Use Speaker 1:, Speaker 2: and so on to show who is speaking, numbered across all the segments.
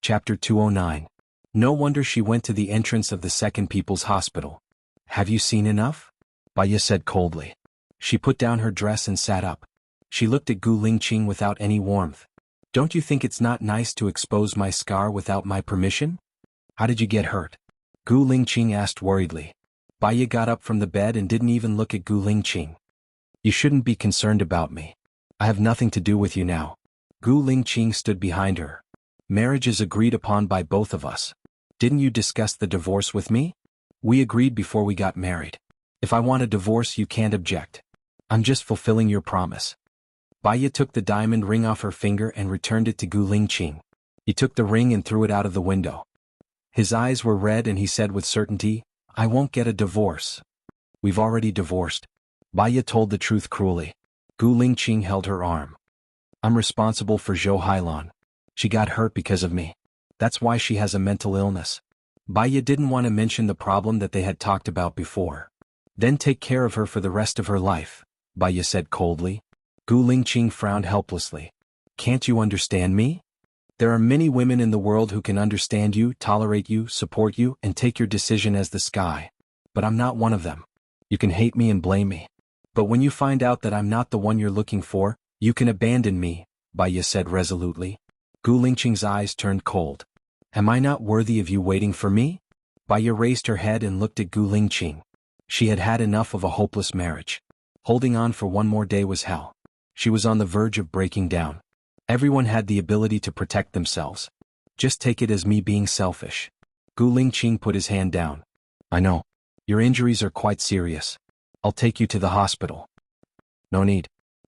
Speaker 1: Chapter 209. No wonder she went to the entrance of the Second People's Hospital. Have you seen enough? Baya said coldly. She put down her dress and sat up. She looked at Gu Lingqing without any warmth. Don't you think it's not nice to expose my scar without my permission? How did you get hurt? Gu Lingqing asked worriedly. Baya got up from the bed and didn't even look at Gu Lingqing. You shouldn't be concerned about me. I have nothing to do with you now. Gu Lingqing stood behind her. Marriage is agreed upon by both of us. Didn't you discuss the divorce with me? We agreed before we got married. If I want a divorce, you can't object. I'm just fulfilling your promise. Baya took the diamond ring off her finger and returned it to Gu Lingqing. He took the ring and threw it out of the window. His eyes were red and he said with certainty, I won't get a divorce. We've already divorced. Baya told the truth cruelly. Gu Lingqing held her arm. I'm responsible for xuanhuan. She got hurt because of me. That's why she has a mental illness. Baya didn't want to mention the problem that they had talked about before. Then take care of her for the rest of her life, Baya said coldly. Gu Lingqing frowned helplessly. Can't you understand me? There are many women in the world who can understand you, tolerate you, support you, and take your decision as the sky. But I'm not one of them. You can hate me and blame me. But when you find out that I'm not the one you're looking for, you can abandon me, Baya said resolutely. Gu Lingqing's eyes turned cold. Am I not worthy of you waiting for me? Baya raised her head and looked at Gu Lingqing. She had had enough of a hopeless marriage. Holding on for one more day was hell. She was on the verge of breaking down. Everyone had the ability to protect themselves. Just take it as me being selfish. Gu Lingqing put his hand down. I know. Your injuries are quite serious. I'll take you to the hospital. No need.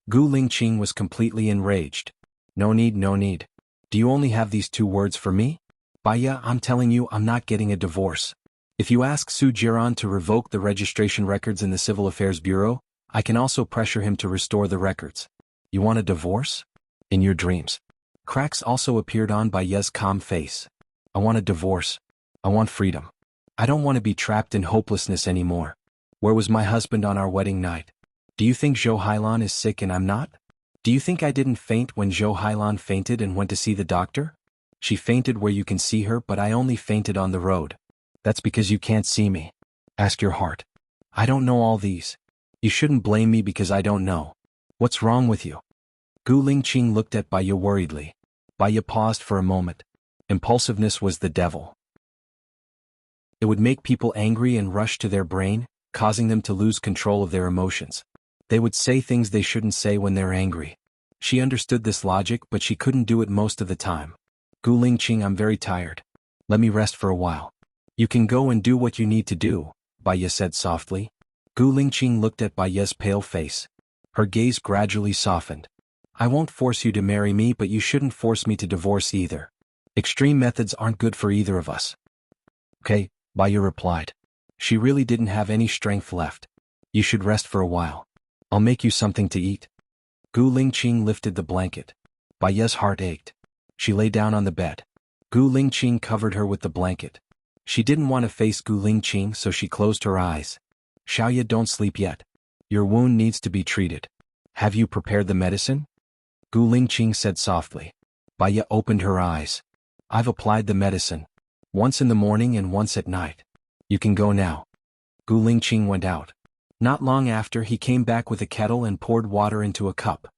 Speaker 1: Gu Lingqing was completely enraged. No need, no need. Do you only have these 2 words for me? Baya, I'm telling you I'm not getting a divorce. If you ask Su Jiran to revoke the registration records in the Civil Affairs Bureau, I can also pressure him to restore the records. You want a divorce? In your dreams. Cracks also appeared on Baya's calm face. I want a divorce. I want freedom. I don't want to be trapped in hopelessness anymore. Where was my husband on our wedding night? Do you think xuanhuan is sick and I'm not? Do you think I didn't faint when xuanhuan fainted and went to see the doctor? She fainted where you can see her, but I only fainted on the road. That's because you can't see me. Ask your heart. I don't know all these. You shouldn't blame me because I don't know. What's wrong with you? Gu Lingqing looked at Baya worriedly. Baya paused for a moment. Impulsiveness was the devil. It would make people angry and rush to their brain, causing them to lose control of their emotions. They would say things they shouldn't say when they're angry. She understood this logic, but she couldn't do it most of the time. Gu Lingqing, I'm very tired. Let me rest for a while. You can go and do what you need to do, Baya said softly. Gu Lingqing looked at Baya's pale face. Her gaze gradually softened. I won't force you to marry me, but you shouldn't force me to divorce either. Extreme methods aren't good for either of us. Okay, Baya replied. She really didn't have any strength left. You should rest for a while. I'll make you something to eat. Gu Lingqing lifted the blanket. Baya's heart ached. She lay down on the bed. Gu Lingqing covered her with the blanket. She didn't want to face Gu Lingqing, so she closed her eyes. Xiaoya, don't sleep yet. Your wound needs to be treated. Have you prepared the medicine? Gu Lingqing said softly. Baya opened her eyes. I've applied the medicine. Once in the morning and once at night. You can go now. Gu Lingqing went out. Not long after, he came back with a kettle and poured water into a cup.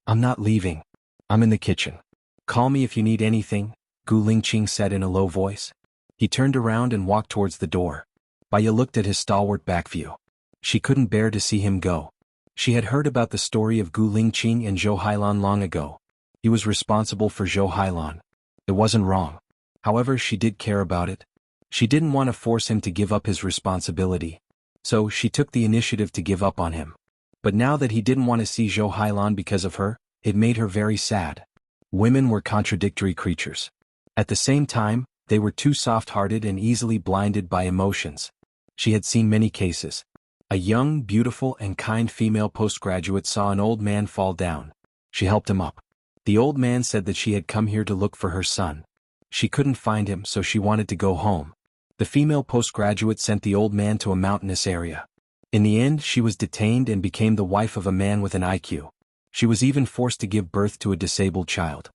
Speaker 1: I'm not leaving. I'm in the kitchen. Call me if you need anything, Gu Lingqing said in a low voice. He turned around and walked towards the door. Baya looked at his stalwart back view. She couldn't bear to see him go. She had heard about the story of Gu Lingqing and xuanhuan long ago. He was responsible for xuanhuan. It wasn't wrong. However, she did care about it. She didn't want to force him to give up his responsibility. So she took the initiative to give up on him. But now that he didn't want to see xuanhuan because of her, it made her very sad. Women were contradictory creatures. At the same time, they were too soft-hearted and easily blinded by emotions. She had seen many cases. A young, beautiful, and kind female postgraduate saw an old man fall down. She helped him up. The old man said that she had come here to look for her son. She couldn't find him, so she wanted to go home. The female postgraduate sent the old man to a mountainous area. In the end, she was detained and became the wife of a man with an IQ. She was even forced to give birth to a disabled child.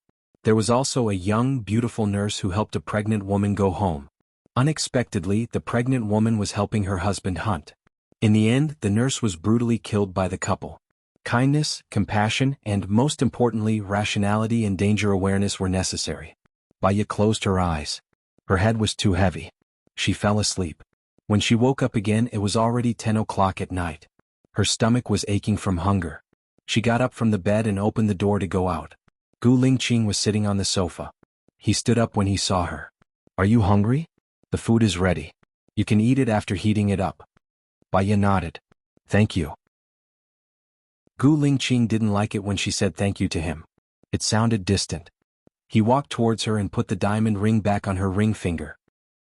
Speaker 1: There was also a young, beautiful nurse who helped a pregnant woman go home. Unexpectedly, the pregnant woman was helping her husband hunt. In the end, the nurse was brutally killed by the couple. Kindness, compassion, and most importantly, rationality and danger awareness were necessary. Baya closed her eyes. Her head was too heavy. She fell asleep. When she woke up again, it was already 10 o'clock at night. Her stomach was aching from hunger. She got up from the bed and opened the door to go out. Gu Lingqing was sitting on the sofa. He stood up when he saw her. "Are you hungry? The food is ready. You can eat it after heating it up." Baya nodded. "Thank you." Gu Lingqing didn't like it when she said thank you to him. It sounded distant. He walked towards her and put the diamond ring back on her ring finger.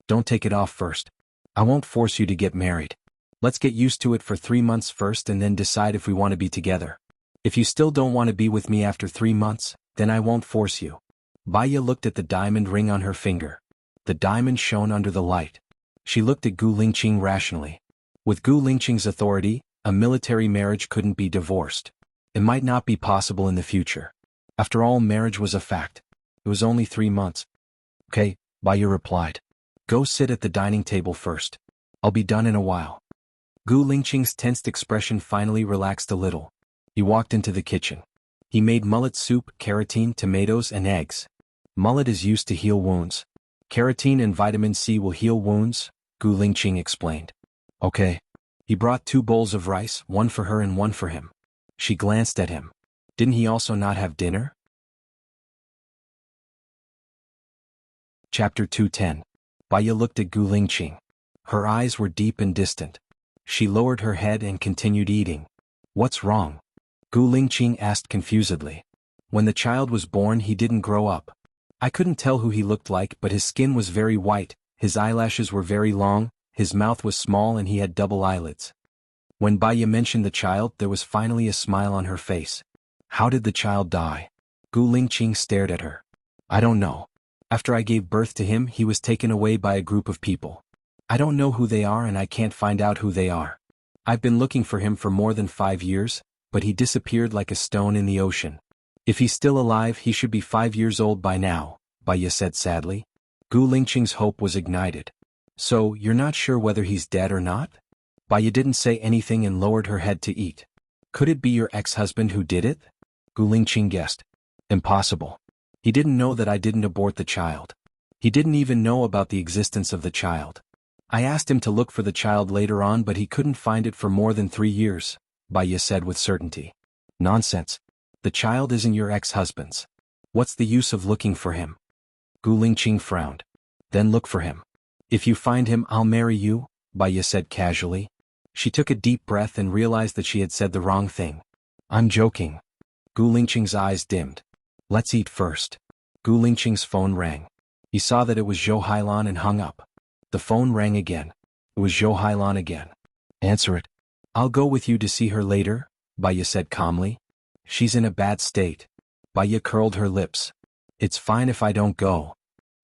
Speaker 1: "Don't take it off first. I won't force you to get married. Let's get used to it for 3 months first and then decide if we want to be together. If you still don't want to be with me after 3 months, then I won't force you." Baya looked at the diamond ring on her finger. The diamond shone under the light. She looked at Gu Lingqing rationally. With Gu Lingqing's authority, a military marriage couldn't be divorced. It might not be possible in the future. After all, marriage was a fact. It was only 3 months. "Okay," Baya replied. "Go sit at the dining table first. I'll be done in a while." Gu Lingqing's tensed expression finally relaxed a little. He walked into the kitchen. He made mullet soup, carotene, tomatoes, and eggs. Mullet is used to heal wounds. Carotene and vitamin C will heal wounds, Gu Lingqing explained. "Okay." He brought 2 bowls of rice, one for her and one for him. She glanced at him. Didn't he also not have dinner? Chapter 210. Baya looked at Gu Lingqing. Her eyes were deep and distant. She lowered her head and continued eating. "What's wrong?" Gu Lingqing asked confusedly. "When the child was born, he didn't grow up. I couldn't tell who he looked like, but his skin was very white, his eyelashes were very long, his mouth was small, and he had double eyelids." When Baya mentioned the child, there was finally a smile on her face. "How did the child die?" Gu Lingqing stared at her. "I don't know. After I gave birth to him, he was taken away by a group of people. I don't know who they are and I can't find out who they are. I've been looking for him for more than 5 years, but he disappeared like a stone in the ocean. If he's still alive, he should be 5 years old by now," Baya said sadly. Gu Lingqing's hope was ignited. "So, you're not sure whether he's dead or not?" Baya didn't say anything and lowered her head to eat. "Could it be your ex-husband who did it?" Gu Lingqing guessed. "Impossible. He didn't know that I didn't abort the child. He didn't even know about the existence of the child. I asked him to look for the child later on, but he couldn't find it for more than 3 years, Baya said with certainty. "Nonsense. The child isn't your ex-husband's. What's the use of looking for him?" Gu Lingqing frowned. "Then look for him. If you find him, I'll marry you," Baya said casually. She took a deep breath and realized that she had said the wrong thing. "I'm joking." Gu Lingqing's eyes dimmed. "Let's eat first." Gu Lingqing's phone rang. He saw that it was Zhou Hailan and hung up. The phone rang again. It was Zhou Hailan again. "Answer it." "I'll go with you to see her later," Baya said calmly. "She's in a bad state." Baya curled her lips. "It's fine if I don't go."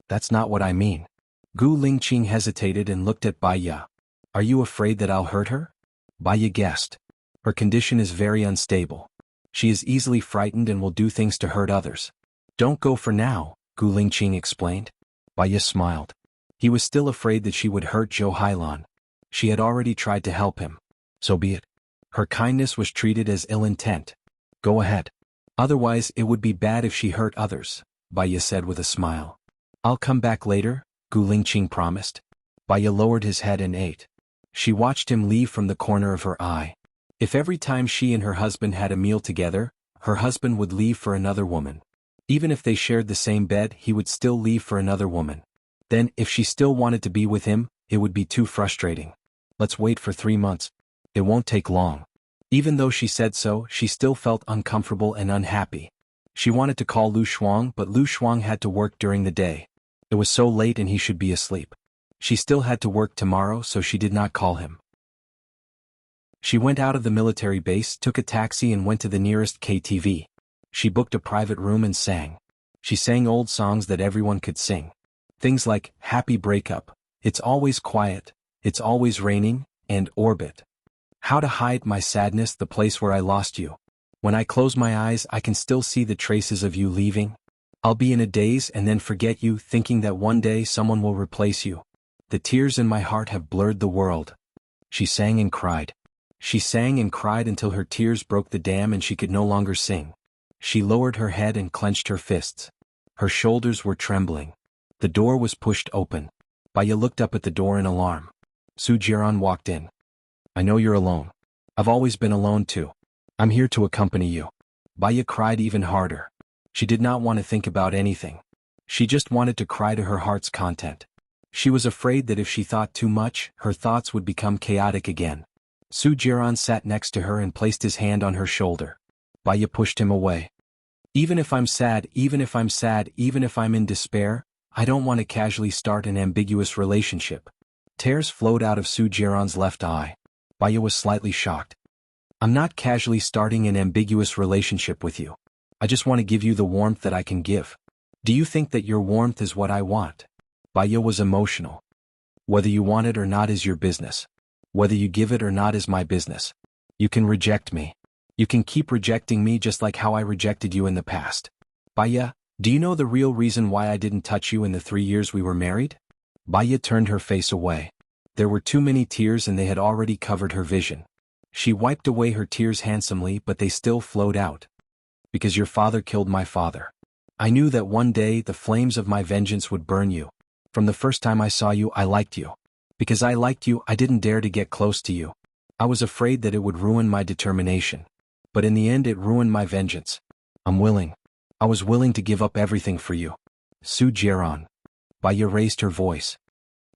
Speaker 1: "That's not what I mean." Gu Lingqing hesitated and looked at Baya. "Are you afraid that I'll hurt her?" Baya guessed. "Her condition is very unstable. She is easily frightened and will do things to hurt others." "Don't go for now," Gu Lingqing explained. Baya smiled. He was still afraid that she would hurt Zhou Hailan. She had already tried to help him. So be it. Her kindness was treated as ill intent. "Go ahead. Otherwise it would be bad if she hurt others," Baya said with a smile. "I'll come back later," Gu Lingqing promised. Baya lowered his head and ate. She watched him leave from the corner of her eye. If every time she and her husband had a meal together, her husband would leave for another woman. Even if they shared the same bed, he would still leave for another woman. Then, if she still wanted to be with him, it would be too frustrating. "Let's wait for 3 months. It won't take long." Even though she said so, she still felt uncomfortable and unhappy. She wanted to call Lu Shuang, but Lu Shuang had to work during the day. It was so late and he should be asleep. She still had to work tomorrow, so she did not call him. She went out of the military base, took a taxi and went to the nearest KTV. She booked a private room and sang. She sang old songs that everyone could sing. Things like "Happy Breakup," "It's Always Quiet," "It's Always Raining," and "Orbit." "How to Hide My Sadness, The Place Where I Lost You. When I close my eyes, I can still see the traces of you leaving. I'll be in a daze and then forget you, thinking that one day someone will replace you. The tears in my heart have blurred the world. She sang and cried. She sang and cried until her tears broke the dam and she could no longer sing. She lowered her head and clenched her fists. Her shoulders were trembling. The door was pushed open. Baya looked up at the door in alarm. Su Jiran walked in. I know you're alone. I've always been alone too. I'm here to accompany you. Baya cried even harder. She did not want to think about anything. She just wanted to cry to her heart's content. She was afraid that if she thought too much, her thoughts would become chaotic again. Su Jiran sat next to her and placed his hand on her shoulder. Baya pushed him away. Even if I'm sad, even if I'm sad, even if I'm in despair, I don't want to casually start an ambiguous relationship. Tears flowed out of Su Jiran's left eye. Baya was slightly shocked. I'm not casually starting an ambiguous relationship with you. I just want to give you the warmth that I can give. Do you think that your warmth is what I want? Baya was emotional. Whether you want it or not is your business. Whether you give it or not is my business. You can reject me. You can keep rejecting me just like how I rejected you in the past. Baya, do you know the real reason why I didn't touch you in the 3 years we were married? Baya turned her face away. There were too many tears and they had already covered her vision. She wiped away her tears handsomely, but they still flowed out. Because your father killed my father. I knew that one day the flames of my vengeance would burn you. From the first time I saw you, I liked you. Because I liked you, I didn't dare to get close to you. I was afraid that it would ruin my determination. But in the end it ruined my vengeance. I'm willing. I was willing to give up everything for you. Su Jiran. Baya raised her voice.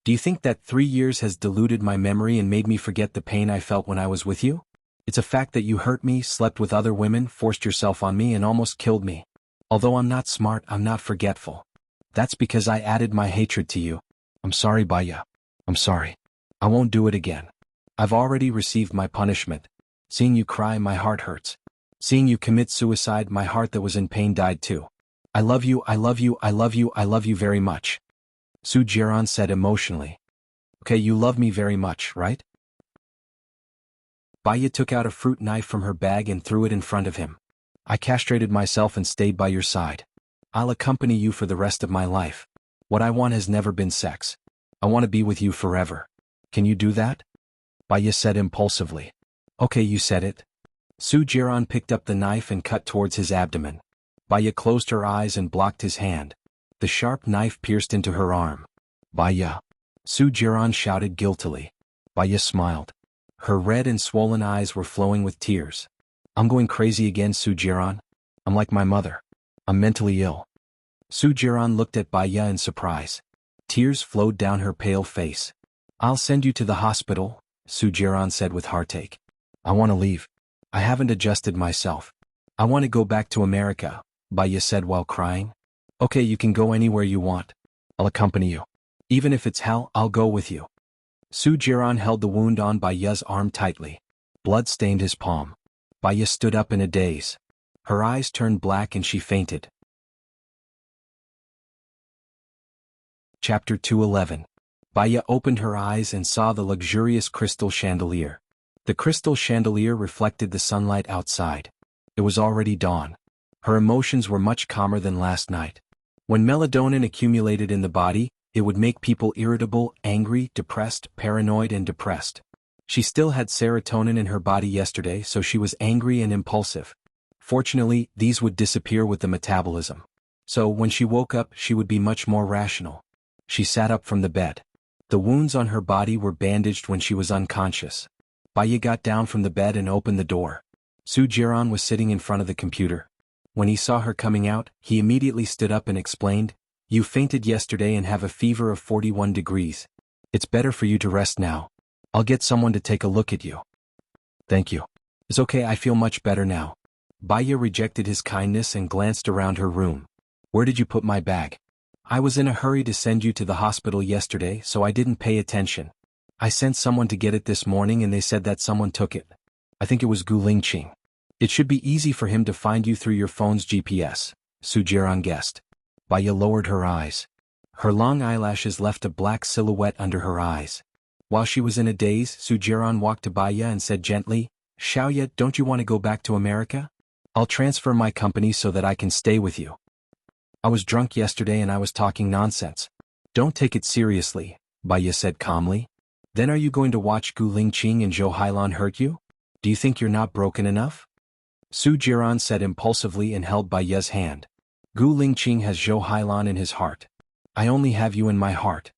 Speaker 1: Do you think that 3 years has diluted my memory and made me forget the pain I felt when I was with you? It's a fact that you hurt me, slept with other women, forced yourself on me and almost killed me. Although I'm not smart, I'm not forgetful. That's because I added my hatred to you. I'm sorry, Baya. I'm sorry. I won't do it again. I've already received my punishment. Seeing you cry, my heart hurts. Seeing you commit suicide, my heart that was in pain died too. I love you, I love you, I love you, I love you very much. Su Jiran said emotionally. Okay, you love me very much, right? Baya took out a fruit knife from her bag and threw it in front of him. I castrated myself and stayed by your side. I'll accompany you for the rest of my life. What I want has never been sex. I want to be with you forever. Can you do that? Baya said impulsively. Okay, you said it. Su Jiran picked up the knife and cut towards his abdomen. Baya closed her eyes and blocked his hand. The sharp knife pierced into her arm. Baya. Su Jiran shouted guiltily. Baya smiled. Her red and swollen eyes were flowing with tears. I'm going crazy again, Su Jiran. I'm like my mother. I'm mentally ill. Su Jiran looked at Baya in surprise. Tears flowed down her pale face. I'll send you to the hospital, Su Jiran said with heartache. I want to leave. I haven't adjusted myself. I want to go back to America, Baya said while crying. Okay, you can go anywhere you want. I'll accompany you. Even if it's hell, I'll go with you. Su Jiran held the wound on Baya's arm tightly. Blood stained his palm. Baya stood up in a daze. Her eyes turned black and she fainted. Chapter 211. Baya opened her eyes and saw the luxurious crystal chandelier. The crystal chandelier reflected the sunlight outside. It was already dawn. Her emotions were much calmer than last night. When melatonin accumulated in the body, it would make people irritable, angry, depressed, paranoid and depressed. She still had serotonin in her body yesterday, so she was angry and impulsive. Fortunately, these would disappear with the metabolism. So when she woke up, she would be much more rational. She sat up from the bed. The wounds on her body were bandaged when she was unconscious. Baya got down from the bed and opened the door. Su Jiran was sitting in front of the computer. When he saw her coming out, he immediately stood up and explained, You fainted yesterday and have a fever of 41 degrees. It's better for you to rest now. I'll get someone to take a look at you. Thank you. It's okay, I feel much better now. Baya rejected his kindness and glanced around her room. Where did you put my bag? I was in a hurry to send you to the hospital yesterday, so I didn't pay attention. I sent someone to get it this morning and they said that someone took it. I think it was Gu Lingqing. It should be easy for him to find you through your phone's GPS, Su Jiran guessed. Baya lowered her eyes. Her long eyelashes left a black silhouette under her eyes. While she was in a daze, Su Jiran walked to Baya and said gently, Xiaoya, don't you want to go back to America? I'll transfer my company so that I can stay with you. I was drunk yesterday and I was talking nonsense. Don't take it seriously, Baya said calmly. Then are you going to watch Gu Lingqing and Zhou Hailan hurt you? Do you think you're not broken enough? Su Jiran said impulsively and held Baya's hand. Gu Lingqing has Zhou Hailan in his heart. I only have you in my heart.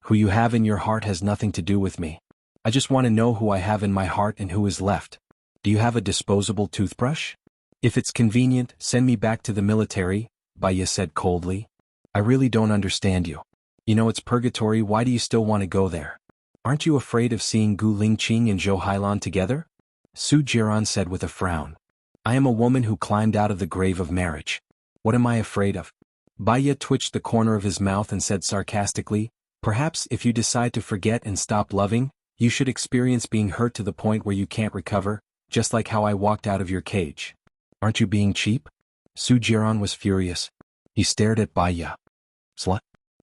Speaker 1: Who you have in your heart has nothing to do with me. I just want to know who I have in my heart and who is left. Do you have a disposable toothbrush? If it's convenient, send me back to the military, Baya said coldly. I really don't understand you. You know it's purgatory, why do you still want to go there? Aren't you afraid of seeing Gu Lingqing and Zhou Hailan together? Su Jiran said with a frown. I am a woman who climbed out of the grave of marriage. What am I afraid of? Baya twitched the corner of his mouth and said sarcastically, perhaps if you decide to forget and stop loving, you should experience being hurt to the point where you can't recover, just like how I walked out of your cage. Aren't you being cheap? Su Jiran was furious. He stared at Baya. Slut?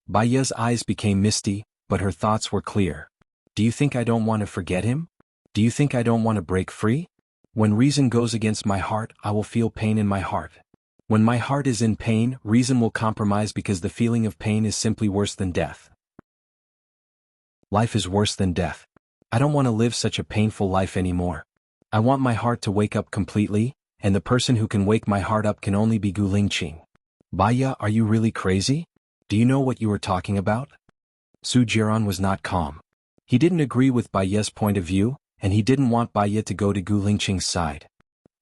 Speaker 1: Baya's eyes became misty, but her thoughts were clear. Do you think I don't want to forget him? Do you think I don't want to break free? When reason goes against my heart, I will feel pain in my heart. When my heart is in pain, reason will compromise because the feeling of pain is simply worse than death. Life is worse than death. I don't want to live such a painful life anymore. I want my heart to wake up completely, and the person who can wake my heart up can only be Gu Lingqing. Baya, are you really crazy? Do you know what you are talking about? Su Jiran was not calm. He didn't agree with Baya's point of view, and he didn't want Baya to go to Gu Lingqing's side.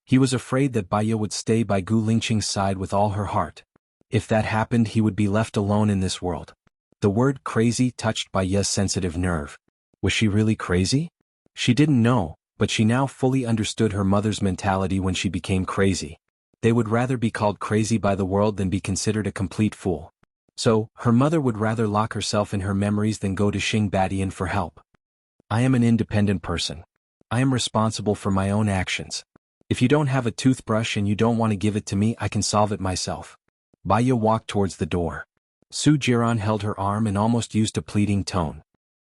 Speaker 1: He was afraid that Baya would stay by Gu Lingqing's side with all her heart. If that happened, he would be left alone in this world. The word crazy touched Baya's sensitive nerve. Was she really crazy? She didn't know, but she now fully understood her mother's mentality when she became crazy. They would rather be called crazy by the world than be considered a complete fool. So, her mother would rather lock herself in her memories than go to Xing Badian for help. I am an independent person. I am responsible for my own actions. If you don't have a toothbrush and you don't want to give it to me, I can solve it myself. Baya walked towards the door. Su Jiran held her arm and almost used a pleading tone.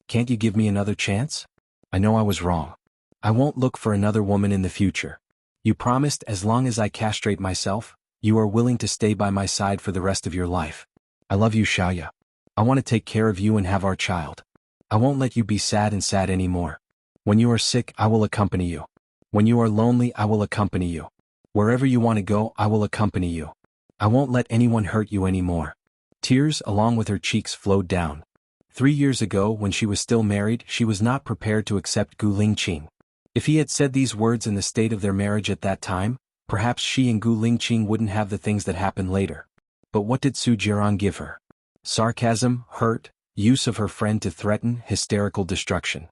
Speaker 1: Can't you give me another chance? I know I was wrong. I won't look for another woman in the future. You promised as long as I castrate myself, you are willing to stay by my side for the rest of your life. I love you, Xiaoya. I want to take care of you and have our child. I won't let you be sad anymore. When you are sick, I will accompany you. When you are lonely, I will accompany you. Wherever you want to go, I will accompany you. I won't let anyone hurt you anymore. Tears along with her cheeks flowed down. 3 years ago, when she was still married, she was not prepared to accept Gu Lingqing. If he had said these words in the state of their marriage at that time, perhaps she and Gu Lingqing wouldn't have the things that happened later. But what did Su Jiran give her? Sarcasm, hurt, use of her friend to threaten, hysterical destruction.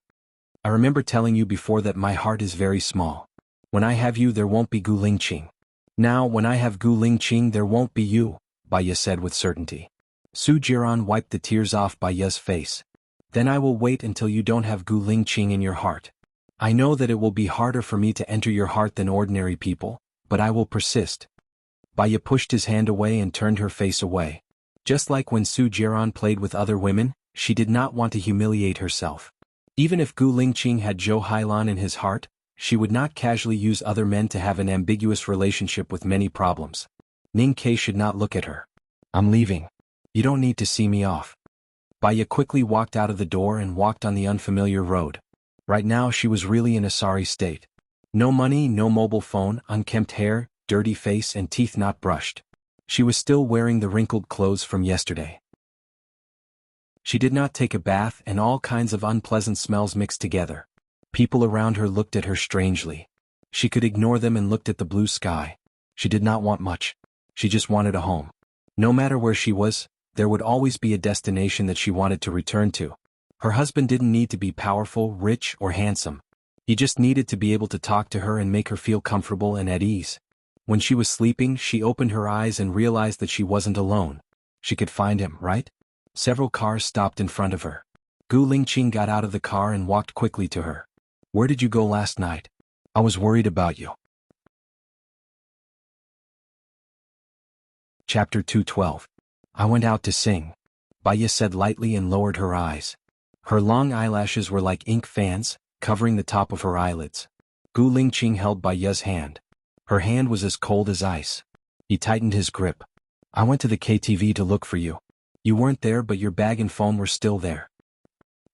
Speaker 1: I remember telling you before that my heart is very small. When I have you, there won't be Gu Lingqing. Now, when I have Gu Lingqing, there won't be you, Baya said with certainty. Su Jiran wiped the tears off Baya's face. Then I will wait until you don't have Gu Lingqing in your heart. I know that it will be harder for me to enter your heart than ordinary people, but I will persist. Baya pushed his hand away and turned her face away. Just like when Su Jiran played with other women, she did not want to humiliate herself. Even if Gu Lingqing had Zhou Hailan in his heart, she would not casually use other men to have an ambiguous relationship with many problems. Ning Ke should not look at her. I'm leaving. You don't need to see me off. Baya quickly walked out of the door and walked on the unfamiliar road. Right now she was really in a sorry state. No money, no mobile phone, unkempt hair, dirty face and teeth not brushed. She was still wearing the wrinkled clothes from yesterday. She did not take a bath and all kinds of unpleasant smells mixed together. People around her looked at her strangely. She could ignore them and looked at the blue sky. She did not want much. She just wanted a home. No matter where she was, there would always be a destination that she wanted to return to. Her husband didn't need to be powerful, rich, or handsome. He just needed to be able to talk to her and make her feel comfortable and at ease. When she was sleeping, she opened her eyes and realized that she wasn't alone. She could find him, right? Several cars stopped in front of her. Gu Lingqing got out of the car and walked quickly to her. Where did you go last night? I was worried about you. Chapter 212. I went out to sing. Baya said lightly and lowered her eyes. Her long eyelashes were like ink fans, covering the top of her eyelids. Gu Lingqing held Baya's hand. Her hand was as cold as ice. He tightened his grip. I went to the KTV to look for you. You weren't there, but your bag and phone were still there.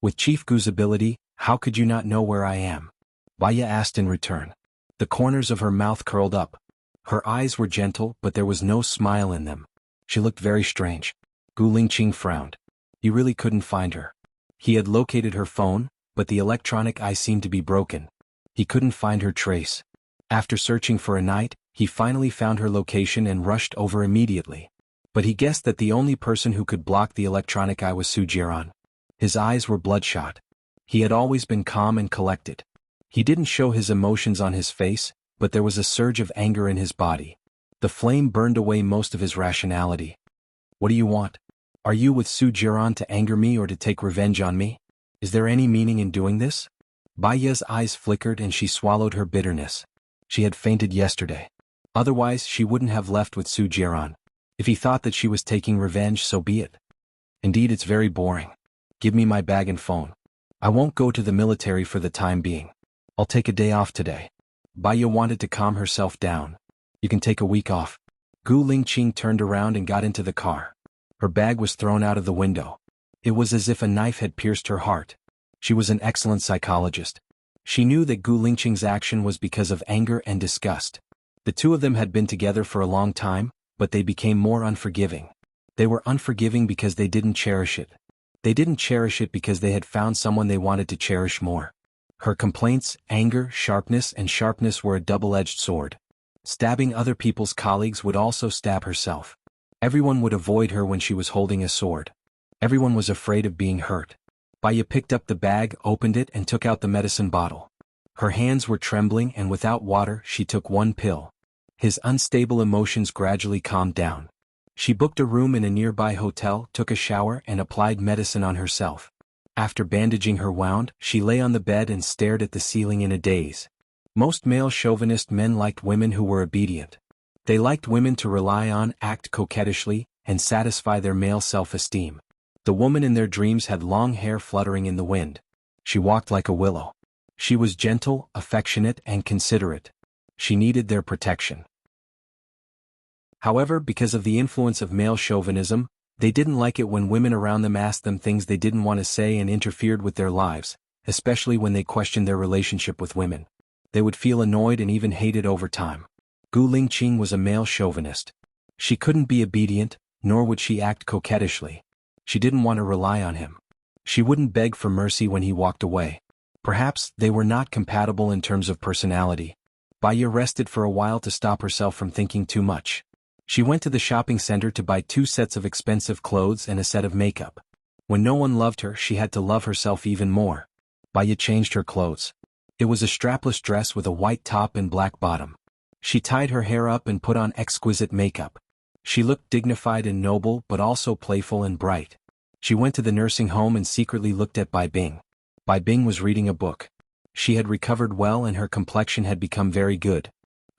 Speaker 1: With Chief Gu's ability, how could you not know where I am? Baya asked in return. The corners of her mouth curled up. Her eyes were gentle, but there was no smile in them. She looked very strange. Gu Lingqing frowned. He really couldn't find her. He had located her phone, but the electronic eye seemed to be broken. He couldn't find her trace. After searching for a night, he finally found her location and rushed over immediately. But he guessed that the only person who could block the electronic eye was Su Jiran. His eyes were bloodshot. He had always been calm and collected. He didn't show his emotions on his face, but there was a surge of anger in his body. The flame burned away most of his rationality. What do you want? Are you with Su Jiran to anger me or to take revenge on me? Is there any meaning in doing this? Baya's eyes flickered and she swallowed her bitterness. She had fainted yesterday. Otherwise, she wouldn't have left with Su Jiran. If he thought that she was taking revenge, so be it. Indeed, it's very boring. Give me my bag and phone. I won't go to the military for the time being. I'll take a day off today. Baya wanted to calm herself down. You can take a week off. Gu Lingqing turned around and got into the car. Her bag was thrown out of the window. It was as if a knife had pierced her heart. She was an excellent psychologist. She knew that Gu Lingqing's action was because of anger and disgust. The two of them had been together for a long time, but they became more unforgiving. They were unforgiving because they didn't cherish it. They didn't cherish it because they had found someone they wanted to cherish more. Her complaints, anger, sharpness were a double-edged sword. Stabbing other people's colleagues would also stab herself. Everyone would avoid her when she was holding a sword. Everyone was afraid of being hurt. Baya picked up the bag, opened it, and took out the medicine bottle. Her hands were trembling, and without water, she took one pill. His unstable emotions gradually calmed down. She booked a room in a nearby hotel, took a shower, and applied medicine on herself. After bandaging her wound, she lay on the bed and stared at the ceiling in a daze. Most male chauvinist men liked women who were obedient. They liked women to rely on, act coquettishly, and satisfy their male self-esteem. The woman in their dreams had long hair fluttering in the wind. She walked like a willow. She was gentle, affectionate, and considerate. She needed their protection. However, because of the influence of male chauvinism, they didn't like it when women around them asked them things they didn't want to say and interfered with their lives, especially when they questioned their relationship with women. They would feel annoyed and even hated over time. Gu Lingqing was a male chauvinist. She couldn't be obedient, nor would she act coquettishly. She didn't want to rely on him. She wouldn't beg for mercy when he walked away. Perhaps they were not compatible in terms of personality. Baya rested for a while to stop herself from thinking too much. She went to the shopping center to buy 2 sets of expensive clothes and a set of makeup. When no one loved her, she had to love herself even more. Baya changed her clothes. It was a strapless dress with a white top and black bottom. She tied her hair up and put on exquisite makeup. She looked dignified and noble, but also playful and bright. She went to the nursing home and secretly looked at Bai Bing. Bai Bing was reading a book. She had recovered well and her complexion had become very good.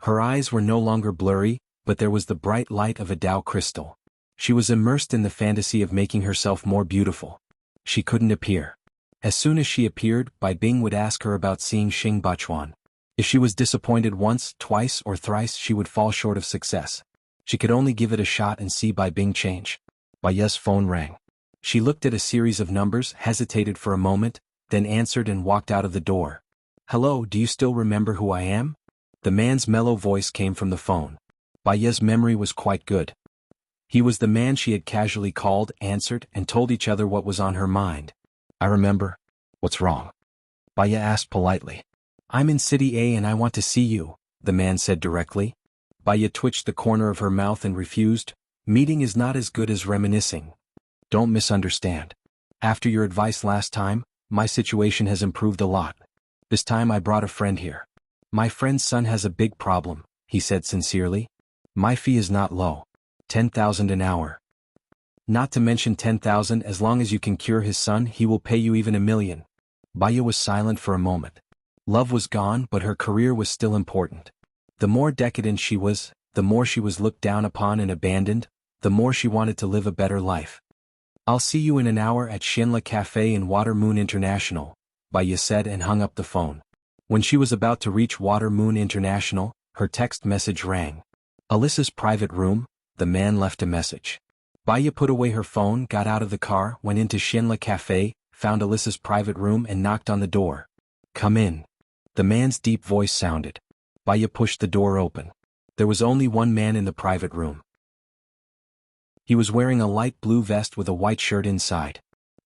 Speaker 1: Her eyes were no longer blurry, but there was the bright light of a Tao crystal. She was immersed in the fantasy of making herself more beautiful. She couldn't appear. As soon as she appeared, Bai Bing would ask her about seeing Xing Bachuan. If she was disappointed once, twice, or thrice, she would fall short of success. She could only give it a shot and see Bai Bing change. Baya's phone rang. She looked at a series of numbers, hesitated for a moment, then answered and walked out of the door. "Hello, do you still remember who I am?" The man's mellow voice came from the phone. Baya's memory was quite good. He was the man she had casually called, answered, and told each other what was on her mind. "I remember. What's wrong?" Baya asked politely. "I'm in City A and I want to see you," the man said directly. Baya twitched the corner of her mouth and refused. "Meeting is not as good as reminiscing. Don't misunderstand. After your advice last time, my situation has improved a lot. This time I brought a friend here. My friend's son has a big problem," he said sincerely. "My fee is not low. 10,000 an hour. Not to mention 10,000 as long as you can cure his son, he will pay you even 1,000,000. Baya was silent for a moment. Love was gone, but her career was still important. The more decadent she was, the more she was looked down upon and abandoned, the more she wanted to live a better life. "I'll see you in an hour at Xianxia Cafe in Water Moon International," Baya said and hung up the phone. When she was about to reach Water Moon International, her text message rang. "Alyssa's private room, the man left a message. Baya put away her phone, got out of the car, went into Xianxia Cafe, found Alyssa's private room and knocked on the door. "Come in." The man's deep voice sounded. Baya pushed the door open. There was only one man in the private room. He was wearing a light blue vest with a white shirt inside.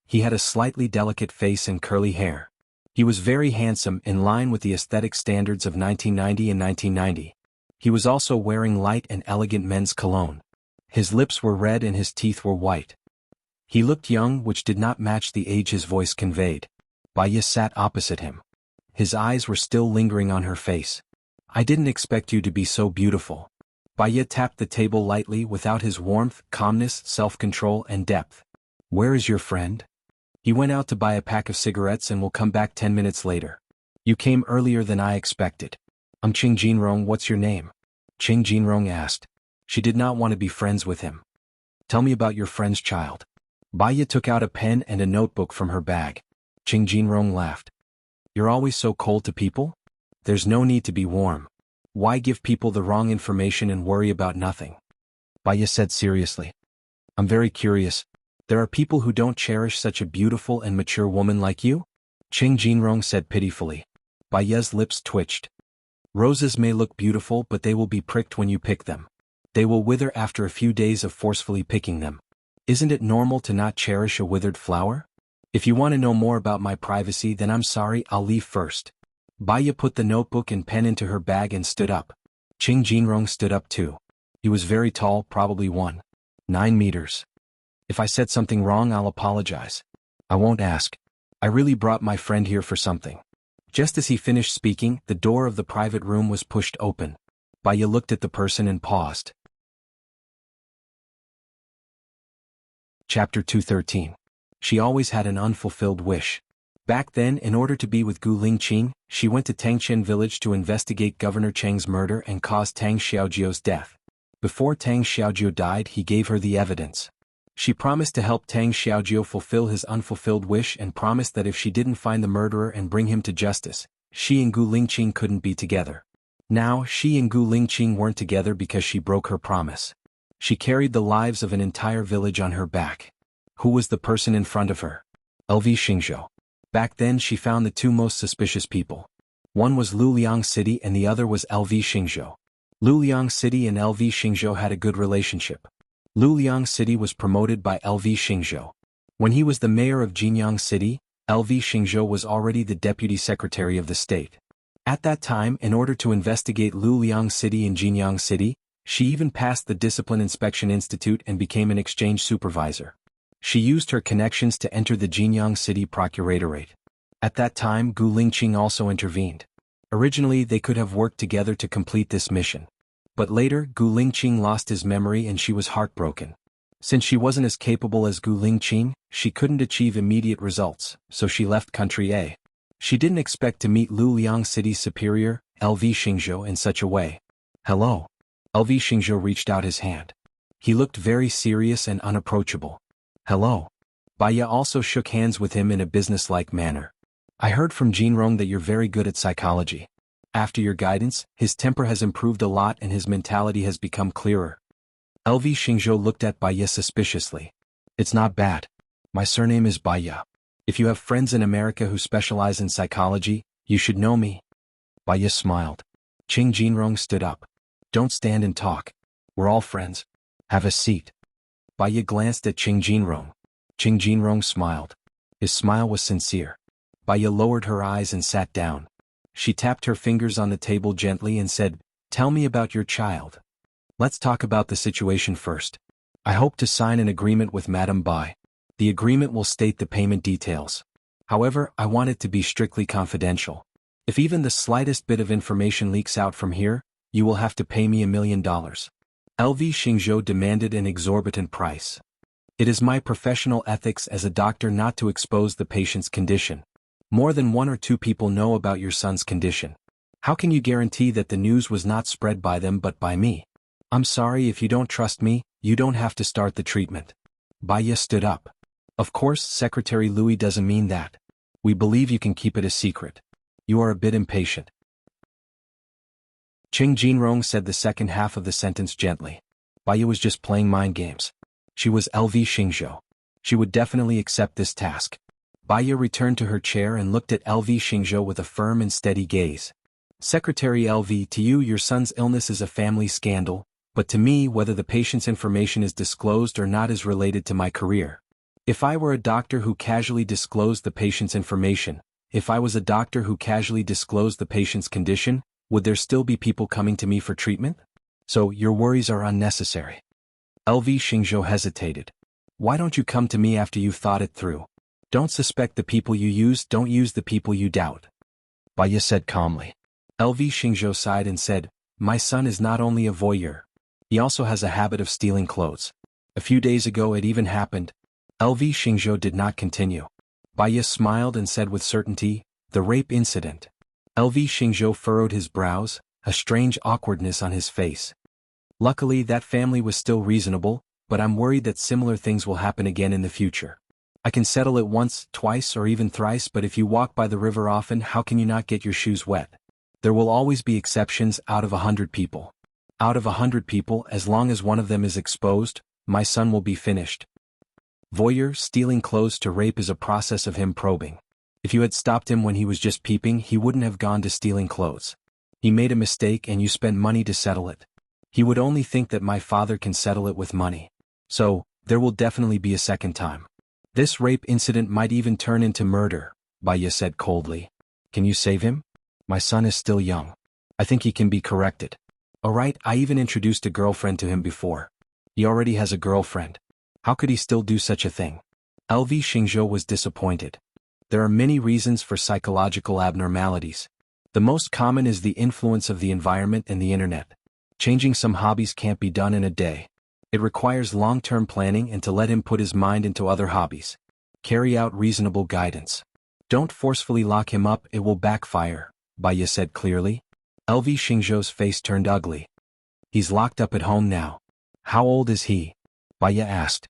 Speaker 1: He had a slightly delicate face and curly hair. He was very handsome, in line with the aesthetic standards of 1990 and 1990. He was also wearing light and elegant men's cologne. His lips were red and his teeth were white. He looked young, which did not match the age his voice conveyed. Baya sat opposite him. His eyes were still lingering on her face. "I didn't expect you to be so beautiful." Baya tapped the table lightly without his warmth, calmness, self-control and depth. "Where is your friend?" "He went out to buy a pack of cigarettes and will come back 10 minutes later." "You came earlier than I expected." "I'm Qing Jinrong, what's your name?" Qing Jinrong asked. She did not want to be friends with him. "Tell me about your friend's child." Baya took out a pen and a notebook from her bag. Qing Jinrong laughed. "You're always so cold to people? There's no need to be warm. Why give people the wrong information and worry about nothing?" Baya said seriously. "I'm very curious. There are people who don't cherish such a beautiful and mature woman like you?" Qing Jinrong said pitifully. Baya's lips twitched. "Roses may look beautiful, but they will be pricked when you pick them. They will wither after a few days of forcefully picking them. Isn't it normal to not cherish a withered flower? If you want to know more about my privacy, then I'm sorry, I'll leave first." Baya put the notebook and pen into her bag and stood up. Qing Jinrong stood up too. He was very tall, probably 1.9 meters. "If I said something wrong, I'll apologize. I won't ask. I really brought my friend here for something." Just as he finished speaking, the door of the private room was pushed open. Baya looked at the person and paused. Chapter 213. She always had an unfulfilled wish. Back then, in order to be with Gu Lingqing, she went to Tangxian village to investigate Governor Cheng's murder and cause Tang Xiaojiu's death. Before Tang Xiaojiu died, he gave her the evidence. She promised to help Tang Xiaojiu fulfill his unfulfilled wish and promised that if she didn't find the murderer and bring him to justice, she and Gu Lingqing couldn't be together. Now, she and Gu Lingqing weren't together because she broke her promise. She carried the lives of an entire village on her back. Who was the person in front of her? LV Xingzhou. Back then she found the two most suspicious people. One was Luliang City and the other was LV Xingzhou. Luliang City and LV Xingzhou had a good relationship. Luliang City was promoted by LV Xingzhou. When he was the mayor of Jinyang City, LV Xingzhou was already the deputy secretary of the state. At that time, in order to investigate Luliang City and Jinyang City, she even passed the Discipline Inspection Institute and became an exchange supervisor. She used her connections to enter the Jinyang City Procuratorate. At that time, Gu Lingqing also intervened. Originally, they could have worked together to complete this mission. But later, Gu Lingqing lost his memory and she was heartbroken. Since she wasn't as capable as Gu Lingqing, she couldn't achieve immediate results, so she left country A. She didn't expect to meet Luliang City's superior, LV Xingzhou, in such a way. "Hello." LV Xingzhou reached out his hand. He looked very serious and unapproachable. "Hello." Baya also shook hands with him in a businesslike manner. "I heard from Jinrong that you're very good at psychology. After your guidance, his temper has improved a lot and his mentality has become clearer." LV Xingzhou looked at Baya suspiciously. "It's not bad. My surname is Baya. If you have friends in America who specialize in psychology, you should know me." Baya smiled. Qing Jinrong stood up. "Don't stand and talk. We're all friends. Have a seat." Baya glanced at Qing Jinrong. Qing Jinrong smiled. His smile was sincere. Baya lowered her eyes and sat down. She tapped her fingers on the table gently and said, "Tell me about your child. Let's talk about the situation first. I hope to sign an agreement with Madame Bai. The agreement will state the payment details. However, I want it to be strictly confidential. If even the slightest bit of information leaks out from here, you will have to pay me $1 million. LV Xingzhou demanded an exorbitant price. "It is my professional ethics as a doctor not to expose the patient's condition. More than 1 or 2 people know about your son's condition. How can you guarantee that the news was not spread by them but by me? I'm sorry, if you don't trust me, you don't have to start the treatment." Baya stood up. "Of course, Secretary Louis doesn't mean that. We believe you can keep it a secret. You are a bit impatient." Qing Jinrong said the second half of the sentence gently. Baya was just playing mind games. She was LV Xingzhou. She would definitely accept this task. Baya returned to her chair and looked at LV Xingzhou with a firm and steady gaze. Secretary LV, to you your son's illness is a family scandal, but to me whether the patient's information is disclosed or not is related to my career. If I were a doctor who casually disclosed the patient's information, if I was a doctor who casually disclosed the patient's condition, would there still be people coming to me for treatment? So, your worries are unnecessary. LV Xingzhou hesitated. Why don't you come to me after you've thought it through? Don't suspect the people you use, don't use the people you doubt. Baya said calmly. LV Xingzhou sighed and said, my son is not only a voyeur. He also has a habit of stealing clothes. A few days ago it even happened. LV Xingzhou did not continue. Baya smiled and said with certainty, the rape incident. LV Xingzhou furrowed his brows, a strange awkwardness on his face. Luckily that family was still reasonable, but I'm worried that similar things will happen again in the future. I can settle it once, twice or even thrice, but if you walk by the river often, how can you not get your shoes wet? There will always be exceptions out of 100 people. Out of 100 people, as long as one of them is exposed, my son will be finished. Voyeur, stealing clothes to rape is a process of him probing. If you had stopped him when he was just peeping, he wouldn't have gone to stealing clothes. He made a mistake and you spent money to settle it. He would only think that my father can settle it with money. So, there will definitely be a second time. This rape incident might even turn into murder, Baya said coldly. Can you save him? My son is still young. I think he can be corrected. Alright, I even introduced a girlfriend to him before. He already has a girlfriend. How could he still do such a thing? LV Xingzhou was disappointed. There are many reasons for psychological abnormalities. The most common is the influence of the environment and the internet. Changing some hobbies can't be done in a day. It requires long-term planning and to let him put his mind into other hobbies. Carry out reasonable guidance. Don't forcefully lock him up, it will backfire, Baya said clearly. LV Xingzhou's face turned ugly. He's locked up at home now. How old is he? Baya asked.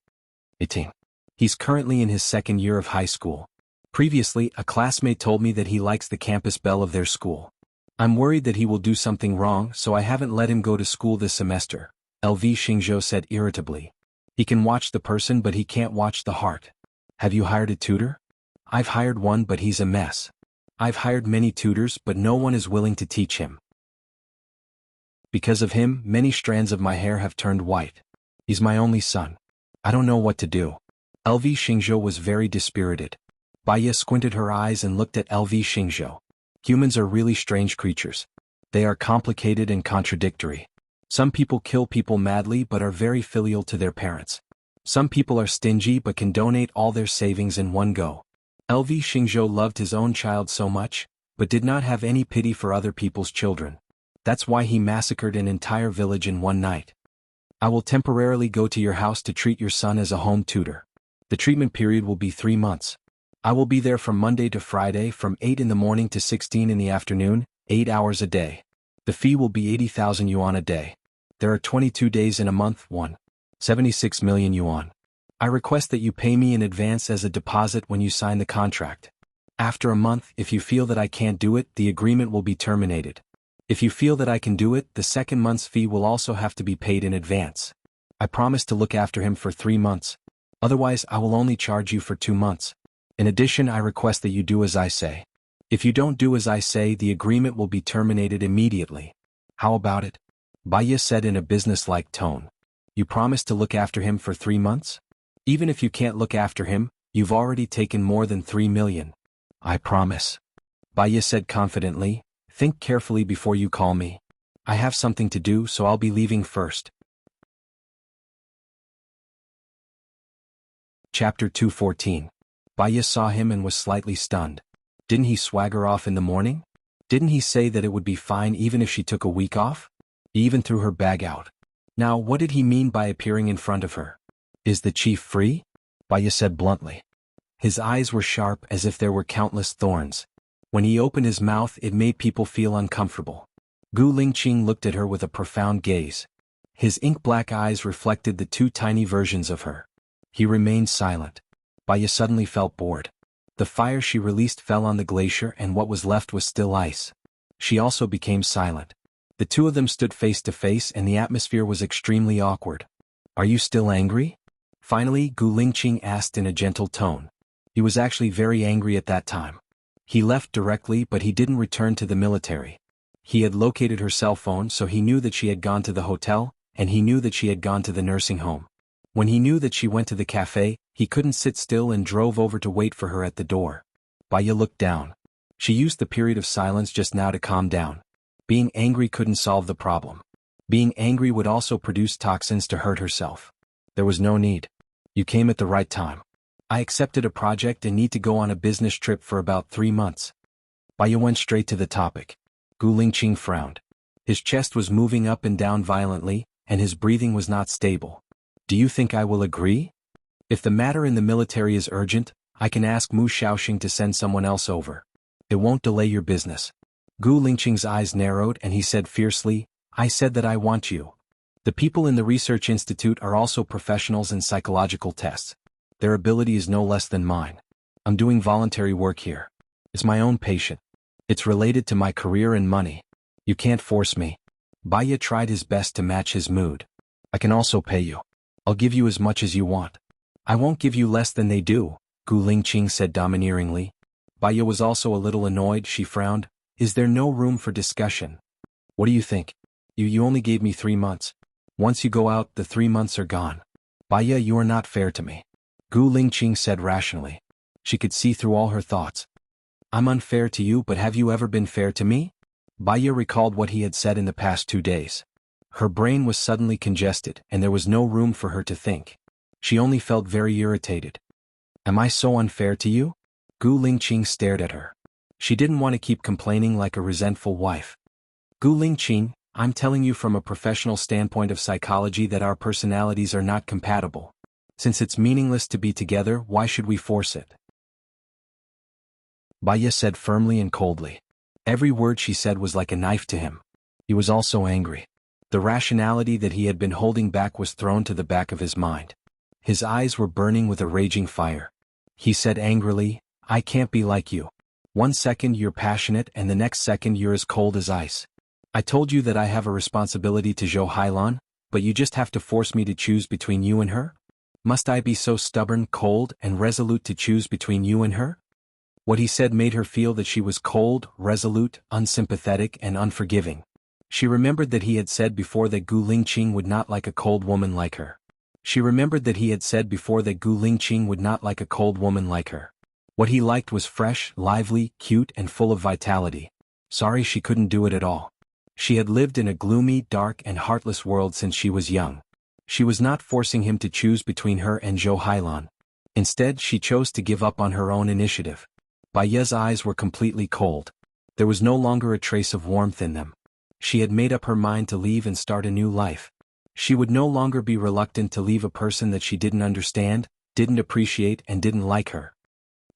Speaker 1: 18. He's currently in his second year of high school. Previously, a classmate told me that he likes the campus bell of their school. I'm worried that he will do something wrong, so I haven't let him go to school this semester, LV Xingzhou said irritably. He can watch the person but he can't watch the heart. Have you hired a tutor? I've hired one but he's a mess. I've hired many tutors but no one is willing to teach him. Because of him, many strands of my hair have turned white. He's my only son. I don't know what to do. LV Xingzhou was very dispirited. Baya squinted her eyes and looked at LV Xingzhou. Humans are really strange creatures. They are complicated and contradictory. Some people kill people madly but are very filial to their parents. Some people are stingy but can donate all their savings in one go. LV Xingzhou loved his own child so much, but did not have any pity for other people's children. That's why he massacred an entire village in one night. I will temporarily go to your house to treat your son as a home tutor. The treatment period will be 3 months. I will be there from Monday to Friday from 8 in the morning to 16 in the afternoon, 8 hours a day. The fee will be 80,000 yuan a day. There are 22 days in a month, 76 million yuan. I request that you pay me in advance as a deposit when you sign the contract. After a month, if you feel that I can't do it, the agreement will be terminated. If you feel that I can do it, the second month's fee will also have to be paid in advance. I promise to look after him for 3 months. Otherwise, I will only charge you for 2 months. In addition, I request that you do as I say. If you don't do as I say, the agreement will be terminated immediately. How about it? Baya said in a business-like tone. You promise to look after him for 3 months? Even if you can't look after him, you've already taken more than 3 million. I promise. Baya said confidently. Think carefully before you call me. I have something to do, so I'll be leaving first. Chapter 214. Baya saw him and was slightly stunned. Didn't he swagger off in the morning? Didn't he say that it would be fine even if she took a week off? He even threw her bag out. Now what did he mean by appearing in front of her? Is the chief free? Baya said bluntly. His eyes were sharp as if there were countless thorns. When he opened his mouth it made people feel uncomfortable. Gu Lingqing looked at her with a profound gaze. His ink-black eyes reflected the 2 tiny versions of her. He remained silent. Baya suddenly felt bored. The fire she released fell on the glacier and what was left was still ice. She also became silent. The two of them stood face to face and the atmosphere was extremely awkward. Are you still angry? Finally, Gu Lingqing asked in a gentle tone. He was actually very angry at that time. He left directly but he didn't return to the military. He had located her cell phone so he knew that she had gone to the hotel, and he knew that she had gone to the nursing home. When he knew that she went to the cafe, he couldn't sit still and drove over to wait for her at the door. Baya looked down. She used the period of silence just now to calm down. Being angry couldn't solve the problem. Being angry would also produce toxins to hurt herself. There was no need. You came at the right time. I accepted a project and need to go on a business trip for about 3 months. Baya went straight to the topic. Gu Lingqing frowned. His chest was moving up and down violently, and his breathing was not stable. Do you think I will agree? If the matter in the military is urgent, I can ask Mu Shaoxing to send someone else over. It won't delay your business. Gu Lingqing's eyes narrowed and he said fiercely, I said that I want you. The people in the research institute are also professionals in psychological tests. Their ability is no less than mine. I'm doing voluntary work here. It's my own patient. It's related to my career and money. You can't force me. Baya tried his best to match his mood. I can also pay you. I'll give you as much as you want. I won't give you less than they do, Gu Lingqing said domineeringly. Baya was also a little annoyed. She frowned. Is there no room for discussion? What do you think? You only gave me 3 months. Once you go out, the 3 months are gone. Baya, you are not fair to me. Gu Lingqing said rationally. She could see through all her thoughts. I'm unfair to you, but have you ever been fair to me? Baya recalled what he had said in the past 2 days. Her brain was suddenly congested, and there was no room for her to think. She only felt very irritated. Am I so unfair to you? Gu Lingqing stared at her. She didn't want to keep complaining like a resentful wife. Gu Lingqing, I'm telling you from a professional standpoint of psychology that our personalities are not compatible. Since it's meaningless to be together, why should we force it? Baya said firmly and coldly. Every word she said was like a knife to him. He was also angry. The rationality that he had been holding back was thrown to the back of his mind. His eyes were burning with a raging fire. He said angrily, I can't be like you. 1 second you're passionate and the next second you're as cold as ice. I told you that I have a responsibility to xuanhuan, but you just have to force me to choose between you and her? Must I be so stubborn, cold, and resolute to choose between you and her? What he said made her feel that she was cold, resolute, unsympathetic, and unforgiving. She remembered that he had said before that Gu Lingqing would not like a cold woman like her. She remembered that he had said before that Gu Lingqing would not like a cold woman like her. What he liked was fresh, lively, cute, and full of vitality. Sorry she couldn't do it at all. She had lived in a gloomy, dark, and heartless world since she was young. She was not forcing him to choose between her and xuanhuan. Instead, she chose to give up on her own initiative. Baya's eyes were completely cold. There was no longer a trace of warmth in them. She had made up her mind to leave and start a new life. She would no longer be reluctant to leave a person that she didn't understand, didn't appreciate, and didn't like her.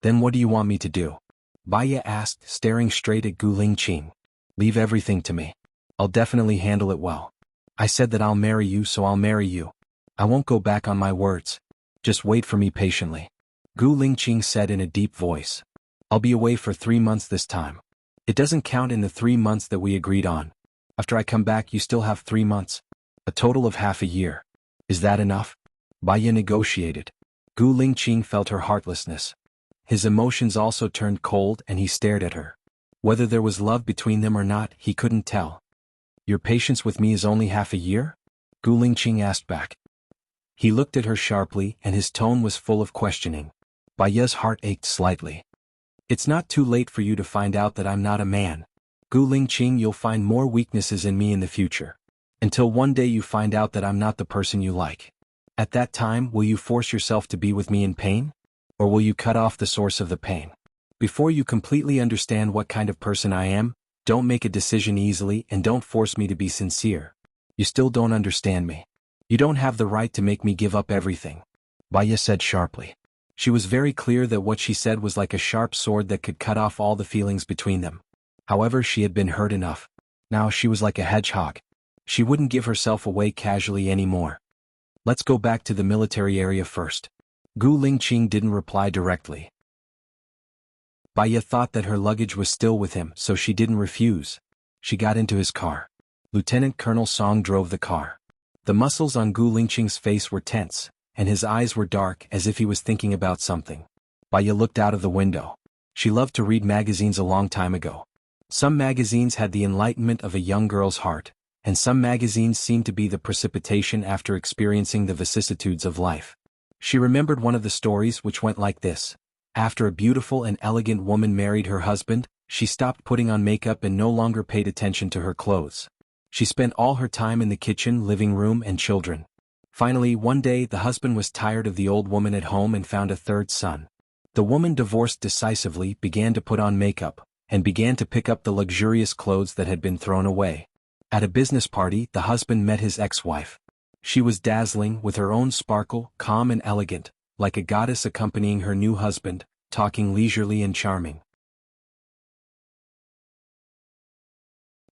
Speaker 1: Then what do you want me to do? Baya asked, staring straight at Gu Lingqing. Leave everything to me. I'll definitely handle it well. I said that I'll marry you, so I'll marry you. I won't go back on my words. Just wait for me patiently. Gu Lingqing said in a deep voice. I'll be away for 3 months this time. It doesn't count in the 3 months that we agreed on. After I come back you still have 3 months. A total of half a year. Is that enough? Baya negotiated. Gu Lingqing felt her heartlessness. His emotions also turned cold and he stared at her. Whether there was love between them or not, he couldn't tell. Your patience with me is only half a year? Gu Lingqing asked back. He looked at her sharply and his tone was full of questioning. Baya's heart ached slightly. It's not too late for you to find out that I'm not a man. Gu Lingqing, you'll find more weaknesses in me in the future. Until one day you find out that I'm not the person you like. At that time, will you force yourself to be with me in pain? Or will you cut off the source of the pain? Before you completely understand what kind of person I am, don't make a decision easily and don't force me to be sincere. You still don't understand me. You don't have the right to make me give up everything. Baya said sharply. She was very clear that what she said was like a sharp sword that could cut off all the feelings between them. However, she had been hurt enough. Now she was like a hedgehog. She wouldn't give herself away casually anymore. Let's go back to the military area first. Gu Lingqing didn't reply directly. Baya thought that her luggage was still with him, so she didn't refuse. She got into his car. Lieutenant Colonel Song drove the car. The muscles on Gu Lingqing's face were tense, and his eyes were dark as if he was thinking about something. Baya looked out of the window. She loved to read magazines a long time ago. Some magazines had the enlightenment of a young girl's heart, and some magazines seemed to be the precipitation after experiencing the vicissitudes of life. She remembered one of the stories which went like this. After a beautiful and elegant woman married her husband, she stopped putting on makeup and no longer paid attention to her clothes. She spent all her time in the kitchen, living room, and children. Finally, one day the husband was tired of the old woman at home and found a third son. The woman divorced decisively, began to put on makeup, and began to pick up the luxurious clothes that had been thrown away. At a business party, the husband met his ex-wife. She was dazzling, with her own sparkle, calm and elegant, like a goddess accompanying her new husband, talking leisurely and charming.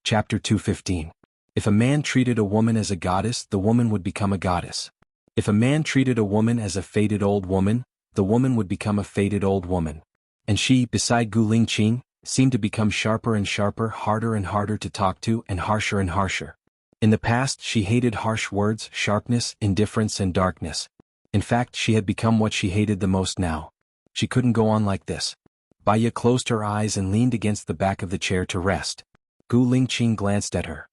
Speaker 1: Chapter 215. If a man treated a woman as a goddess, the woman would become a goddess. If a man treated a woman as a faded old woman, the woman would become a faded old woman. And she, beside Gu Lingqing, seemed to become sharper and sharper, harder and harder to talk to, and harsher. In the past, she hated harsh words, sharpness, indifference, and darkness. In fact, she had become what she hated the most now. She couldn't go on like this. Baya closed her eyes and leaned against the back of the chair to rest. Gu Lingqing glanced at her.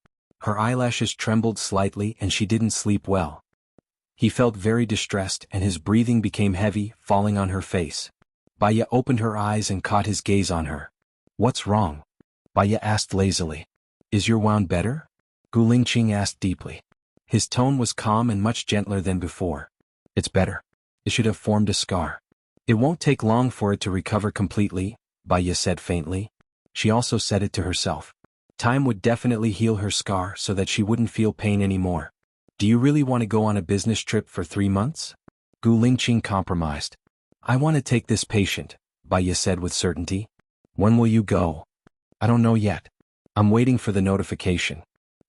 Speaker 1: Her eyelashes trembled slightly and she didn't sleep well. He felt very distressed and his breathing became heavy, falling on her face. Baya opened her eyes and caught his gaze on her. "What's wrong?" Baya asked lazily. "Is your wound better?" Gu Lingqing asked deeply. His tone was calm and much gentler than before. "It's better. It should have formed a scar. It won't take long for it to recover completely," Baya said faintly. She also said it to herself. Time would definitely heal her scar so that she wouldn't feel pain anymore. "Do you really want to go on a business trip for 3 months?" Gu Lingqing compromised. "I want to take this patient," Baya said with certainty. "When will you go?" "I don't know yet. I'm waiting for the notification."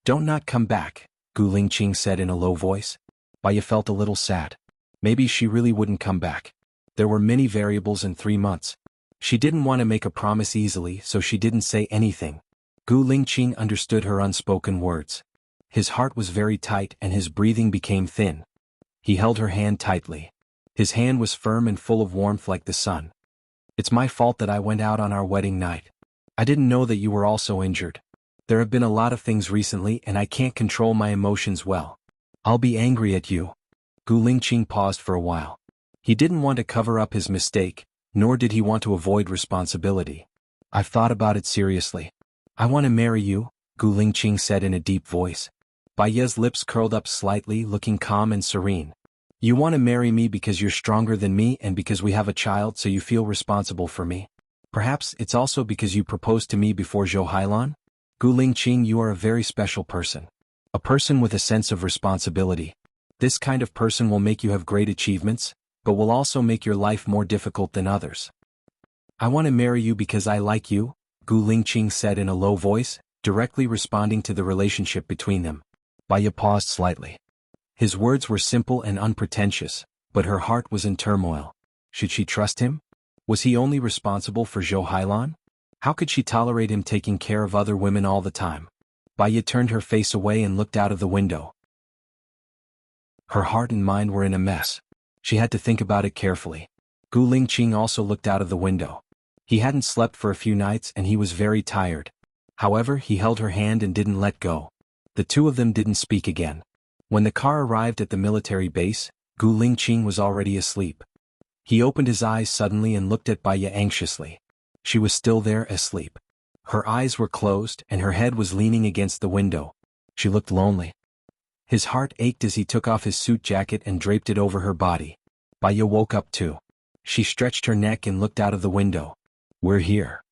Speaker 1: "Don't not come back," Gu Lingqing said in a low voice. Baya felt a little sad. Maybe she really wouldn't come back. There were many variables in 3 months. She didn't want to make a promise easily, so she didn't say anything. Gu Lingqing understood her unspoken words. His heart was very tight and his breathing became thin. He held her hand tightly. His hand was firm and full of warmth like the sun. "It's my fault that I went out on our wedding night. I didn't know that you were also injured. There have been a lot of things recently and I can't control my emotions well. I'll be angry at you." Gu Lingqing paused for a while. He didn't want to cover up his mistake, nor did he want to avoid responsibility. "I've thought about it seriously. I want to marry you," Gu Lingqing said in a deep voice. Baya's lips curled up slightly, looking calm and serene. "You want to marry me because you're stronger than me and because we have a child so you feel responsible for me. Perhaps it's also because you proposed to me before Zhou Hailan? Gu Lingqing, you are a very special person. A person with a sense of responsibility. This kind of person will make you have great achievements, but will also make your life more difficult than others. I want to marry you because I like you," Gu Lingqing said in a low voice, directly responding to the relationship between them. Baya paused slightly. His words were simple and unpretentious, but her heart was in turmoil. Should she trust him? Was he only responsible for Zhou Hailan? How could she tolerate him taking care of other women all the time? Baya turned her face away and looked out of the window. Her heart and mind were in a mess. She had to think about it carefully. Gu Lingqing also looked out of the window. He hadn't slept for a few nights and he was very tired. However, he held her hand and didn't let go. The two of them didn't speak again. When the car arrived at the military base, Gu Lingqing was already asleep. He opened his eyes suddenly and looked at Baya anxiously. She was still there, asleep. Her eyes were closed and her head was leaning against the window. She looked lonely. His heart ached as he took off his suit jacket and draped it over her body. Baya woke up too. She stretched her neck and looked out of the window. "We're here.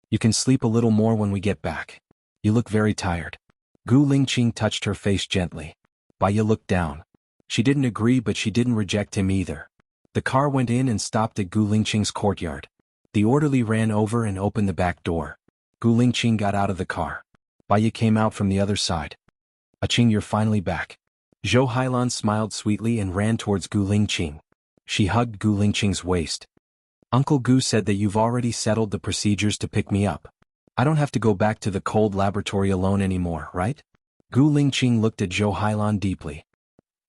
Speaker 1: You can sleep a little more when we get back. You look very tired." Gu Lingqing touched her face gently. Baya looked down. She didn't agree, but she didn't reject him either. The car went in and stopped at Gu Lingqing's courtyard. The orderly ran over and opened the back door. Gu Lingqing got out of the car. Baya came out from the other side. "Qing, you're finally back." Zhou Hailan smiled sweetly and ran towards Gu Lingqing. She hugged Gu Lingqing's waist. "Uncle Gu said that you've already settled the procedures to pick me up. I don't have to go back to the cold laboratory alone anymore, right?" Gu Lingqing looked at Zhou Hailan deeply.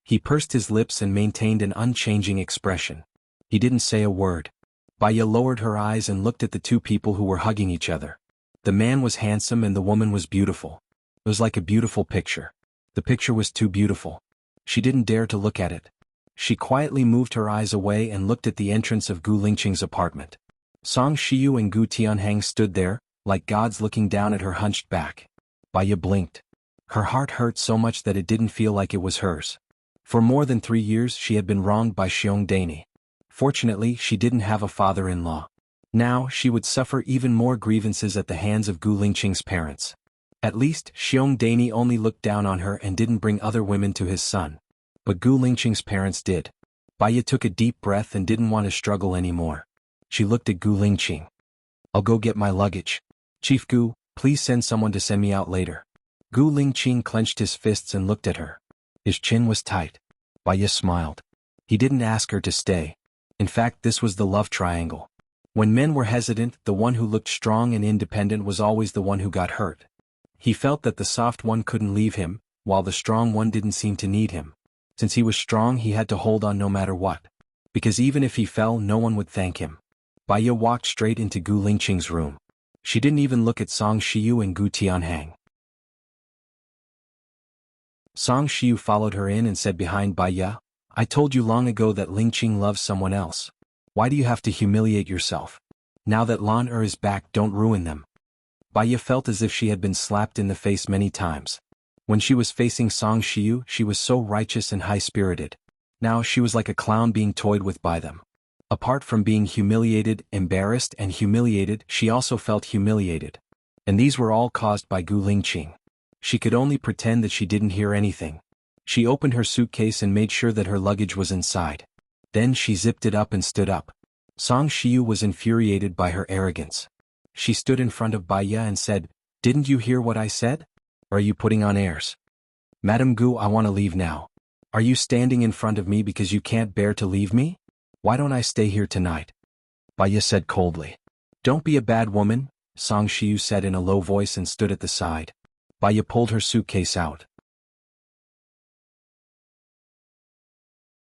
Speaker 1: He pursed his lips and maintained an unchanging expression. He didn't say a word. Baya lowered her eyes and looked at the two people who were hugging each other. The man was handsome and the woman was beautiful. It was like a beautiful picture. The picture was too beautiful. She didn't dare to look at it. She quietly moved her eyes away and looked at the entrance of Gu Lingqing's apartment. Song Shiyu and Gu Tianhang stood there, like gods looking down at her hunched back. Baya blinked. Her heart hurt so much that it didn't feel like it was hers. For more than 3 years she had been wronged by Xiong Dani. Fortunately, she didn't have a father-in-law. Now she would suffer even more grievances at the hands of Gu Lingqing's parents. At least, Xiong Dani only looked down on her and didn't bring other women to his son. But Gu Lingqing's parents did. Baya took a deep breath and didn't want to struggle anymore. She looked at Gu Lingqing. I'll go get my luggage. Chief Gu, please send someone to send me out later. Gu Lingqing clenched his fists and looked at her. His chin was tight. Baya smiled. He didn't ask her to stay. In fact, this was the love triangle. When men were hesitant, the one who looked strong and independent was always the one who got hurt. He felt that the soft one couldn't leave him, while the strong one didn't seem to need him. Since he was strong, he had to hold on no matter what. Because even if he fell, no one would thank him. Baya walked straight into Gu Lingqing's room. She didn't even look at Song Shiyu and Gu Tianhang. Song Shiyu followed her in and said behind Baya, I told you long ago that Lingqing loves someone else. Why do you have to humiliate yourself? Now that Lan is back, don't ruin them. Baya felt as if she had been slapped in the face many times. When she was facing Song Shiyu, she was so righteous and high-spirited. Now she was like a clown being toyed with by them. Apart from being humiliated, embarrassed and humiliated, she also felt humiliated. And these were all caused by Gu Lingqing. She could only pretend that she didn't hear anything. She opened her suitcase and made sure that her luggage was inside. Then she zipped it up and stood up. Song Shiyu was infuriated by her arrogance. She stood in front of Baya and said, Didn't you hear what I said? Or are you putting on airs? Madam Gu, I want to leave now. Are you standing in front of me because you can't bear to leave me? Why don't I stay here tonight? Baya said coldly. Don't be a bad woman, Song Shiyu said in a low voice and stood at the side. Baya pulled her suitcase out.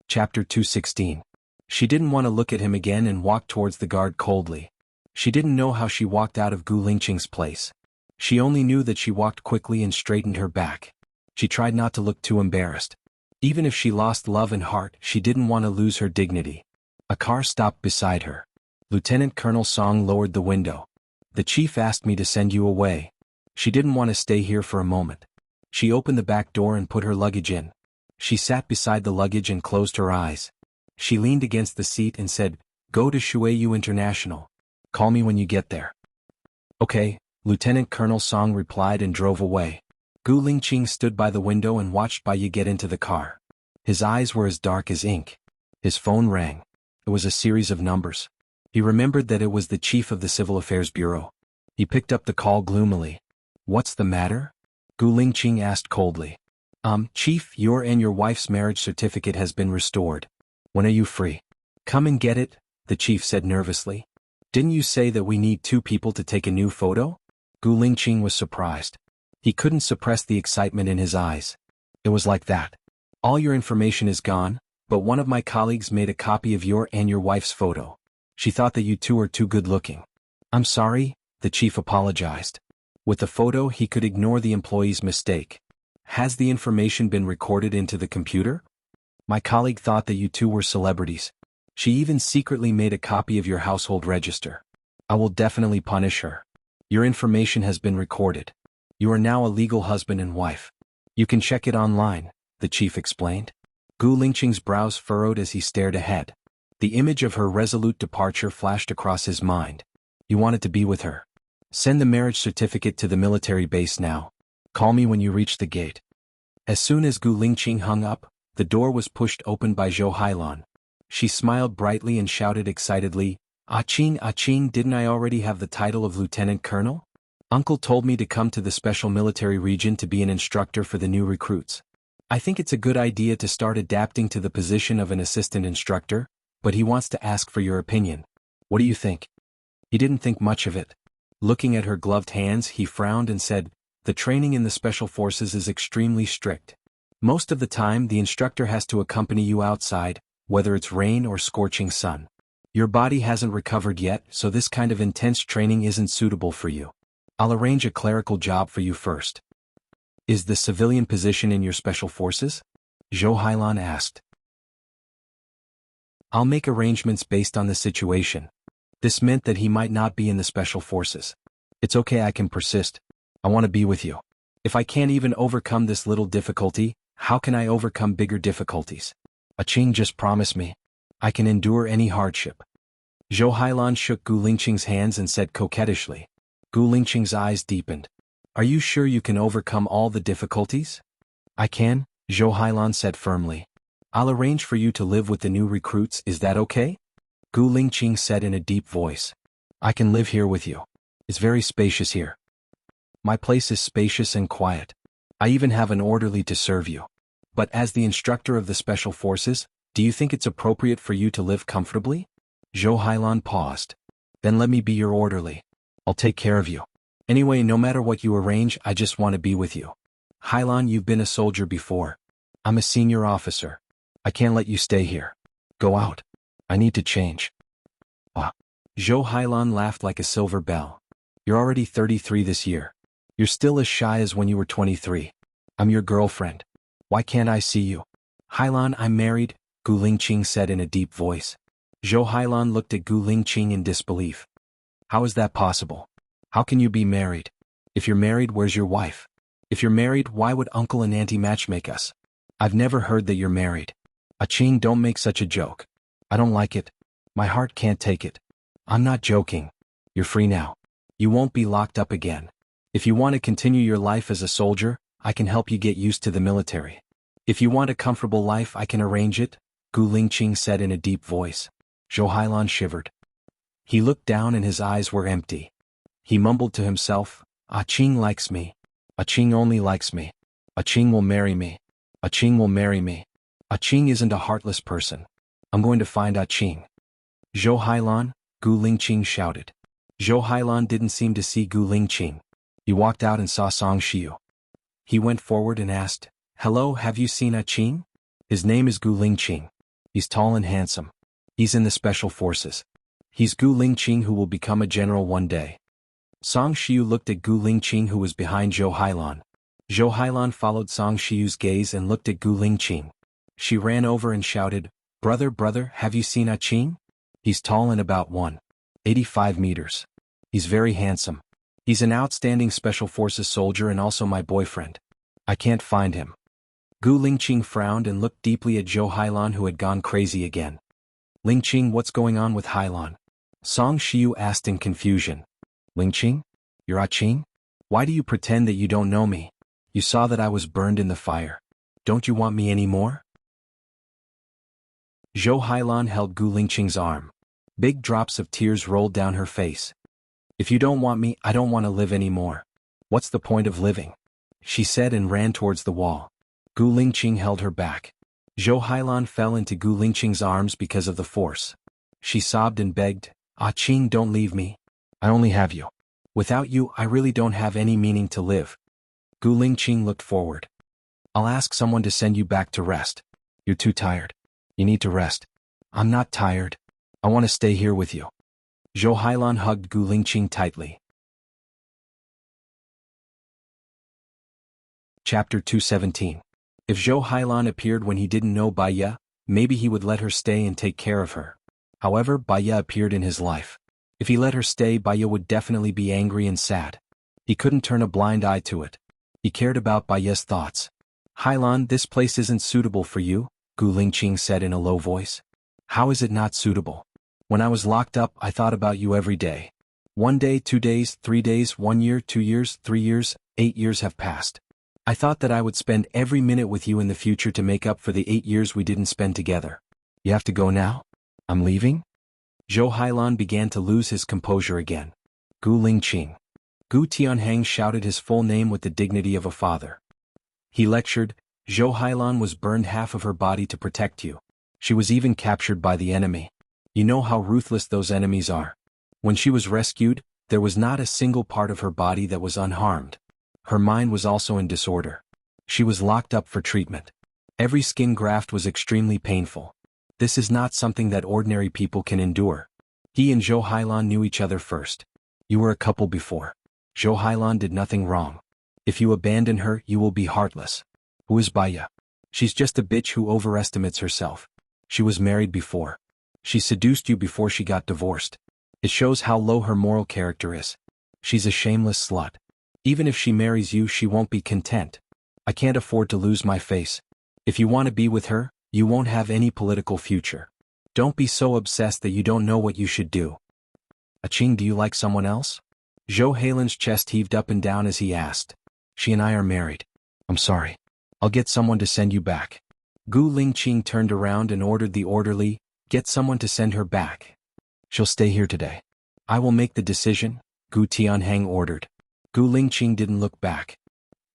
Speaker 1: Chapter 216. She didn't want to look at him again and walked towards the guard coldly. She didn't know how she walked out of Gu Lingqing's place. She only knew that she walked quickly and straightened her back. She tried not to look too embarrassed. Even if she lost love and heart, she didn't want to lose her dignity. A car stopped beside her. Lieutenant Colonel Song lowered the window. The chief asked me to send you away. She didn't want to stay here for a moment. She opened the back door and put her luggage in. She sat beside the luggage and closed her eyes. She leaned against the seat and said, Go to Shuiyu International. Call me when you get there. Okay, Lieutenant Colonel Song replied and drove away. Gu Lingqing stood by the window and watched Baya get into the car. His eyes were as dark as ink. His phone rang. It was a series of numbers. He remembered that it was the chief of the Civil Affairs Bureau. He picked up the call gloomily. What's the matter? Gu Lingqing asked coldly. Chief, your and your wife's marriage certificate has been restored. When are you free? Come and get it, the chief said nervously. Didn't you say that we need 2 people to take a new photo? Gu Lingqing was surprised. He couldn't suppress the excitement in his eyes. It was like that. All your information is gone, but one of my colleagues made a copy of your and your wife's photo. She thought that you two are too good looking. I'm sorry, the chief apologized. With the photo, he could ignore the employee's mistake. Has the information been recorded into the computer? My colleague thought that you two were celebrities. She even secretly made a copy of your household register. I will definitely punish her. Your information has been recorded. You are now a legal husband and wife. You can check it online, the chief explained. Gu Lingqing's brows furrowed as he stared ahead. The image of her resolute departure flashed across his mind. He wanted to be with her. Send the marriage certificate to the military base now. Call me when you reach the gate. As soon as Gu Lingqing hung up, the door was pushed open by Zhou Hailan. She smiled brightly and shouted excitedly, Achin, didn't I already have the title of lieutenant colonel? Uncle told me to come to the special military region to be an instructor for the new recruits. I think it's a good idea to start adapting to the position of an assistant instructor, but he wants to ask for your opinion. What do you think? He didn't think much of it. Looking at her gloved hands, he frowned and said, The training in the special forces is extremely strict. Most of the time, the instructor has to accompany you outside, whether it's rain or scorching sun. Your body hasn't recovered yet, so this kind of intense training isn't suitable for you. I'll arrange a clerical job for you first. Is the civilian position in your special forces? Zhou Hailan asked. I'll make arrangements based on the situation. This meant that he might not be in the special forces. It's okay, I can persist. I want to be with you. If I can't even overcome this little difficulty, how can I overcome bigger difficulties? Qing just promised me. I can endure any hardship. Zhou Hailan shook Gu Lingqing's hands and said coquettishly. Gu Lingqing's eyes deepened. Are you sure you can overcome all the difficulties? I can, Zhou Hailan said firmly. I'll arrange for you to live with the new recruits, is that okay? Gu Lingqing said in a deep voice. I can live here with you. It's very spacious here. My place is spacious and quiet. I even have an orderly to serve you. But as the instructor of the special forces, do you think it's appropriate for you to live comfortably? Zhou Hailan paused. Then let me be your orderly. I'll take care of you. Anyway, no matter what you arrange, I just want to be with you. Hailan, you've been a soldier before. I'm a senior officer. I can't let you stay here. Go out. I need to change. Zhou Hailan laughed like a silver bell. You're already 33 this year. You're still as shy as when you were 23. I'm your girlfriend. Why can't I see you? Hailan, I'm married, Gu Lingqing said in a deep voice. Zhou Hailan looked at Gu Lingqing in disbelief. How is that possible? How can you be married? If you're married, where's your wife? If you're married, why would uncle and auntie matchmake us? I've never heard that you're married. Qing, don't make such a joke. I don't like it. My heart can't take it. I'm not joking. You're free now. You won't be locked up again. If you want to continue your life as a soldier, I can help you get used to the military. If you want a comfortable life, I can arrange it, Gu Lingqing said in a deep voice. Zhou Hailan shivered. He looked down and his eyes were empty. He mumbled to himself, Qing likes me. Qing only likes me. Qing will marry me. Qing will marry me. Qing isn't a heartless person. I'm going to find Qing. Zhou Hailan, Gu Lingqing shouted. Zhou Hailan didn't seem to see Gu Lingqing. He walked out and saw Song Xiu. He went forward and asked, Hello, have you seen Qing? His name is Gu Lingqing. He's tall and handsome. He's in the special forces. He's Gu Lingqing who will become a general one day. Song Xiu looked at Gu Lingqing who was behind Zhou Hailan. Zhou Hailan followed Song Xiu's gaze and looked at Gu Lingqing. She ran over and shouted, Brother, have you seen Qing? He's tall and about 185 meters. He's very handsome. He's an outstanding special forces soldier and also my boyfriend. I can't find him. Gu Lingqing frowned and looked deeply at Zhou Hailan who had gone crazy again. Lingqing, what's going on with Hailan? Song Xiu asked in confusion. Lingqing? You're Qing? Why do you pretend that you don't know me? You saw that I was burned in the fire. Don't you want me anymore? Zhou Hailan held Gu Lingqing's arm. Big drops of tears rolled down her face. If you don't want me, I don't want to live anymore. What's the point of living? She said and ran towards the wall. Gu Lingqing held her back. Zhou Hailan fell into Gu Lingqing's arms because of the force. She sobbed and begged, Qing, don't leave me. I only have you. Without you, I really don't have any meaning to live. Gu Lingqing looked forward. I'll ask someone to send you back to rest. You're too tired. You need to rest. I'm not tired. I want to stay here with you. Zhou Hailan hugged Gu Lingqing tightly. Chapter 217. If Zhou Hailan appeared when he didn't know Baiya, maybe he would let her stay and take care of her. However, Baiya appeared in his life. If he let her stay, Baiya would definitely be angry and sad. He couldn't turn a blind eye to it. He cared about Baiya's thoughts. Hailan, this place isn't suitable for you, Gu Lingqing said in a low voice. How is it not suitable? When I was locked up, I thought about you every day. 1 day, 2 days, 3 days, 1 year, 2 years, 3 years, 8 years have passed. I thought that I would spend every minute with you in the future to make up for the 8 years we didn't spend together. You have to go now? I'm leaving? Zhou Hailan began to lose his composure again. Gu Lingqing. Gu Tianheng shouted his full name with the dignity of a father. He lectured, Zhou Hailan was burned half of her body to protect you. She was even captured by the enemy. You know how ruthless those enemies are. When she was rescued, there was not a single part of her body that was unharmed. Her mind was also in disorder. She was locked up for treatment. Every skin graft was extremely painful. This is not something that ordinary people can endure. He and Zhou Hailan knew each other first. You were a couple before. Zhou Hailan did nothing wrong. If you abandon her, you will be heartless. Who is Baya? She's just a bitch who overestimates herself. She was married before. She seduced you before she got divorced. It shows how low her moral character is. She's a shameless slut. Even if she marries you, she won't be content. I can't afford to lose my face. If you want to be with her, you won't have any political future. Don't be so obsessed that you don't know what you should do. Aching, do you like someone else? Zhou Hailan's chest heaved up and down as he asked. She and I are married. I'm sorry. I'll get someone to send you back. Gu Lingqing turned around and ordered the orderly, get someone to send her back. She'll stay here today. I will make the decision, Gu Tianhang ordered. Gu Lingqing didn't look back.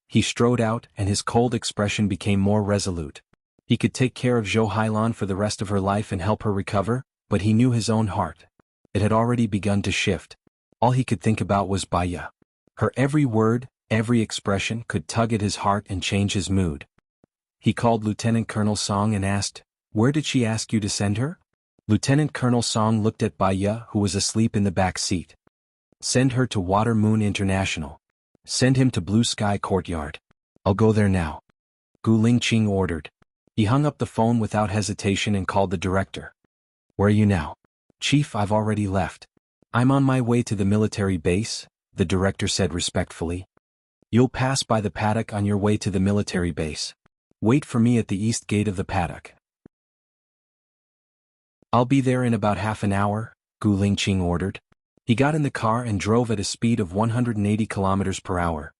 Speaker 1: He strode out and his cold expression became more resolute. He could take care of Zhou Hailan for the rest of her life and help her recover, but he knew his own heart. It had already begun to shift. All he could think about was Baya. Her every word, every expression could tug at his heart and change his mood. He called Lieutenant Colonel Song and asked, "Where did she ask you to send her?" Lieutenant Colonel Song looked at Baya, who was asleep in the back seat. "Send her to Water Moon International. Send him to Blue Sky Courtyard. I'll go there now," Gu Lingqing ordered. He hung up the phone without hesitation and called the director. "Where are you now?" "Chief, I've already left. I'm on my way to the military base," the director said respectfully. "You'll pass by the paddock on your way to the military base. Wait for me at the east gate of the paddock. I'll be there in about half an hour," Gu Lingqing ordered. He got in the car and drove at a speed of 180 kilometers per hour.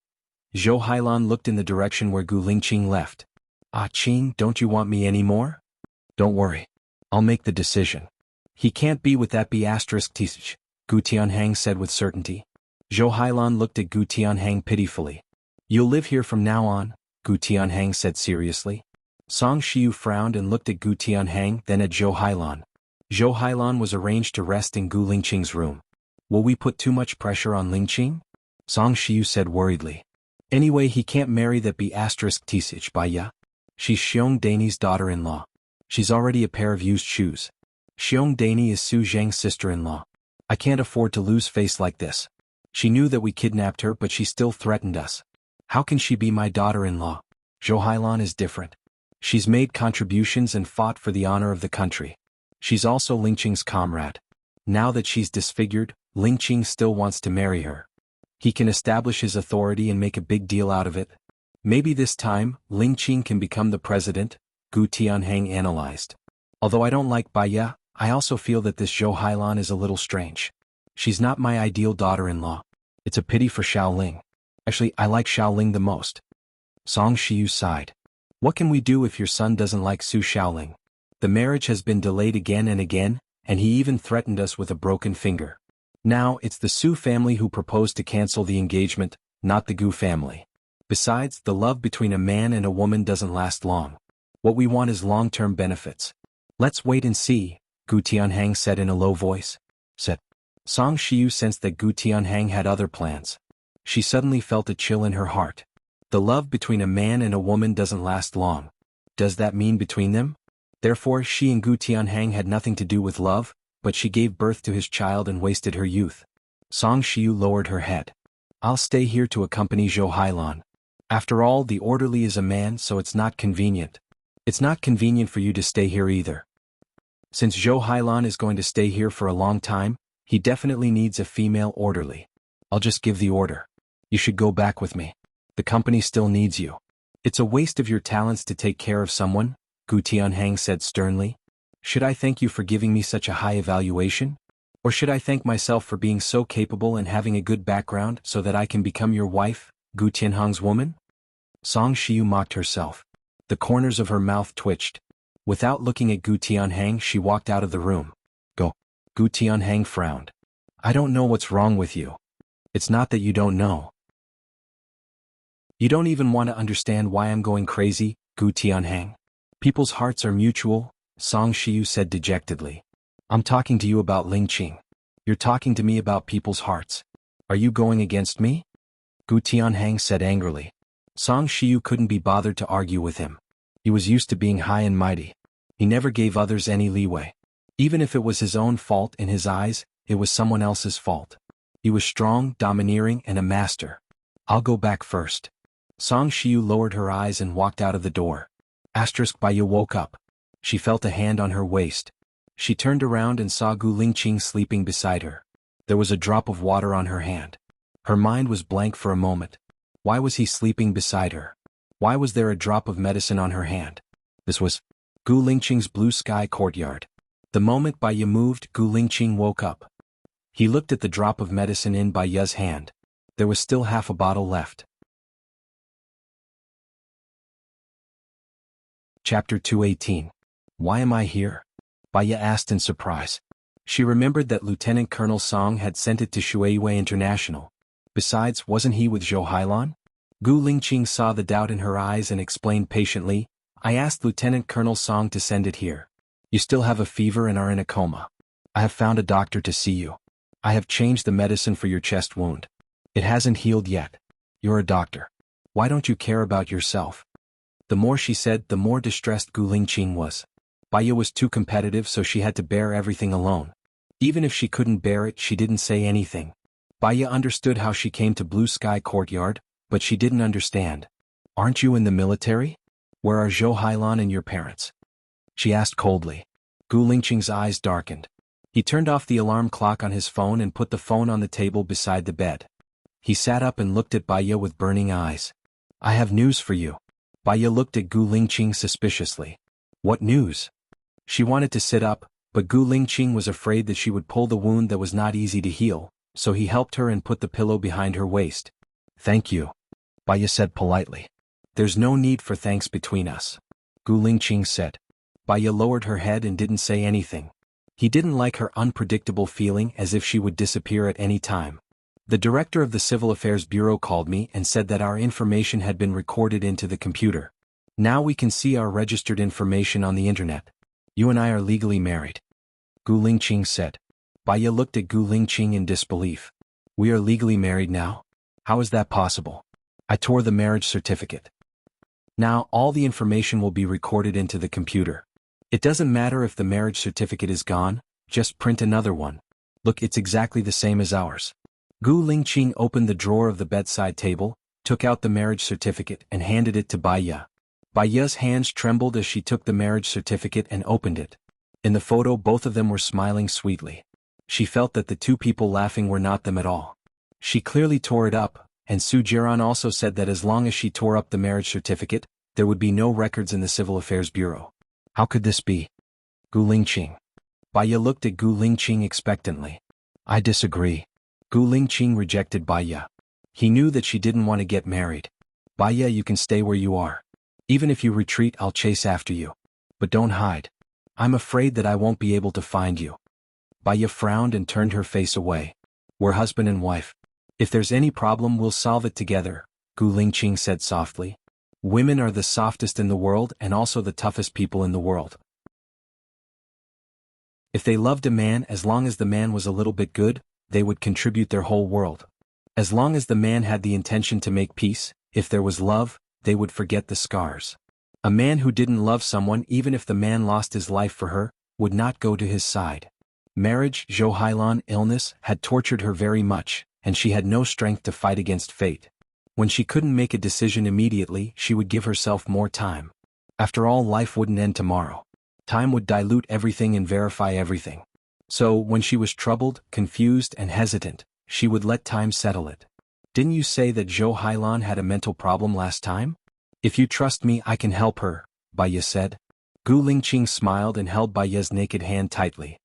Speaker 1: Zhou Hailan looked in the direction where Gu Lingqing left. "Ah Qing, don't you want me anymore?" "Don't worry. I'll make the decision. He can't be with that B****, Gu Tianhang said with certainty. Zhou Hailan looked at Gu Tianhang pitifully. "You'll live here from now on," Gu Tianhang said seriously. Song Shiyu frowned and looked at Gu Tianhang, then at Zhou Hailan. Zhou Hailan was arranged to rest in Gu Lingqing's room. "Will we put too much pressure on Lingqing?" Song Shiyu said worriedly. "Anyway, he can't marry that B****, Baya. She's Xiong Dani's daughter-in-law. She's already a pair of used shoes. Xiong Dani is Su Zhang's sister-in-law. I can't afford to lose face like this. She knew that we kidnapped her, but she still threatened us. How can she be my daughter-in-law? Zhou Hailan is different. She's made contributions and fought for the honor of the country. She's also Lingqing's comrade. Now that she's disfigured, Lingqing still wants to marry her. He can establish his authority and make a big deal out of it. Maybe this time, Lingqing can become the president," Gu Tianhang analyzed. "Although I don't like Baya, I also feel that this Zhou Hailan is a little strange. She's not my ideal daughter-in-law. It's a pity for Xiaoling. Actually, I like Xiaoling the most." Song Shiyu sighed. "What can we do if your son doesn't like Su Xiaoling? The marriage has been delayed again and again, and he even threatened us with a broken finger. Now, it's the Su family who proposed to cancel the engagement, not the Gu family. Besides, the love between a man and a woman doesn't last long. What we want is long-term benefits. Let's wait and see," Gu Tianhang said in a low voice. Song Shiyu sensed that Gu Tianhang had other plans. She suddenly felt a chill in her heart. The love between a man and a woman doesn't last long. Does that mean between them? Therefore, she and Gu Tianhang had nothing to do with love, but she gave birth to his child and wasted her youth. Song Shiyu lowered her head. "I'll stay here to accompany Zhou Hailan. After all, the orderly is a man, so it's not convenient. It's not convenient for you to stay here either. Since Zhou Hailan is going to stay here for a long time, he definitely needs a female orderly. I'll just give the order. You should go back with me. The company still needs you. It's a waste of your talents to take care of someone," Gu Tianhang said sternly. "Should I thank you for giving me such a high evaluation? Or should I thank myself for being so capable and having a good background so that I can become your wife, Gu Tianhang's woman?" Song Shiyu mocked herself. The corners of her mouth twitched. Without looking at Gu Tianhang, she walked out of the room. "Go." Gu Tianhang frowned. "I don't know what's wrong with you. It's not that you don't know. You don't even want to understand why I'm going crazy, Gu Tianhang. People's hearts are mutual," Song Shiyu said dejectedly. "I'm talking to you about Lingqing. You're talking to me about people's hearts. Are you going against me?" Gu Tianhang said angrily. Song Shiyu couldn't be bothered to argue with him. He was used to being high and mighty. He never gave others any leeway. Even if it was his own fault in his eyes, it was someone else's fault. He was strong, domineering, and a master. I'll go back first. Song Shiyu lowered her eyes and walked out of the door. Baiya woke up. She felt a hand on her waist. She turned around and saw Gu Lingqing sleeping beside her. There was a drop of water on her hand. Her mind was blank for a moment. Why was he sleeping beside her? Why was there a drop of medicine on her hand? This was Gu Lingqing's blue sky courtyard. The moment Baiya moved, Gu Lingqing woke up. He looked at the drop of medicine in Baiya's hand. There was still half a bottle left. Chapter 218. Why am I here? Baiya asked in surprise. She remembered that Lieutenant Colonel Song had sent it to Shueiyue International. Besides, wasn't he with Zhou Hailan? Gu Lingqing saw the doubt in her eyes and explained patiently, I asked Lieutenant Colonel Song to send it here. You still have a fever and are in a coma. I have found a doctor to see you. I have changed the medicine for your chest wound. It hasn't healed yet. You're a doctor. Why don't you care about yourself? The more she said, the more distressed Gu Lingqing was. Baiya was too competitive, so she had to bear everything alone. Even if she couldn't bear it, she didn't say anything. Baiya understood how she came to Blue Sky Courtyard, but she didn't understand. Aren't you in the military? Where are Zhou Hailan and your parents? She asked coldly. Gu Lingqing's eyes darkened. He turned off the alarm clock on his phone and put the phone on the table beside the bed. He sat up and looked at Baiya with burning eyes. I have news for you. Baiya looked at Gu Lingqing suspiciously. What news? She wanted to sit up, but Gu Lingqing was afraid that she would pull the wound that was not easy to heal, so he helped her and put the pillow behind her waist. Thank you. Baiya said politely. There's no need for thanks between us. Gu Lingqing said. Baiya lowered her head and didn't say anything. He didn't like her unpredictable feeling as if she would disappear at any time. The director of the Civil Affairs Bureau called me and said that our information had been recorded into the computer. Now we can see our registered information on the internet. You and I are legally married. Gu Lingqing said. Baiya looked at Gu Lingqing in disbelief. We are legally married now? How is that possible? I tore the marriage certificate. Now all the information will be recorded into the computer. It doesn't matter if the marriage certificate is gone, just print another one. Look, it's exactly the same as ours. Gu Lingqing opened the drawer of the bedside table, took out the marriage certificate and handed it to Baiya. Baiya's hands trembled as she took the marriage certificate and opened it. In the photo, both of them were smiling sweetly. She felt that the two people laughing were not them at all. She clearly tore it up, and Su Jiran also said that as long as she tore up the marriage certificate, there would be no records in the Civil Affairs Bureau. How could this be? Gu Lingqing. Baiya looked at Gu Lingqing expectantly. I disagree. Gu Lingqing rejected Baiya. He knew that she didn't want to get married. Baiya, you can stay where you are. Even if you retreat, I'll chase after you. But don't hide. I'm afraid that I won't be able to find you. Baiya frowned and turned her face away. We're husband and wife. If there's any problem, we'll solve it together, Gu Lingqing said softly. Women are the softest in the world and also the toughest people in the world. If they loved a man, as long as the man was a little bit good, they would contribute their whole world. As long as the man had the intention to make peace, if there was love, they would forget the scars. A man who didn't love someone, even if the man lost his life for her, would not go to his side. Marriage, Zhou Hailan, illness, had tortured her very much, and she had no strength to fight against fate. When she couldn't make a decision immediately, she would give herself more time. After all, life wouldn't end tomorrow. Time would dilute everything and verify everything. So, when she was troubled, confused, and hesitant, she would let time settle it. Didn't you say that Zhou Hailan had a mental problem last time? If you trust me, I can help her, Baiya said. Gu Lingqing smiled and held Baiya's naked hand tightly.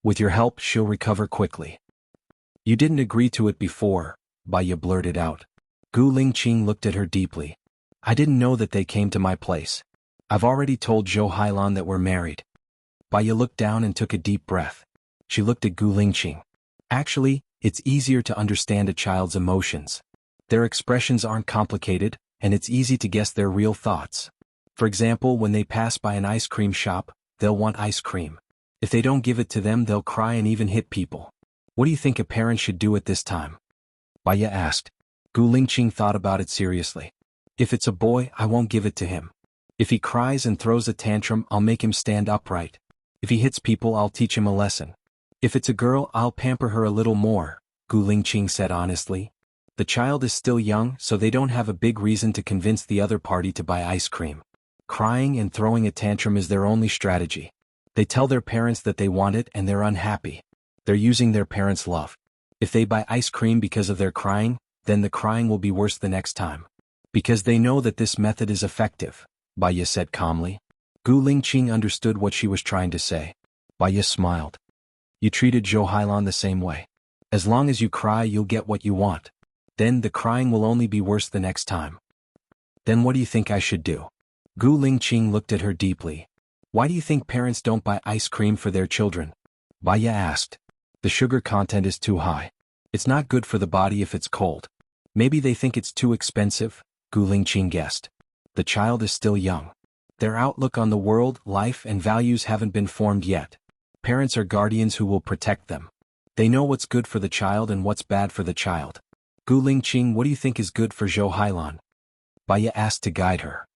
Speaker 1: With your help, she'll recover quickly. You didn't agree to it before, Baiya blurted out. Gu Lingqing looked at her deeply. I didn't know that they came to my place. I've already told Zhou Hailan that we're married. Baiya looked down and took a deep breath. She looked at Gu Lingqing. Actually, it's easier to understand a child's emotions. Their expressions aren't complicated, and it's easy to guess their real thoughts. For example, when they pass by an ice cream shop, they'll want ice cream. If they don't give it to them, they'll cry and even hit people. What do you think a parent should do at this time? Baiya asked. Gu Lingqing thought about it seriously. If it's a boy, I won't give it to him. If he cries and throws a tantrum, I'll make him stand upright. If he hits people, I'll teach him a lesson. If it's a girl, I'll pamper her a little more, Gu Lingqing said honestly. The child is still young, so they don't have a big reason to convince the other party to buy ice cream. Crying and throwing a tantrum is their only strategy. They tell their parents that they want it and they're unhappy. They're using their parents' love. If they buy ice cream because of their crying, then the crying will be worse the next time. Because they know that this method is effective, Baya said calmly. Gu Lingqing understood what she was trying to say. Baya smiled. You treated Zhou Hailan the same way. As long as you cry, you'll get what you want. Then the crying will only be worse the next time. Then what do you think I should do? Gu Lingqing looked at her deeply. Why do you think parents don't buy ice cream for their children? Baya asked. The sugar content is too high. It's not good for the body if it's cold. Maybe they think it's too expensive, Gu Lingqing guessed. The child is still young. Their outlook on the world, life, and values haven't been formed yet. Parents are guardians who will protect them. They know what's good for the child and what's bad for the child. Gu Lingqing, what do you think is good for Zhou Hailan? Baya asked to guide her.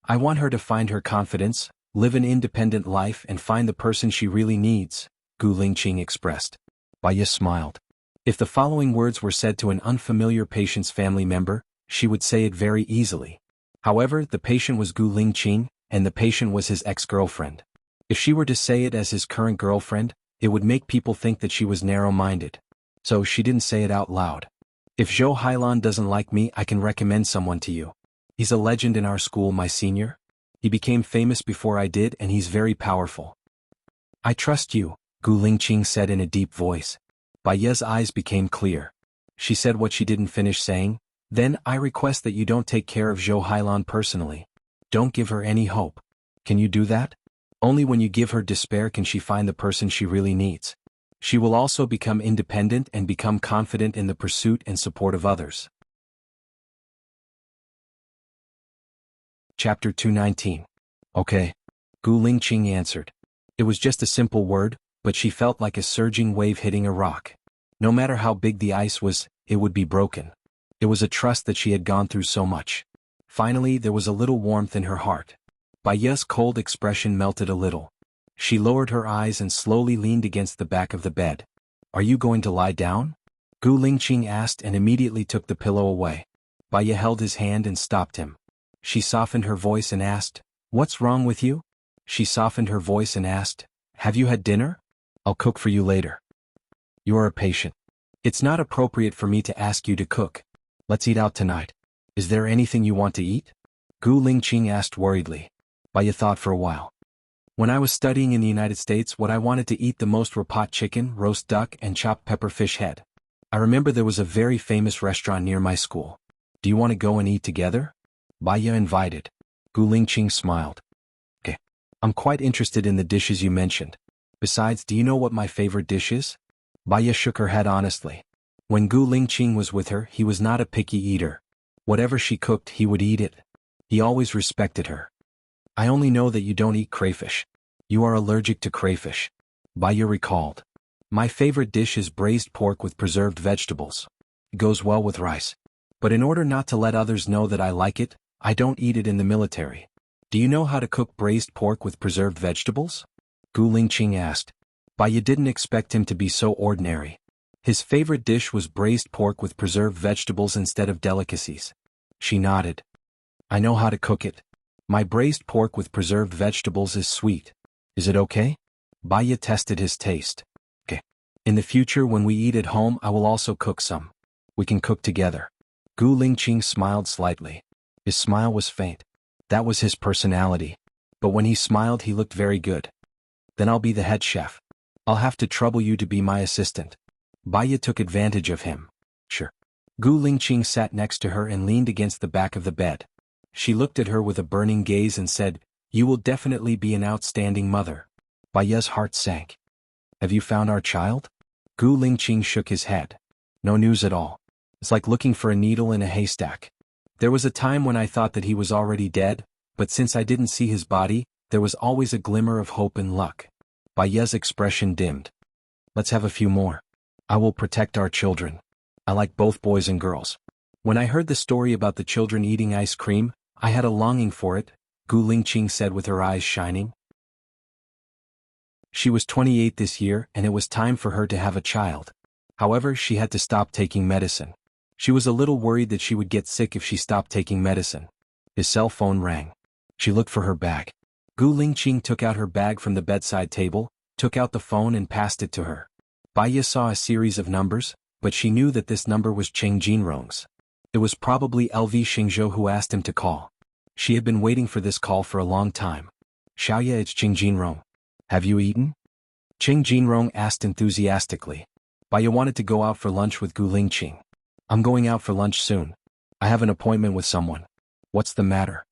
Speaker 1: I want her to find her confidence, live an independent life and find the person she really needs, Gu Lingqing expressed. Baya smiled. If the following words were said to an unfamiliar patient's family member, she would say it very easily. However, the patient was Gu Lingqing, and the patient was his ex-girlfriend. If she were to say it as his current girlfriend, it would make people think that she was narrow-minded. So she didn't say it out loud. If Zhou Hailan doesn't like me, I can recommend someone to you. He's a legend in our school, my senior. He became famous before I did and he's very powerful. I trust you, Gu Lingqing said in a deep voice. Baya's eyes became clear. She said what she didn't finish saying. Then I request that you don't take care of Zhou Hailan personally. Don't give her any hope. Can you do that? Only when you give her despair can she find the person she really needs. She will also become independent and become confident in the pursuit and support of others. Chapter 219. Okay. Gu Lingqing answered. It was just a simple word, but she felt like a surging wave hitting a rock. No matter how big the ice was, it would be broken. It was a trust that she had gone through so much. Finally, there was a little warmth in her heart. Baya's cold expression melted a little. She lowered her eyes and slowly leaned against the back of the bed. Are you going to lie down? Gu Lingqing asked and immediately took the pillow away. Baya held his hand and stopped him. She softened her voice and asked, What's wrong with you? She softened her voice and asked, Have you had dinner? I'll cook for you later. You are a patient. It's not appropriate for me to ask you to cook. Let's eat out tonight. Is there anything you want to eat? Gu Lingqing asked worriedly. Baya thought for a while. When I was studying in the United States, what I wanted to eat the most were pot chicken, roast duck, and chopped pepper fish head. I remember there was a very famous restaurant near my school. Do you want to go and eat together? Baya invited. Gu Lingqing smiled. Okay. I'm quite interested in the dishes you mentioned. Besides, do you know what my favorite dish is? Baya shook her head honestly. When Gu Lingqing was with her, he was not a picky eater. Whatever she cooked, he would eat it. He always respected her. I only know that you don't eat crayfish. You are allergic to crayfish. Baya recalled. My favorite dish is braised pork with preserved vegetables. It goes well with rice. But in order not to let others know that I like it, I don't eat it in the military. Do you know how to cook braised pork with preserved vegetables? Gu Lingqing asked. Baya didn't expect him to be so ordinary. His favorite dish was braised pork with preserved vegetables instead of delicacies. She nodded. I know how to cook it. My braised pork with preserved vegetables is sweet. Is it okay? Baya tested his taste. Okay. In the future when we eat at home, I will also cook some. We can cook together. Gu Lingqing smiled slightly. His smile was faint. That was his personality. But when he smiled, he looked very good. Then I'll be the head chef. I'll have to trouble you to be my assistant. Baya took advantage of him. Sure. Gu Lingqing sat next to her and leaned against the back of the bed. She looked at her with a burning gaze and said, You will definitely be an outstanding mother. Baya's heart sank. Have you found our child? Gu Lingqing shook his head. No news at all. It's like looking for a needle in a haystack. There was a time when I thought that he was already dead, but since I didn't see his body, there was always a glimmer of hope and luck. Baya's expression dimmed. Let's have a few more. I will protect our children. I like both boys and girls. When I heard the story about the children eating ice cream, I had a longing for it, Gu Lingqing said with her eyes shining. She was 28 this year and it was time for her to have a child. However, she had to stop taking medicine. She was a little worried that she would get sick if she stopped taking medicine. His cell phone rang. She looked for her bag. Gu Lingqing took out her bag from the bedside table, took out the phone and passed it to her. Baiya saw a series of numbers, but she knew that this number was Cheng Jinrong's. It was probably LV Xingzhou who asked him to call. She had been waiting for this call for a long time. Xiaoya, it's Cheng Jinrong. Have you eaten? Cheng Jinrong asked enthusiastically. Baiya wanted to go out for lunch with Gu Lingqing. I'm going out for lunch soon. I have an appointment with someone. What's the matter?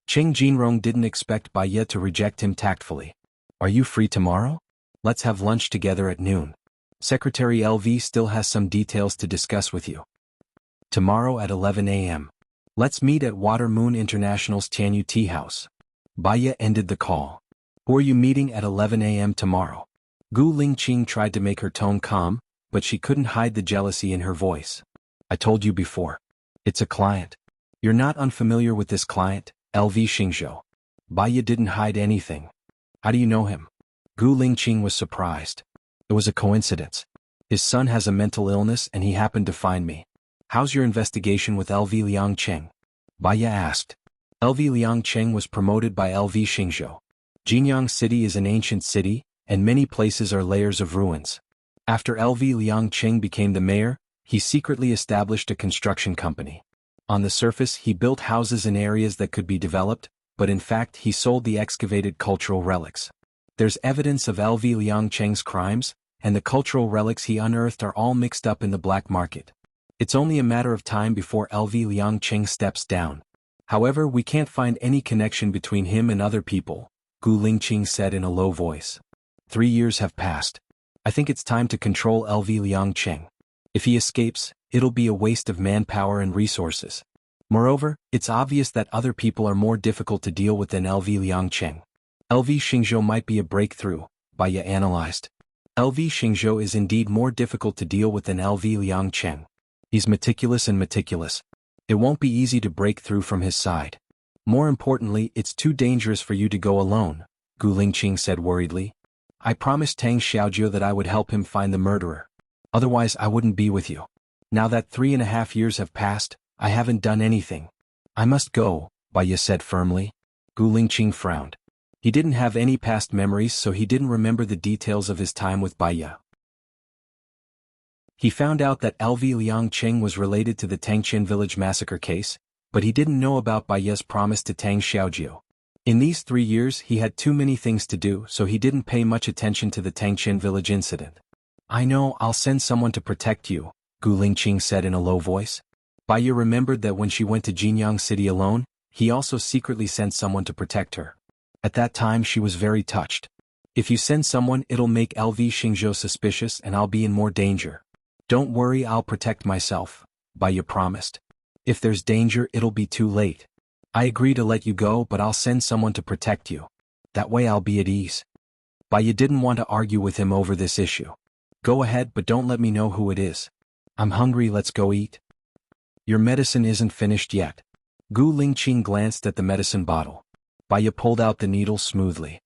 Speaker 1: Cheng Jinrong didn't expect Baiya to reject him tactfully. Are you free tomorrow? Let's have lunch together at noon. Secretary LV still has some details to discuss with you. Tomorrow at 11 a.m. Let's meet at Water Moon International's Tianyu Tea House. Baiya ended the call. Who are you meeting at 11 a.m. tomorrow? Gu Lingqing tried to make her tone calm, but she couldn't hide the jealousy in her voice. I told you before. It's a client. You're not unfamiliar with this client, LV Xingzhou. Baiya didn't hide anything. How do you know him? Gu Lingqing was surprised. It was a coincidence. His son has a mental illness and he happened to find me. How's your investigation with LV Liangcheng? Baiya asked. LV Liangcheng was promoted by LV Xingzhou. Jinyang City is an ancient city, and many places are layers of ruins. After LV Liangcheng became the mayor, he secretly established a construction company. On the surface he built houses in areas that could be developed, but in fact he sold the excavated cultural relics. There's evidence of LV Liangcheng's crimes, and the cultural relics he unearthed are all mixed up in the black market. It's only a matter of time before LV Liangcheng steps down. However, we can't find any connection between him and other people, Gu Lingqing said in a low voice. 3 years have passed. I think it's time to control LV Liangcheng. If he escapes, it'll be a waste of manpower and resources. Moreover, it's obvious that other people are more difficult to deal with than LV Liangcheng. LV Xingzhou might be a breakthrough, Baiya analyzed. LV Xingzhou is indeed more difficult to deal with than LV Liangcheng. He's meticulous and meticulous. It won't be easy to break through from his side. More importantly, it's too dangerous for you to go alone, Gu Lingqing said worriedly. I promised Tang Xiaojiu that I would help him find the murderer. Otherwise I wouldn't be with you. Now that 3.5 years have passed, I haven't done anything. I must go, Baiya said firmly. Gu Lingqing frowned. He didn't have any past memories, so he didn't remember the details of his time with Baiya. He found out that LV Liangcheng was related to the Tangqian village massacre case, but he didn't know about Baiya's promise to Tang Xiaojiu. In these 3 years he had too many things to do, so he didn't pay much attention to the Tangqian village incident. I know, I'll send someone to protect you, Gu Lingqing said in a low voice. Baiya remembered that when she went to Jinyang City alone, he also secretly sent someone to protect her. At that time she was very touched. If you send someone, it'll make LV Xingzhou suspicious and I'll be in more danger. Don't worry, I'll protect myself, Baiya promised. If there's danger, it'll be too late. I agree to let you go, but I'll send someone to protect you. That way I'll be at ease. Baiya didn't want to argue with him over this issue. Go ahead, but don't let me know who it is. I'm hungry, let's go eat. Your medicine isn't finished yet. Gu Lingqing glanced at the medicine bottle. Baiya pulled out the needle smoothly.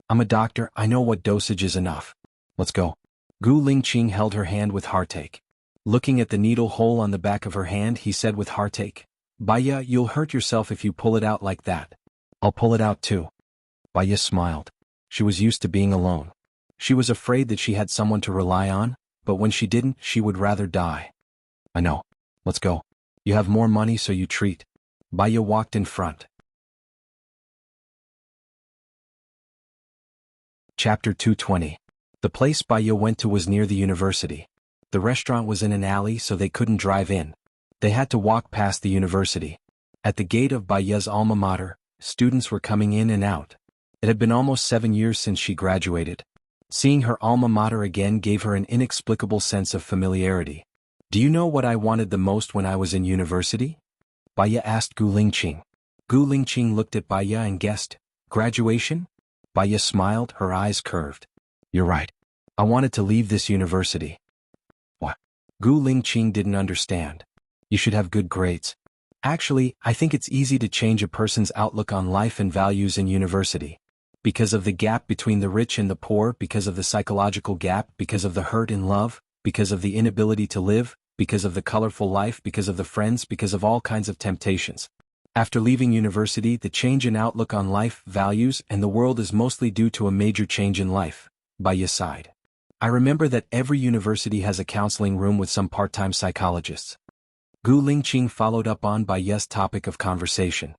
Speaker 1: I'm a doctor, I know what dosage is enough. Let's go. Gu Lingqing held her hand with heartache. Looking at the needle hole on the back of her hand, he said with heartache, Baiya, you'll hurt yourself if you pull it out like that. I'll pull it out too. Baiya smiled. She was used to being alone. She was afraid that she had someone to rely on, but when she didn't, she would rather die. I know. Let's go. You have more money, so you treat. Baiya walked in front. Chapter 220. The place Baiya went to was near the university. The restaurant was in an alley, so they couldn't drive in. They had to walk past the university. At the gate of Baiya's alma mater, students were coming in and out. It had been almost 7 years since she graduated. Seeing her alma mater again gave her an inexplicable sense of familiarity. Do you know what I wanted the most when I was in university? Baiya asked Gu Lingqing. Gu Lingqing looked at Baiya and guessed, graduation? Baiya smiled, her eyes curved. You're right. I wanted to leave this university. What? Gu Lingqing didn't understand. You should have good grades. Actually, I think it's easy to change a person's outlook on life and values in university. Because of the gap between the rich and the poor, because of the psychological gap, because of the hurt in love, because of the inability to live, because of the colorful life, because of the friends, because of all kinds of temptations. After leaving university, the change in outlook on life, values, and the world is mostly due to a major change in life. By your side. I remember that every university has a counseling room with some part-time psychologists. Gu Lingqing followed up on Bai Ye's topic of conversation.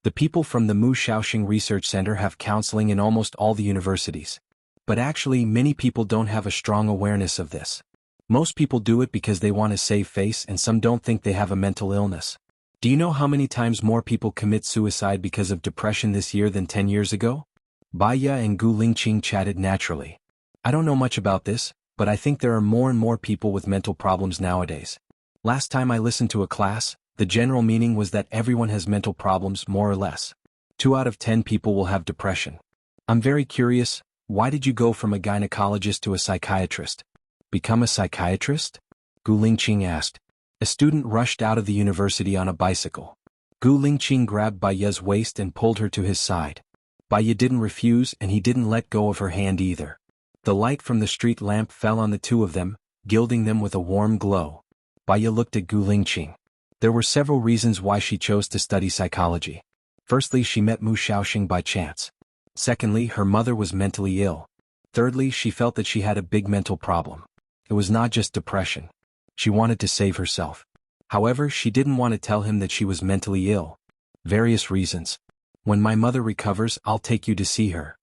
Speaker 1: The people from the Mu Shaoxing Research Center have counseling in almost all the universities. But actually, many people don't have a strong awareness of this. Most people do it because they want to save face, and some don't think they have a mental illness. Do you know how many times more people commit suicide because of depression this year than 10 years ago? Bai Ye and Gu Lingqing chatted naturally. I don't know much about this, but I think there are more and more people with mental problems nowadays. Last time I listened to a class, the general meaning was that everyone has mental problems more or less. 2 out of 10 people will have depression. I'm very curious, why did you go from a gynecologist to a psychiatrist? Become a psychiatrist? Gu Lingqing asked. A student rushed out of the university on a bicycle. Gu Lingqing grabbed Bai Ye's waist and pulled her to his side. Bai Ye didn't refuse, and he didn't let go of her hand either. The light from the street lamp fell on the two of them, gilding them with a warm glow. Bai Ye looked at Gu Lingqing. There were several reasons why she chose to study psychology. Firstly, she met Mu Shaoxing by chance. Secondly, her mother was mentally ill. Thirdly, she felt that she had a big mental problem. It was not just depression. She wanted to save herself. However, she didn't want to tell him that she was mentally ill. Various reasons. When my mother recovers, I'll take you to see her.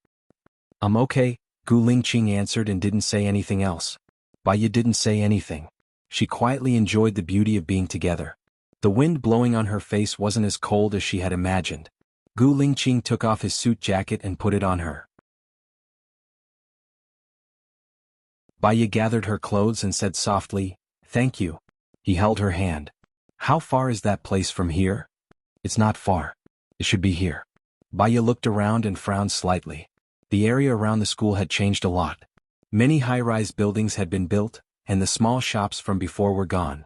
Speaker 1: I'm okay, Gu Lingqing answered and didn't say anything else. Bai Ye didn't say anything. She quietly enjoyed the beauty of being together. The wind blowing on her face wasn't as cold as she had imagined. Gu Lingqing took off his suit jacket and put it on her. Bai Ye gathered her clothes and said softly, "Thank you." He held her hand. "How far is that place from here?" "It's not far. It should be here." Bai Ye looked around and frowned slightly. The area around the school had changed a lot. Many high-rise buildings had been built, and the small shops from before were gone.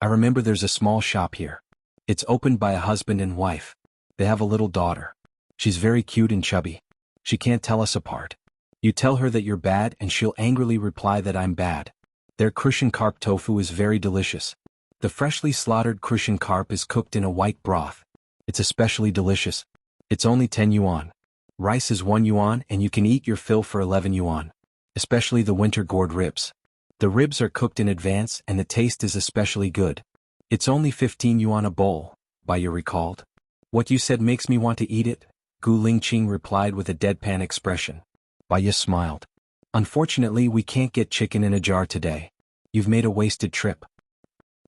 Speaker 1: "I remember there's a small shop here. It's opened by a husband and wife. They have a little daughter. She's very cute and chubby. She can't tell us apart. You tell her that you're bad and she'll angrily reply that I'm bad. Their Crucian carp tofu is very delicious. The freshly slaughtered Crucian carp is cooked in a white broth. It's especially delicious. It's only 10 yuan. Rice is 1 yuan and you can eat your fill for 11 yuan. Especially the winter gourd ribs. The ribs are cooked in advance and the taste is especially good. It's only 15 yuan a bowl," Bai Ye recalled. "What you said makes me want to eat it," Gu Lingqing replied with a deadpan expression. Bai Ye smiled. "Unfortunately, we can't get chicken in a jar today. You've made a wasted trip.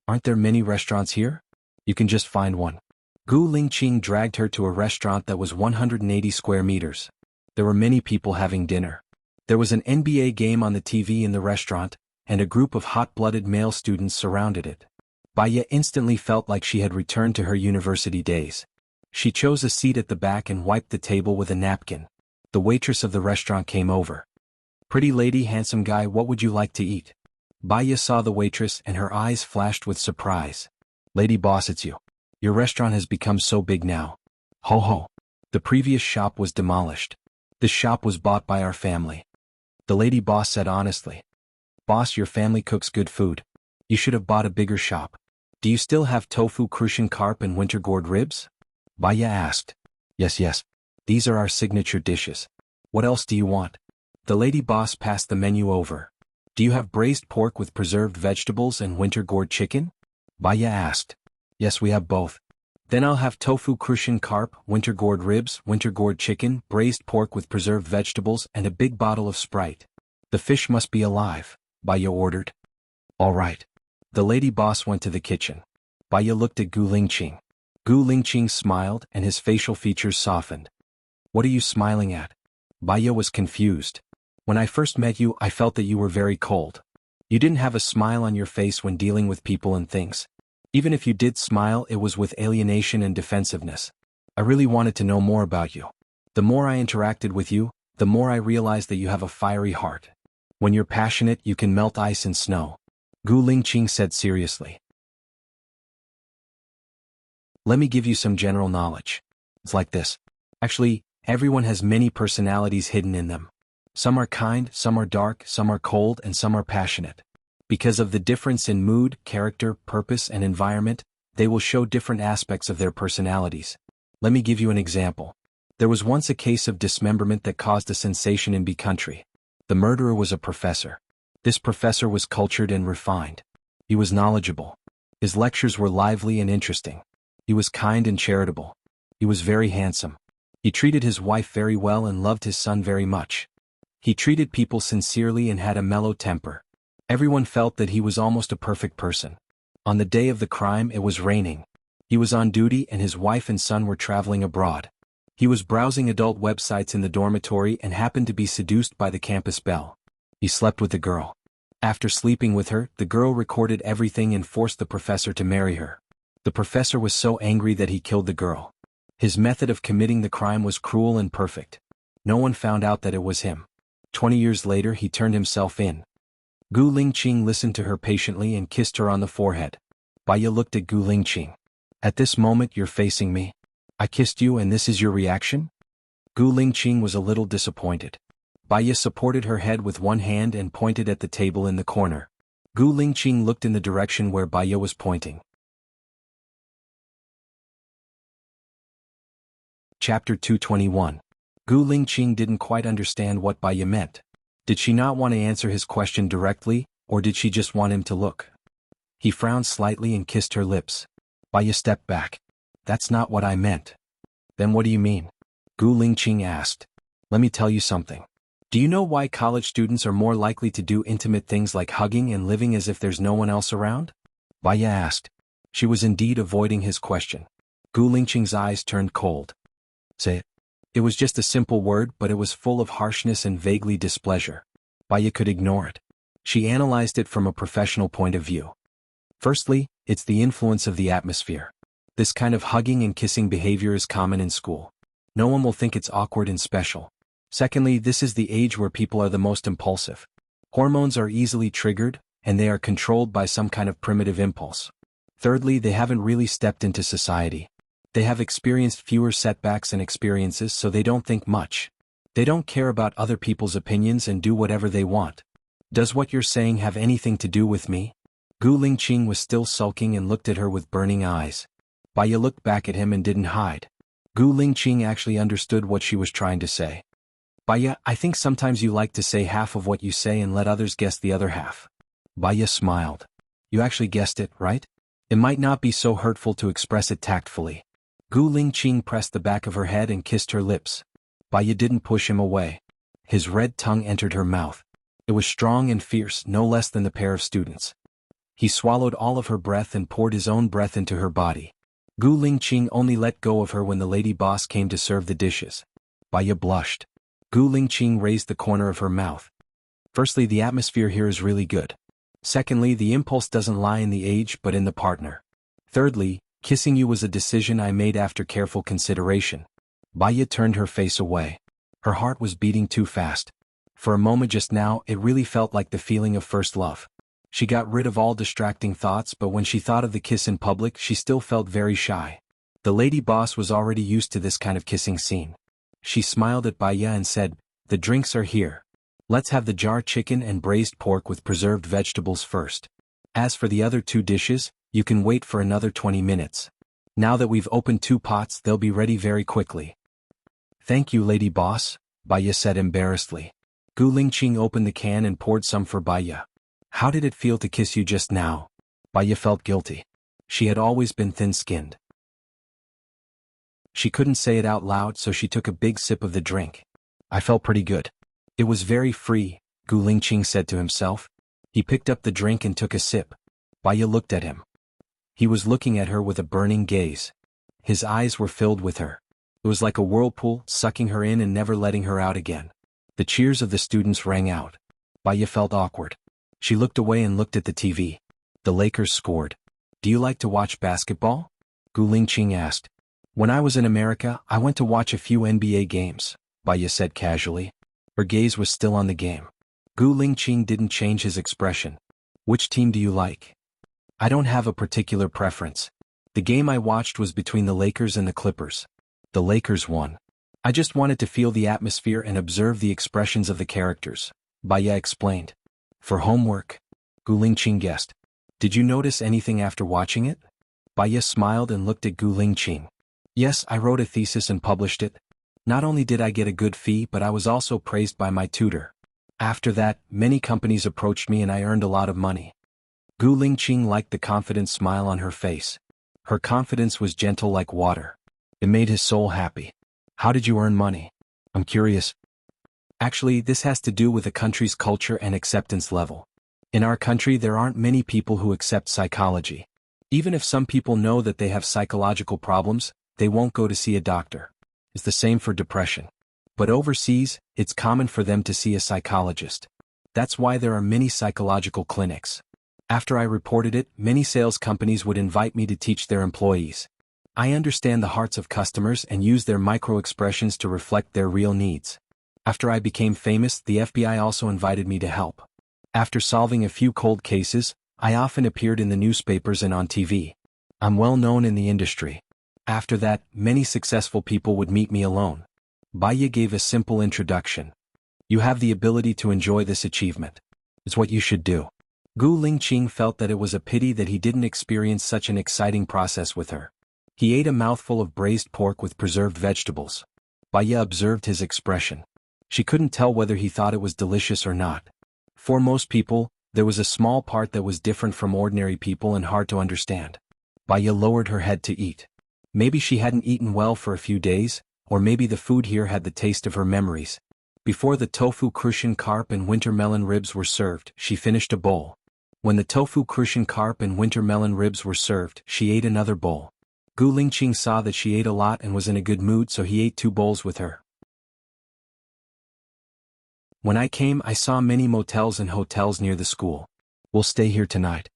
Speaker 1: Aren't there many restaurants here? You can just find one." Gu Lingqing dragged her to a restaurant that was 180 square meters. There were many people having dinner. There was an NBA game on the TV in the restaurant, and a group of hot-blooded male students surrounded it. Bai Ye instantly felt like she had returned to her university days. She chose a seat at the back and wiped the table with a napkin. The waitress of the restaurant came over. "Pretty lady, handsome guy, what would you like to eat?" Bai Ye saw the waitress and her eyes flashed with surprise. "Lady boss, it's you. Your restaurant has become so big now." "Ho ho. The previous shop was demolished. This shop was bought by our family," the lady boss said honestly. "Boss, your family cooks good food. You should have bought a bigger shop. Do you still have tofu, Crucian carp and winter gourd ribs?" Bai Ye asked. Yes. These are our signature dishes. What else do you want?" The lady boss passed the menu over. "Do you have braised pork with preserved vegetables and winter gourd chicken?" Bai Ye asked. "Yes, we have both." "Then I'll have tofu, Crucian carp, winter gourd ribs, winter gourd chicken, braised pork with preserved vegetables and a big bottle of Sprite. The fish must be alive," Bai Ye ordered. "All right." The lady boss went to the kitchen. Bai Ye looked at Gu Lingqing. Gu Lingqing smiled and his facial features softened. "What are you smiling at?" Bai Ye was confused. "When I first met you, I felt that you were very cold. You didn't have a smile on your face when dealing with people and things. Even if you did smile, it was with alienation and defensiveness. I really wanted to know more about you. The more I interacted with you, the more I realized that you have a fiery heart. When you're passionate, you can melt ice and snow. Gu Lingqing said seriously. Let me give you some general knowledge. It's like this. Actually, everyone has many personalities hidden in them. Some are kind, some are dark, some are cold, and some are passionate. Because of the difference in mood, character, purpose, and environment, they will show different aspects of their personalities. Let me give you an example. There was once a case of dismemberment that caused a sensation in B country. The murderer was a professor. This professor was cultured and refined. He was knowledgeable. His lectures were lively and interesting. He was kind and charitable. He was very handsome. He treated his wife very well and loved his son very much. He treated people sincerely and had a mellow temper. Everyone felt that he was almost a perfect person. On the day of the crime, it was raining. He was on duty and his wife and son were traveling abroad. He was browsing adult websites in the dormitory and happened to be seduced by the campus belle. He slept with the girl. After sleeping with her, the girl recorded everything and forced the professor to marry her. The professor was so angry that he killed the girl. His method of committing the crime was cruel and perfect. No one found out that it was him. 20 years later, he turned himself in. Gu Lingqing listened to her patiently and kissed her on the forehead. Baya looked at Gu Lingqing. At this moment you're facing me. I kissed you and this is your reaction? Gu Lingqing was a little disappointed. Baya supported her head with one hand and pointed at the table in the corner. Gu Lingqing looked in the direction where Baya was pointing. Chapter 221. Gu Lingqing didn't quite understand what Baya meant. Did she not want to answer his question directly, or did she just want him to look? He frowned slightly and kissed her lips. Baya stepped back. That's not what I meant. Then what do you mean? Gu Lingqing asked. Let me tell you something. Do you know why college students are more likely to do intimate things like hugging and living as if there's no one else around? Baya asked. She was indeed avoiding his question. Gu Lingqing's eyes turned cold. Say it. It was just a simple word, but it was full of harshness and vaguely displeasure. Baya could ignore it. She analyzed it from a professional point of view. Firstly, it's the influence of the atmosphere. This kind of hugging and kissing behavior is common in school. No one will think it's awkward and special. Secondly, this is the age where people are the most impulsive. Hormones are easily triggered, and they are controlled by some kind of primitive impulse. Thirdly, they haven't really stepped into society. They have experienced fewer setbacks and experiences, so they don't think much. They don't care about other people's opinions and do whatever they want. Does what you're saying have anything to do with me? Gu Lingqing was still sulking and looked at her with burning eyes. Baya looked back at him and didn't hide. Gu Lingqing actually understood what she was trying to say. Baya, I think sometimes you like to say half of what you say and let others guess the other half. Baya smiled. You actually guessed it, right? It might not be so hurtful to express it tactfully. Gu Lingqing pressed the back of her head and kissed her lips. Baya didn't push him away. His red tongue entered her mouth. It was strong and fierce, no less than the pair of students. He swallowed all of her breath and poured his own breath into her body. Gu Lingqing only let go of her when the lady boss came to serve the dishes. Baya blushed. Gu Lingqing raised the corner of her mouth. Firstly, the atmosphere here is really good. Secondly, the impulse doesn't lie in the age but in the partner. Thirdly, kissing you was a decision I made after careful consideration. Baya turned her face away. Her heart was beating too fast. For a moment just now, it really felt like the feeling of first love. She got rid of all distracting thoughts, but when she thought of the kiss in public, she still felt very shy. The lady boss was already used to this kind of kissing scene. She smiled at Baya and said, "The drinks are here. Let's have the jar chicken and braised pork with preserved vegetables first. As for the other two dishes, you can wait for another 20 minutes. Now that we've opened 2 pots, they'll be ready very quickly." "Thank you, lady boss," Baya said embarrassedly. Gu Lingqing opened the can and poured some for Baya. "How did it feel to kiss you just now?" Baya felt guilty. She had always been thin-skinned. She couldn't say it out loud, so she took a big sip of the drink. "I felt pretty good. It was very free," Gu Lingqing said to himself. He picked up the drink and took a sip. Baya looked at him. He was looking at her with a burning gaze. His eyes were filled with her. It was like a whirlpool, sucking her in and never letting her out again. The cheers of the students rang out. Baya felt awkward. She looked away and looked at the TV. The Lakers scored. "Do you like to watch basketball?" Gu Lingqing asked. "When I was in America, I went to watch a few NBA games," Baya said casually. Her gaze was still on the game. Gu Lingqing didn't change his expression. Which team do you like? I don't have a particular preference. The game I watched was between the Lakers and the Clippers. The Lakers won. I just wanted to feel the atmosphere and observe the expressions of the characters, Baya explained. For homework, Gu Lingqing guessed. Did you notice anything after watching it? Baya smiled and looked at Gu Lingqing. Yes, I wrote a thesis and published it. Not only did I get a good fee, but I was also praised by my tutor. After that, many companies approached me and I earned a lot of money. Gu Lingqing liked the confident smile on her face. Her confidence was gentle like water. It made his soul happy. How did you earn money? I'm curious. Actually, this has to do with a country's culture and acceptance level. In our country, there aren't many people who accept psychology. Even if some people know that they have psychological problems, they won't go to see a doctor. It's the same for depression. But overseas, it's common for them to see a psychologist. That's why there are many psychological clinics. After I reported it, many sales companies would invite me to teach their employees. I understand the hearts of customers and use their micro-expressions to reflect their real needs. After I became famous, the FBI also invited me to help. After solving a few cold cases, I often appeared in the newspapers and on TV. I'm well known in the industry. After that, many successful people would meet me alone. Baya gave a simple introduction. You have the ability to enjoy this achievement. It's what you should do. Gu Lingqing felt that it was a pity that he didn't experience such an exciting process with her. He ate a mouthful of braised pork with preserved vegetables. Baya observed his expression. She couldn't tell whether he thought it was delicious or not. For most people, there was a small part that was different from ordinary people and hard to understand. Baya lowered her head to eat. Maybe she hadn't eaten well for a few days, or maybe the food here had the taste of her memories. Before the tofu crucian carp and winter melon ribs were served, she finished a bowl. When the tofu crucian carp and winter melon ribs were served, she ate another bowl. Gu Lingqing saw that she ate a lot and was in a good mood, so he ate 2 bowls with her. When I came, I saw many motels and hotels near the school. We'll stay here tonight.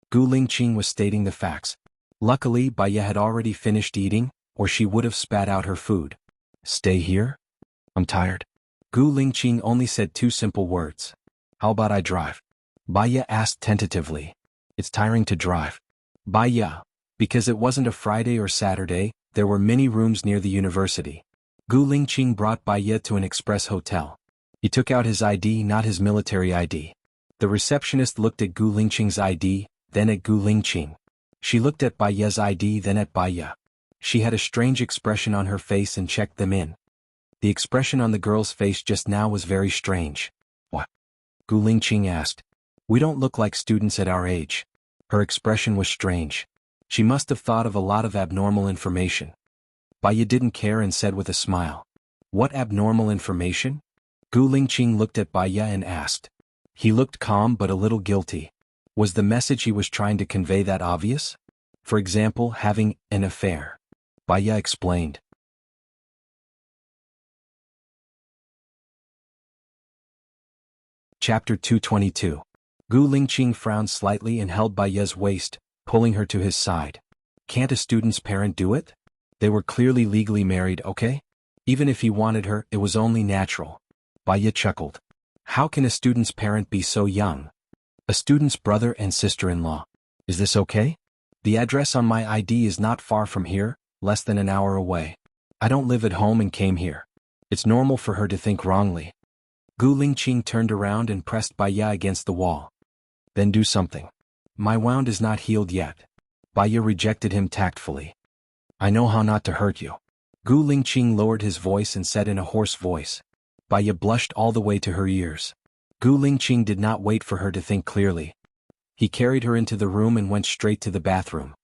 Speaker 1: Gu Lingqing was stating the facts. Luckily, Baya had already finished eating, or she would have spat out her food. Stay here? I'm tired. Gu Lingqing only said 2 simple words. How about I drive? Baya asked tentatively. It's tiring to drive. Baya. Because it wasn't a Friday or Saturday, there were many rooms near the university. Gu Lingqing brought Baya to an express hotel. He took out his ID, not his military ID. The receptionist looked at Gu Lingqing's ID, then at Gu Lingqing. She looked at Baya's ID, then at Baya. She had a strange expression on her face and checked them in. The expression on the girl's face just now was very strange. What? Gu Lingqing asked. We don't look like students at our age. Her expression was strange. She must have thought of a lot of abnormal information. Baya didn't care and said with a smile. What abnormal information? Gu Lingqing looked at Baya and asked. He looked calm but a little guilty. Was the message he was trying to convey that obvious? For example, having an affair. Baya explained. Chapter 222. Gu Lingqing frowned slightly and held Baya's waist, pulling her to his side. Can't a student's parent do it? They were clearly legally married, okay? Even if he wanted her, it was only natural. Baya chuckled. How can a student's parent be so young? A student's brother and sister-in-law. Is this okay? The address on my ID is not far from here, less than an hour away. I don't live at home and came here. It's normal for her to think wrongly. Gu Lingqing turned around and pressed Baya against the wall. Then do something. My wound is not healed yet. Baya rejected him tactfully. I know how not to hurt you. Gu Lingqing lowered his voice and said in a hoarse voice. Baya blushed all the way to her ears. Gu Lingqing did not wait for her to think clearly. He carried her into the room and went straight to the bathroom.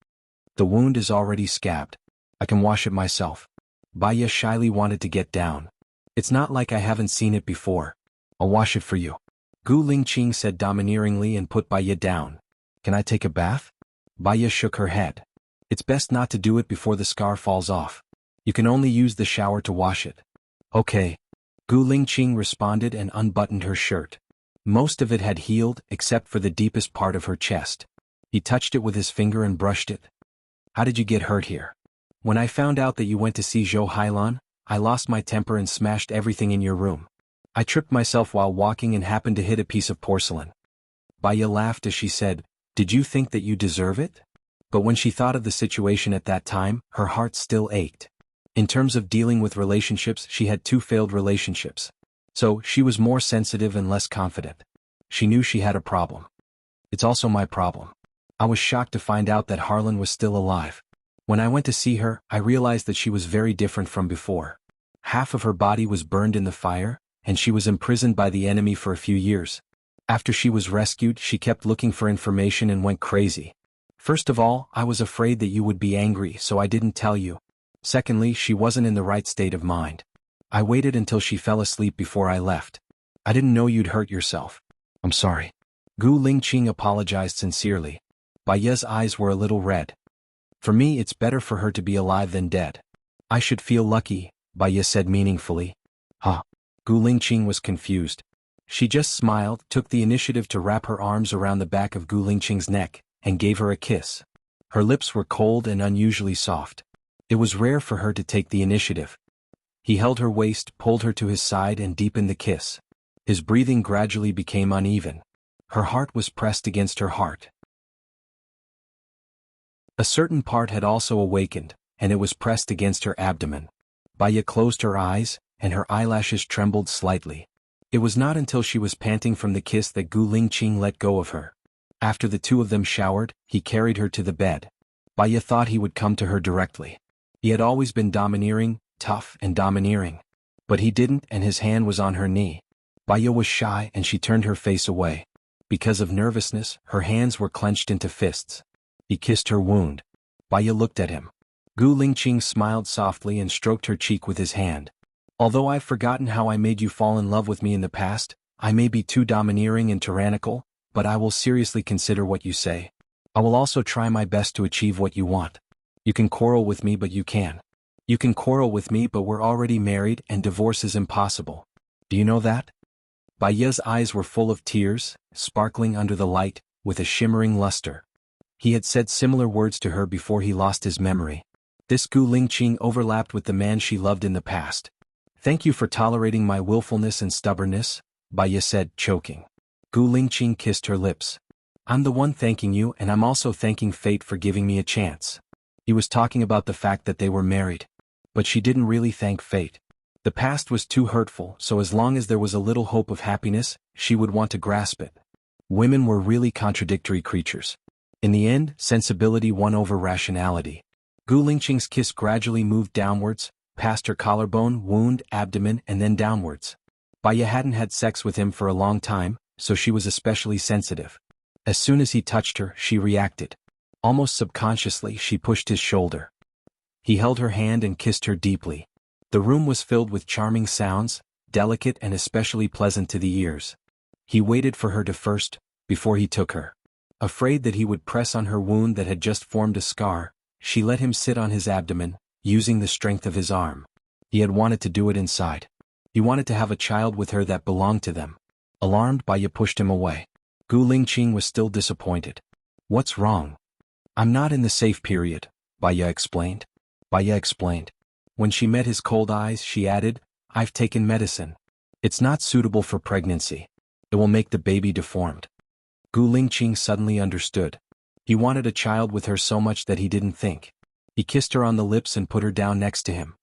Speaker 1: The wound is already scabbed. I can wash it myself. Baya shyly wanted to get down. It's not like I haven't seen it before. I'll wash it for you. Gu Lingqing said domineeringly and put Baya down. Can I take a bath? Baya shook her head. It's best not to do it before the scar falls off. You can only use the shower to wash it. Okay. Gu Lingqing responded and unbuttoned her shirt. Most of it had healed, except for the deepest part of her chest. He touched it with his finger and brushed it. How did you get hurt here? When I found out that you went to see Zhou Hailan, I lost my temper and smashed everything in your room. I tripped myself while walking and happened to hit a piece of porcelain. Baya laughed as she said, "Did you think that you deserve it?" But when she thought of the situation at that time, her heart still ached. In terms of dealing with relationships, she had 2 failed relationships. So, she was more sensitive and less confident. She knew she had a problem. It's also my problem. I was shocked to find out that Harlan was still alive. When I went to see her, I realized that she was very different from before. Half of her body was burned in the fire, and she was imprisoned by the enemy for a few years. After she was rescued, she kept looking for information and went crazy. First of all, I was afraid that you would be angry, so I didn't tell you. Secondly, she wasn't in the right state of mind. I waited until she fell asleep before I left. I didn't know you'd hurt yourself. I'm sorry. Gu Lingqing apologized sincerely. Baya's eyes were a little red. For me, it's better for her to be alive than dead. I should feel lucky, Baya said meaningfully. Huh. Gu Lingqing was confused. She just smiled, took the initiative to wrap her arms around the back of Gu Lingqing's neck, and gave her a kiss. Her lips were cold and unusually soft. It was rare for her to take the initiative. He held her waist, pulled her to his side and deepened the kiss. His breathing gradually became uneven. Her heart was pressed against her heart. A certain part had also awakened, and it was pressed against her abdomen. Baya closed her eyes, and her eyelashes trembled slightly. It was not until she was panting from the kiss that Gu Lingqing let go of her. After the 2 of them showered, he carried her to the bed. Baya thought he would come to her directly. He had always been domineering, tough and domineering. But he didn't, and his hand was on her knee. Baya was shy and she turned her face away. Because of nervousness, her hands were clenched into fists. He kissed her wound. Baya looked at him. Gu Lingqing smiled softly and stroked her cheek with his hand. Although I've forgotten how I made you fall in love with me in the past, I may be too domineering and tyrannical, but I will seriously consider what you say. I will also try my best to achieve what you want. You can quarrel with me, but you can. You can quarrel with me, but we're already married and divorce is impossible. Do you know that? Baya's eyes were full of tears, sparkling under the light, with a shimmering luster. He had said similar words to her before he lost his memory. This Gu Lingqing overlapped with the man she loved in the past. Thank you for tolerating my willfulness and stubbornness, Baya said, choking. Gu Lingqing kissed her lips. I'm the one thanking you, and I'm also thanking fate for giving me a chance. He was talking about the fact that they were married. But she didn't really thank fate. The past was too hurtful, so as long as there was a little hope of happiness, she would want to grasp it. Women were really contradictory creatures. In the end, sensibility won over rationality. Gu Lingqing's kiss gradually moved downwards, past her collarbone, wound, abdomen, and then downwards. Baya hadn't had sex with him for a long time, so she was especially sensitive. As soon as he touched her, she reacted. Almost subconsciously, she pushed his shoulder. He held her hand and kissed her deeply. The room was filled with charming sounds, delicate and especially pleasant to the ears. He waited for her to first, before he took her. Afraid that he would press on her wound that had just formed a scar, she let him sit on his abdomen, using the strength of his arm. He had wanted to do it inside. He wanted to have a child with her that belonged to them. Alarmed, Baya pushed him away. Gu Lingqing was still disappointed. What's wrong? I'm not in the safe period, Baya explained. When she met his cold eyes, she added, I've taken medicine. It's not suitable for pregnancy. It will make the baby deformed. Gu Lingqing suddenly understood. He wanted a child with her so much that he didn't think. He kissed her on the lips and put her down next to him.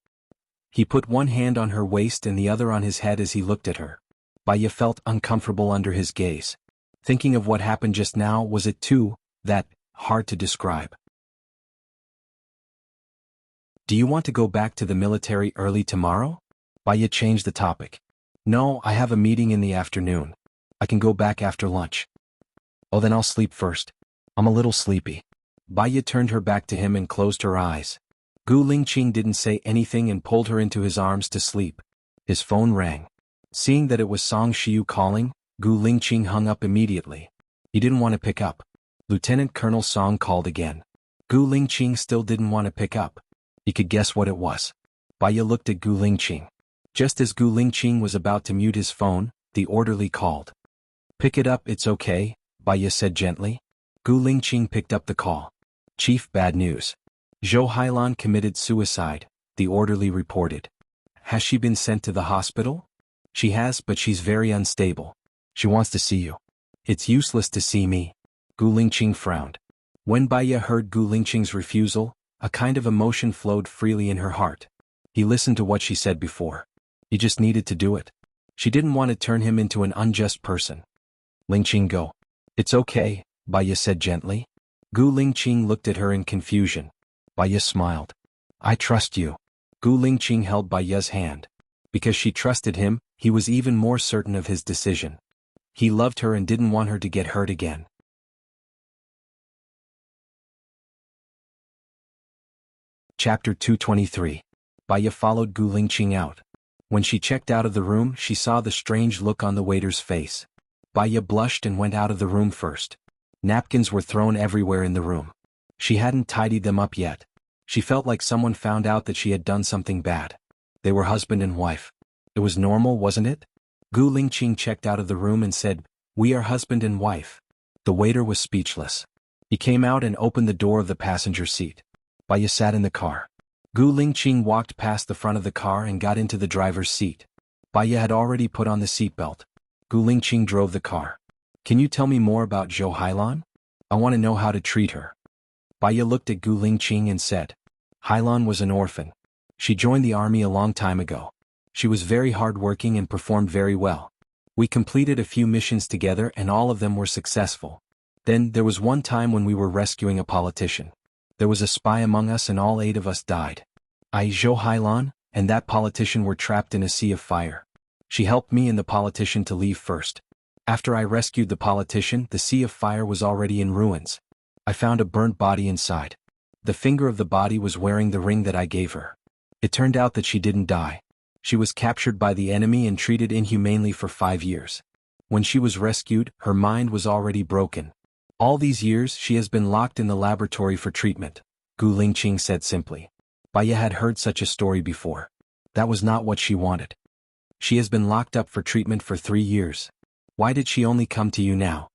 Speaker 1: He put one hand on her waist and the other on his head as he looked at her. Baya felt uncomfortable under his gaze. Thinking of what happened just now, was it too, that, hard to describe? Do you want to go back to the military early tomorrow? Baya changed the topic. No, I have a meeting in the afternoon. I can go back after lunch. Oh, then I'll sleep first. I'm a little sleepy. Baya turned her back to him and closed her eyes. Gu Lingqing didn't say anything and pulled her into his arms to sleep. His phone rang. Seeing that it was Song Shiyu calling, Gu Lingqing hung up immediately. He didn't want to pick up. Lieutenant Colonel Song called again. Gu Lingqing still didn't want to pick up. He could guess what it was. Baya looked at Gu Lingqing. Just as Gu Lingqing was about to mute his phone, the orderly called. Pick it up, it's okay, Baya said gently. Gu Lingqing picked up the call. Chief, bad news. Zhou Hailan committed suicide, the orderly reported. Has she been sent to the hospital? She has, but she's very unstable. She wants to see you. It's useless to see me. Gu Lingqing frowned. When Baiya heard Gu Lingqing's refusal, a kind of emotion flowed freely in her heart. He listened to what she said before. He just needed to do it. She didn't want to turn him into an unjust person. Lingqing, go. It's okay, Baiya said gently. Gu Lingqing looked at her in confusion. Baiya smiled. I trust you. Gu Lingqing held Baiya's hand. Because she trusted him, he was even more certain of his decision. He loved her and didn't want her to get hurt again. Chapter 223. Baiya followed Gu Lingqing out. When she checked out of the room, she saw the strange look on the waiter's face. Baiya blushed and went out of the room first. Napkins were thrown everywhere in the room. She hadn't tidied them up yet. She felt like someone found out that she had done something bad. They were husband and wife. It was normal, wasn't it? Gu Lingqing checked out of the room and said, "We are husband and wife." The waiter was speechless. He came out and opened the door of the passenger seat. Baiya sat in the car. Gu Lingqing walked past the front of the car and got into the driver's seat. Baiya had already put on the seatbelt. Gu Lingqing drove the car. Can you tell me more about Zhou Hailan? I want to know how to treat her. Baiya looked at Gu Lingqing and said, Hailan was an orphan. She joined the army a long time ago. She was very hardworking and performed very well. We completed a few missions together and all of them were successful. Then, there was one time when we were rescuing a politician. There was a spy among us and all 8 of us died. Zhou Hailan and that politician were trapped in a sea of fire. She helped me and the politician to leave first. After I rescued the politician, the sea of fire was already in ruins. I found a burnt body inside. The finger of the body was wearing the ring that I gave her. It turned out that she didn't die. She was captured by the enemy and treated inhumanely for 5 years. When she was rescued, her mind was already broken. All these years she has been locked in the laboratory for treatment, Gu Lingqing said simply. Baiya had heard such a story before. That was not what she wanted. She has been locked up for treatment for 3 years. Why did she only come to you now?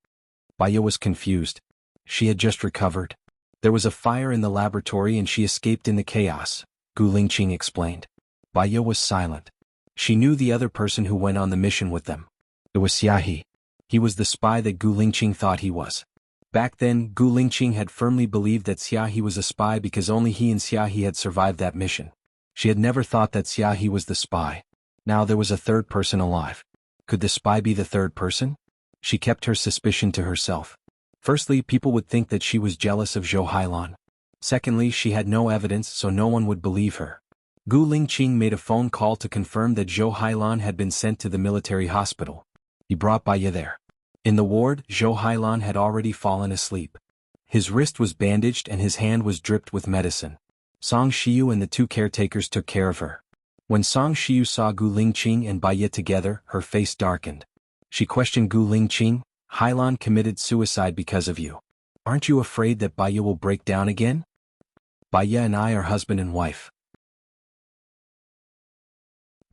Speaker 1: Baiya was confused. She had just recovered. There was a fire in the laboratory and she escaped in the chaos, Gu Lingqing explained. Baiya was silent. She knew the other person who went on the mission with them. It was Xiahe. He was the spy that Gu Lingqing thought he was. Back then, Gu Lingqing had firmly believed that Xiahe was a spy because only he and Xiahe had survived that mission. She had never thought that Xiahe was the spy. Now there was a third person alive. Could the spy be the third person? She kept her suspicion to herself. Firstly, people would think that she was jealous of Zhou Hailan. Secondly, she had no evidence, so no one would believe her. Gu Lingqing made a phone call to confirm that Zhou Hailan had been sent to the military hospital. He brought Baiya there. In the ward, Zhou Hailan had already fallen asleep. His wrist was bandaged and his hand was dripped with medicine. Song Shiyu and the 2 caretakers took care of her. When Song Shiyu saw Gu Lingqing and Baiya together, her face darkened. She questioned Gu Lingqing, Hailan committed suicide because of you. Aren't you afraid that Baiya will break down again? Baiya and I are husband and wife.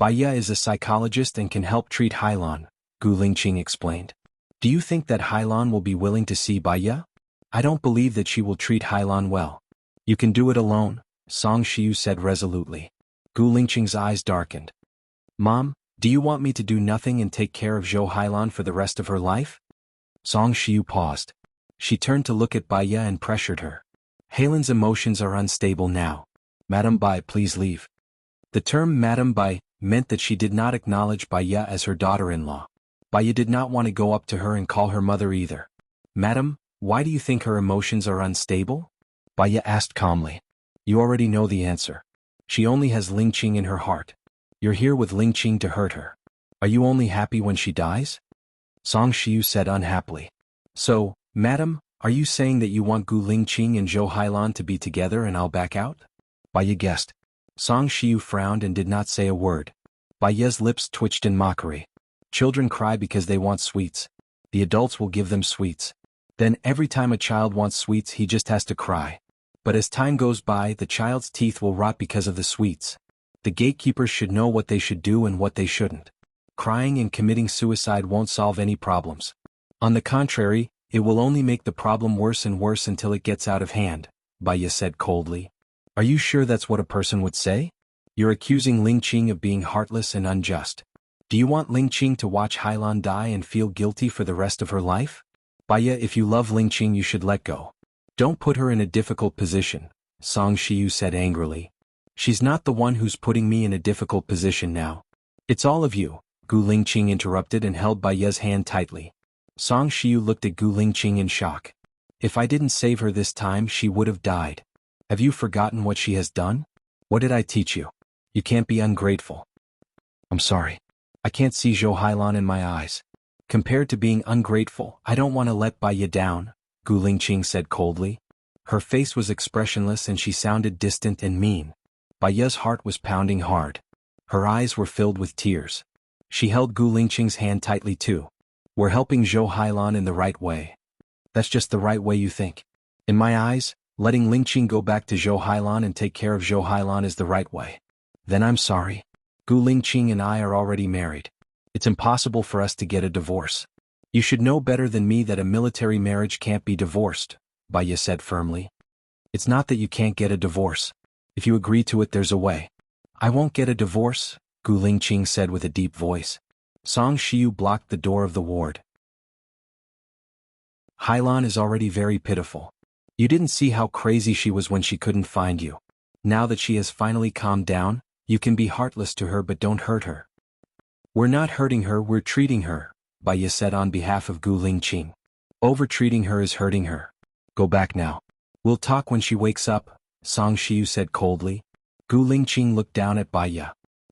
Speaker 1: Baiya is a psychologist and can help treat Hailan, Gu Lingqing explained. Do you think that Hailan will be willing to see Baiya? I don't believe that she will treat Hailan well. You can do it alone, Song Shiyu said resolutely. Gu Lingqing's eyes darkened. Mom, do you want me to do nothing and take care of Zhou Hailan for the rest of her life? Song Shiyu paused. She turned to look at Baiya and pressured her. Hailan's emotions are unstable now. Madam Bai, please leave. The term Madam Bai meant that she did not acknowledge Baiya as her daughter-in-law. Baiya did not want to go up to her and call her mother either. Madam, why do you think her emotions are unstable? Baiya asked calmly. You already know the answer. She only has Lingqing in her heart. You're here with Lingqing to hurt her. Are you only happy when she dies? Song Shiyu said unhappily. So, Madam, are you saying that you want Gu Lingqing and Zhou Hailan to be together and I'll back out? Baiya guessed. Song Shiyu frowned and did not say a word. Baiya's lips twitched in mockery. Children cry because they want sweets. The adults will give them sweets. Then every time a child wants sweets he just has to cry. But as time goes by the child's teeth will rot because of the sweets. The gatekeepers should know what they should do and what they shouldn't. Crying and committing suicide won't solve any problems. On the contrary, it will only make the problem worse and worse until it gets out of hand, Baiya said coldly. Are you sure that's what a person would say? You're accusing Lingqing of being heartless and unjust. Do you want Lingqing to watch Hailan die and feel guilty for the rest of her life? Baya, if you love Lingqing you should let go. Don't put her in a difficult position, Song Shiyu said angrily. She's not the one who's putting me in a difficult position now. It's all of you, Gu Lingqing interrupted and held Baya's hand tightly. Song Shiyu looked at Gu Lingqing in shock. If I didn't save her this time she would have died. Have you forgotten what she has done? What did I teach you? You can't be ungrateful. I'm sorry. I can't see Zhou Hailan in my eyes. Compared to being ungrateful, I don't want to let Baya down, Gu Lingqing said coldly. Her face was expressionless and she sounded distant and mean. Baya's heart was pounding hard. Her eyes were filled with tears. She held Gu Lingqing's hand tightly too. We're helping Zhou Hailan in the right way. That's just the right way you think. In my eyes, letting Lingqing go back to Zhou Hailan and take care of Zhou Hailan is the right way. Then I'm sorry. Gu Lingqing and I are already married. It's impossible for us to get a divorce. You should know better than me that a military marriage can't be divorced, Baya said firmly. It's not that you can't get a divorce. If you agree to it there's a way. I won't get a divorce, Gu Lingqing said with a deep voice. Song Shiyu blocked the door of the ward. Hailan is already very pitiful. You didn't see how crazy she was when she couldn't find you. Now that she has finally calmed down, you can be heartless to her but don't hurt her. We're not hurting her, we're treating her, Baya said on behalf of Gu Lingqing. Over-treating her is hurting her. Go back now. We'll talk when she wakes up, Song Shiyu said coldly. Gu Lingqing looked down at Baya.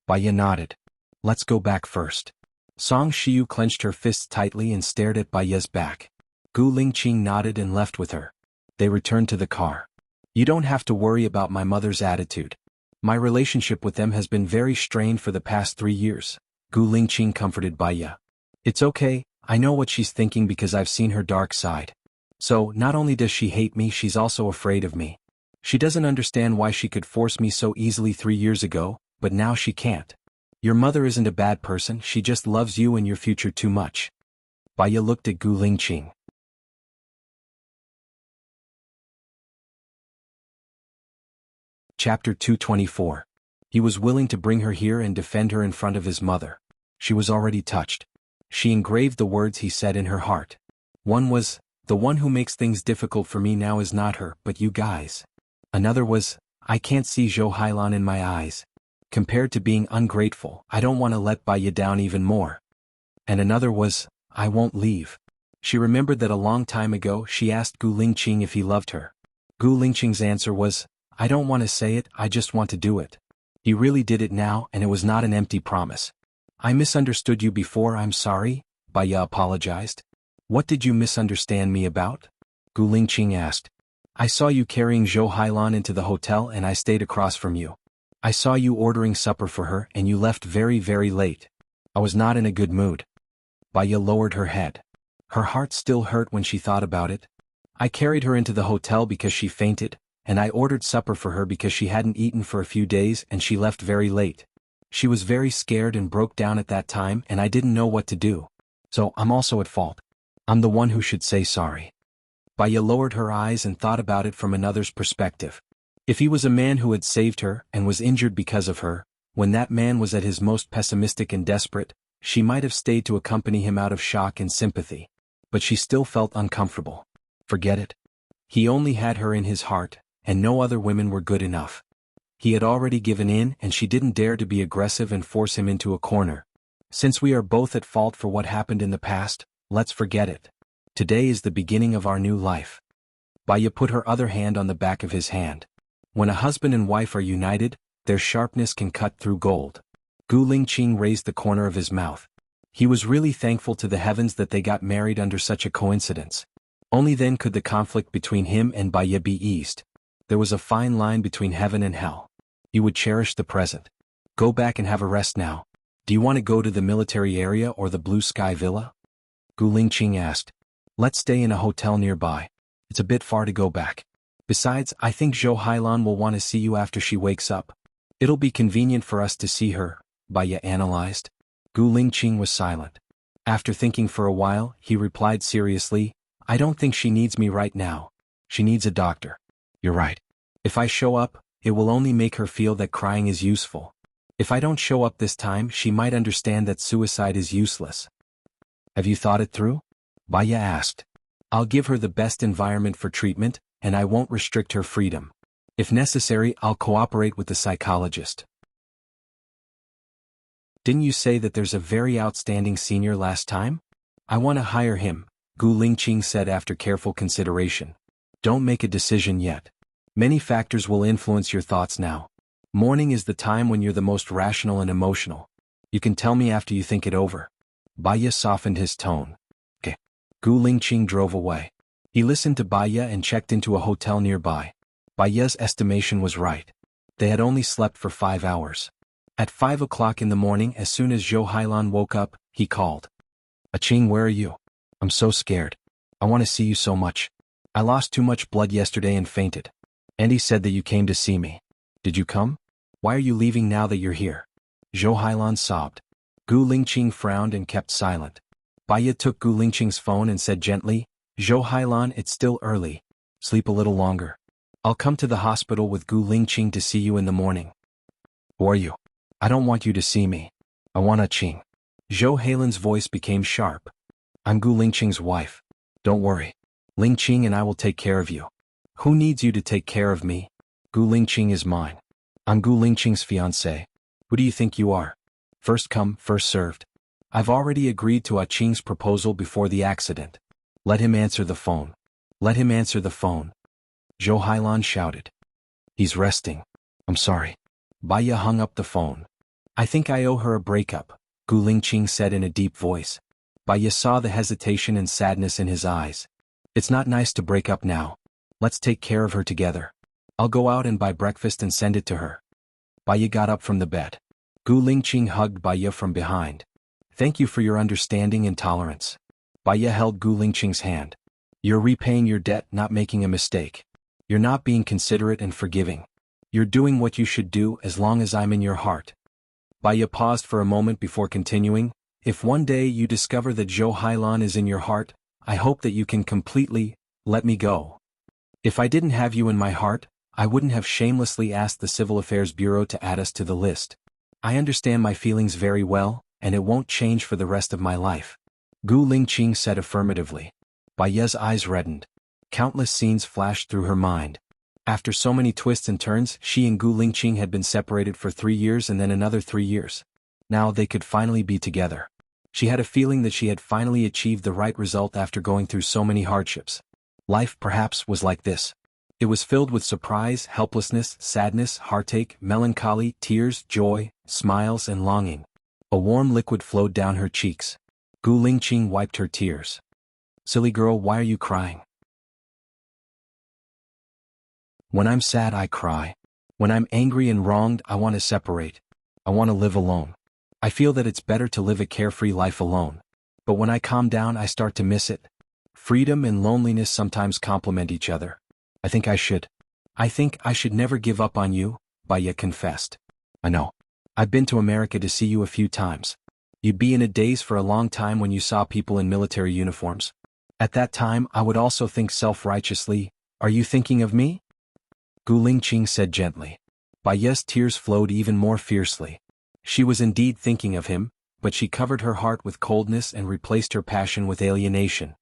Speaker 1: Baya nodded. Let's go back first. Song Shiyu clenched her fists tightly and stared at Baya's back. Gu Lingqing nodded and left with her. They returned to the car. You don't have to worry about my mother's attitude. My relationship with them has been very strained for the past 3 years, Gu Lingqing comforted Baya. It's okay, I know what she's thinking because I've seen her dark side. So, not only does she hate me, she's also afraid of me. She doesn't understand why she could force me so easily 3 years ago, but now she can't. Your mother isn't a bad person, she just loves you and your future too much. Baya looked at Gu Lingqing. Chapter 224. He was willing to bring her here and defend her in front of his mother. She was already touched. She engraved the words he said in her heart. One was, the one who makes things difficult for me now is not her, but you guys. Another was, I can't see Zhou Hailan in my eyes. Compared to being ungrateful, I don't want to let Baya down even more. And another was, I won't leave. She remembered that a long time ago she asked Gu Lingqing if he loved her. Gu Lingqing's answer was, I don't want to say it, I just want to do it. He really did it now and it was not an empty promise. I misunderstood you before, I'm sorry, Baya apologized. What did you misunderstand me about? Gu Lingqing asked. I saw you carrying Zhou Hailan into the hotel and I stayed across from you. I saw you ordering supper for her and you left very, very late. I was not in a good mood. Baya lowered her head. Her heart still hurt when she thought about it. I carried her into the hotel because she fainted, and I ordered supper for her because she hadn't eaten for a few days and she left very late. She was very scared and broke down at that time and I didn't know what to do. So I'm also at fault. I'm the one who should say sorry. Baya lowered her eyes and thought about it from another's perspective. If he was a man who had saved her and was injured because of her, when that man was at his most pessimistic and desperate, she might have stayed to accompany him out of shock and sympathy. But she still felt uncomfortable. Forget it. He only had her in his heart, and no other women were good enough. He had already given in and she didn't dare to be aggressive and force him into a corner. Since we are both at fault for what happened in the past, let's forget it. Today is the beginning of our new life. Baya put her other hand on the back of his hand. When a husband and wife are united, their sharpness can cut through gold. Gu Lingqing raised the corner of his mouth. He was really thankful to the heavens that they got married under such a coincidence. Only then could the conflict between him and Baya be eased. There was a fine line between heaven and hell. He would cherish the present. Go back and have a rest now. Do you want to go to the military area or the blue sky villa? Gu Lingqing asked. Let's stay in a hotel nearby. It's a bit far to go back. Besides, I think Zhou Hailan will want to see you after she wakes up. It'll be convenient for us to see her, Baya analyzed. Gu Lingqing was silent. After thinking for a while, he replied seriously, I don't think she needs me right now. She needs a doctor. You're right. If I show up, it will only make her feel that crying is useful. If I don't show up this time, she might understand that suicide is useless. Have you thought it through? Baya asked. I'll give her the best environment for treatment, and I won't restrict her freedom. If necessary, I'll cooperate with the psychologist. Didn't you say that there's a very outstanding senior last time? I want to hire him, Gu Lingqing said after careful consideration. Don't make a decision yet. Many factors will influence your thoughts now. Morning is the time when you're the most rational and emotional. You can tell me after you think it over. Baya softened his tone. Okay. Gu Lingqing drove away. He listened to Baya and checked into a hotel nearby. Baya's estimation was right. They had only slept for 5 hours. At 5 o'clock in the morning, as soon as Zhou Hailan woke up, he called. Qing, where are you? I'm so scared. I want to see you so much. I lost too much blood yesterday and fainted. Andy said that you came to see me. Did you come? Why are you leaving now that you're here? Zhou Hailan sobbed. Gu Lingqing frowned and kept silent. Baya took Gu Lingqing's phone and said gently, Zhou Hailan, it's still early. Sleep a little longer. I'll come to the hospital with Gu Lingqing to see you in the morning. Who are you? I don't want you to see me. I want Qing. Zhou Hailan's voice became sharp. I'm Gu Lingqing's wife. Don't worry. Lingqing and I will take care of you. Who needs you to take care of me? Gu Lingqing is mine. I'm Gu Lingqing's fiancé. Who do you think you are? First come, first served. I've already agreed to Qing's proposal before the accident. Let him answer the phone. Let him answer the phone. Zhou Hailan shouted. He's resting. I'm sorry. Baya hung up the phone. I think I owe her a breakup, Gu Lingqing said in a deep voice. Baya saw the hesitation and sadness in his eyes. It's not nice to break up now. Let's take care of her together. I'll go out and buy breakfast and send it to her. Baya got up from the bed. Gu Lingqing hugged Baya from behind. Thank you for your understanding and tolerance. Baya held Gu Lingqing's hand. You're repaying your debt, not making a mistake. You're not being considerate and forgiving. You're doing what you should do as long as I'm in your heart. Baya paused for a moment before continuing. If one day you discover that Zhou Hailan is in your heart, I hope that you can completely let me go. If I didn't have you in my heart, I wouldn't have shamelessly asked the Civil Affairs Bureau to add us to the list. I understand my feelings very well, and it won't change for the rest of my life. Gu Lingqing said affirmatively. Baya's eyes reddened. Countless scenes flashed through her mind. After so many twists and turns, she and Gu Lingqing had been separated for 3 years and then another 3 years. Now they could finally be together. She had a feeling that she had finally achieved the right result after going through so many hardships. Life perhaps was like this. It was filled with surprise, helplessness, sadness, heartache, melancholy, tears, joy, smiles and longing. A warm liquid flowed down her cheeks. Gu Lingqing wiped her tears. Silly girl, why are you crying? When I'm sad, I cry. When I'm angry and wronged, I want to separate. I want to live alone. I feel that it's better to live a carefree life alone. But when I calm down, I start to miss it. Freedom and loneliness sometimes complement each other. I think I should never give up on you, Baya confessed. I know. I've been to America to see you a few times. You'd be in a daze for a long time when you saw people in military uniforms. At that time, I would also think self-righteously, are you thinking of me? Gu Lingqing said gently. Baya's tears flowed even more fiercely. She was indeed thinking of him, but she covered her heart with coldness and replaced her passion with alienation.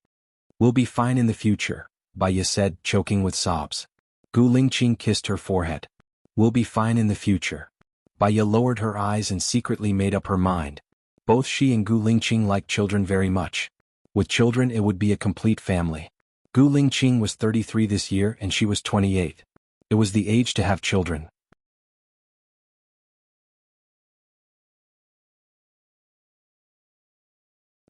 Speaker 1: We'll be fine in the future, Baya said, choking with sobs. Gu Lingqing kissed her forehead. We'll be fine in the future. Baya lowered her eyes and secretly made up her mind. Both she and Gu Lingqing liked children very much. With children it would be a complete family. Gu Lingqing was 33 this year and she was 28. It was the age to have children.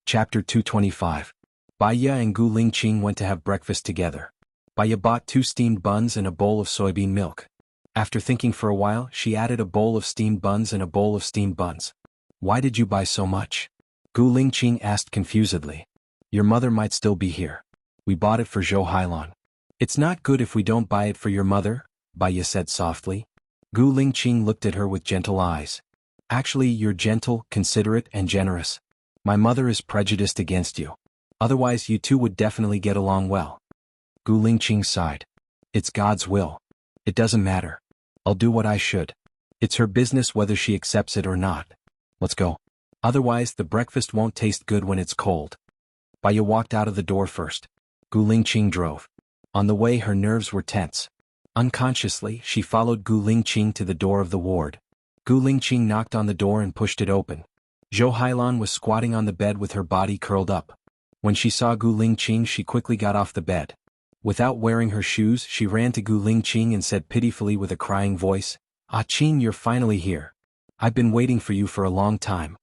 Speaker 1: Chapter 225. Baya and Gu Lingqing went to have breakfast together. Baya bought 2 steamed buns and a bowl of soybean milk. After thinking for a while, she added a bowl of steamed buns and a bowl of steamed buns. Why did you buy so much? Gu Lingqing asked confusedly. Your mother might still be here. We bought it for Zhou Hailan. It's not good if we don't buy it for your mother, Baya said softly. Gu Lingqing looked at her with gentle eyes. Actually, you're gentle, considerate, and generous. My mother is prejudiced against you. Otherwise you two would definitely get along well. Gu Lingqing sighed. It's God's will. It doesn't matter. I'll do what I should. It's her business whether she accepts it or not. Let's go. Otherwise the breakfast won't taste good when it's cold. Baya walked out of the door first. Gu Lingqing drove. On the way her nerves were tense. Unconsciously, she followed Gu Lingqing to the door of the ward. Gu Lingqing knocked on the door and pushed it open. Zhou Hailan was squatting on the bed with her body curled up. When she saw Gu Lingqing, she quickly got off the bed. Without wearing her shoes, she ran to Gu Lingqing and said pitifully with a crying voice, "Ah Qing, you're finally here. I've been waiting for you for a long time."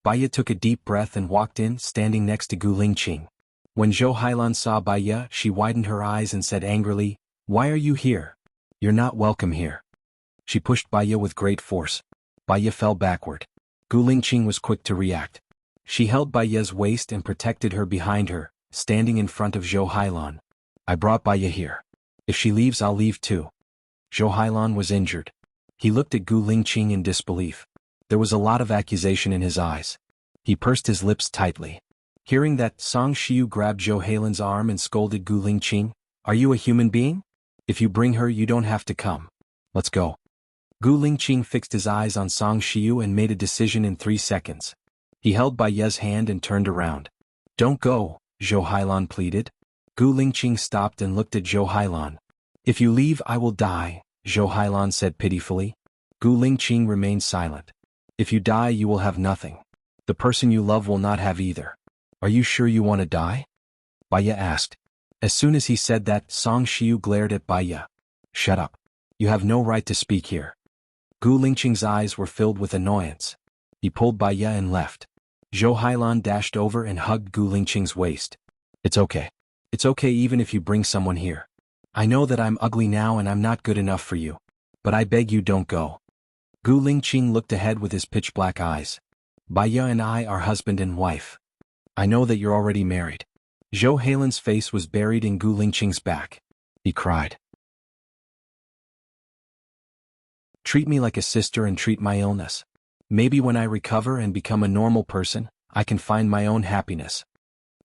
Speaker 1: Baiya took a deep breath and walked in, standing next to Gu Lingqing. When Zhou Hailan saw Baiya, she widened her eyes and said angrily, "Why are you here? You're not welcome here." She pushed Baiya with great force. Baiya fell backward. Gu Lingqing was quick to react. She held Baiya's waist and protected her behind her, standing in front of Zhou Hailan. "I brought Baiya here. If she leaves, I'll leave too." Zhou Hailan was injured. He looked at Gu Lingqing in disbelief. There was a lot of accusation in his eyes. He pursed his lips tightly. Hearing that, Song Shiu grabbed Zhou Hailan's arm and scolded Gu Lingqing, "Are you a human being? If you bring her, you don't have to come. Let's go." Gu Lingqing fixed his eyes on Song Shiu and made a decision in 3 seconds. He held Baiya's hand and turned around. "Don't go," Zhou Hailan pleaded. Gu Lingqing stopped and looked at Zhou Hailan. "If you leave, I will die," Zhou Hailan said pitifully. Gu Lingqing remained silent. "If you die, you will have nothing. The person you love will not have either. Are you sure you want to die?" Baiya asked. As soon as he said that, Song Shiu glared at Baiya. "Shut up. You have no right to speak here." Gu Lingqing's eyes were filled with annoyance. He pulled Baiya and left. Zhou Hailan dashed over and hugged Gu Lingqing's waist. "It's okay. It's okay even if you bring someone here. I know that I'm ugly now and I'm not good enough for you. But I beg you don't go." Gu Lingqing looked ahead with his pitch-black eyes. "Baiya and I are husband and wife. I know that you're already married." Zhou Hailan's face was buried in Gu Lingqing's back. He cried. "Treat me like a sister and treat my illness. Maybe when I recover and become a normal person, I can find my own happiness."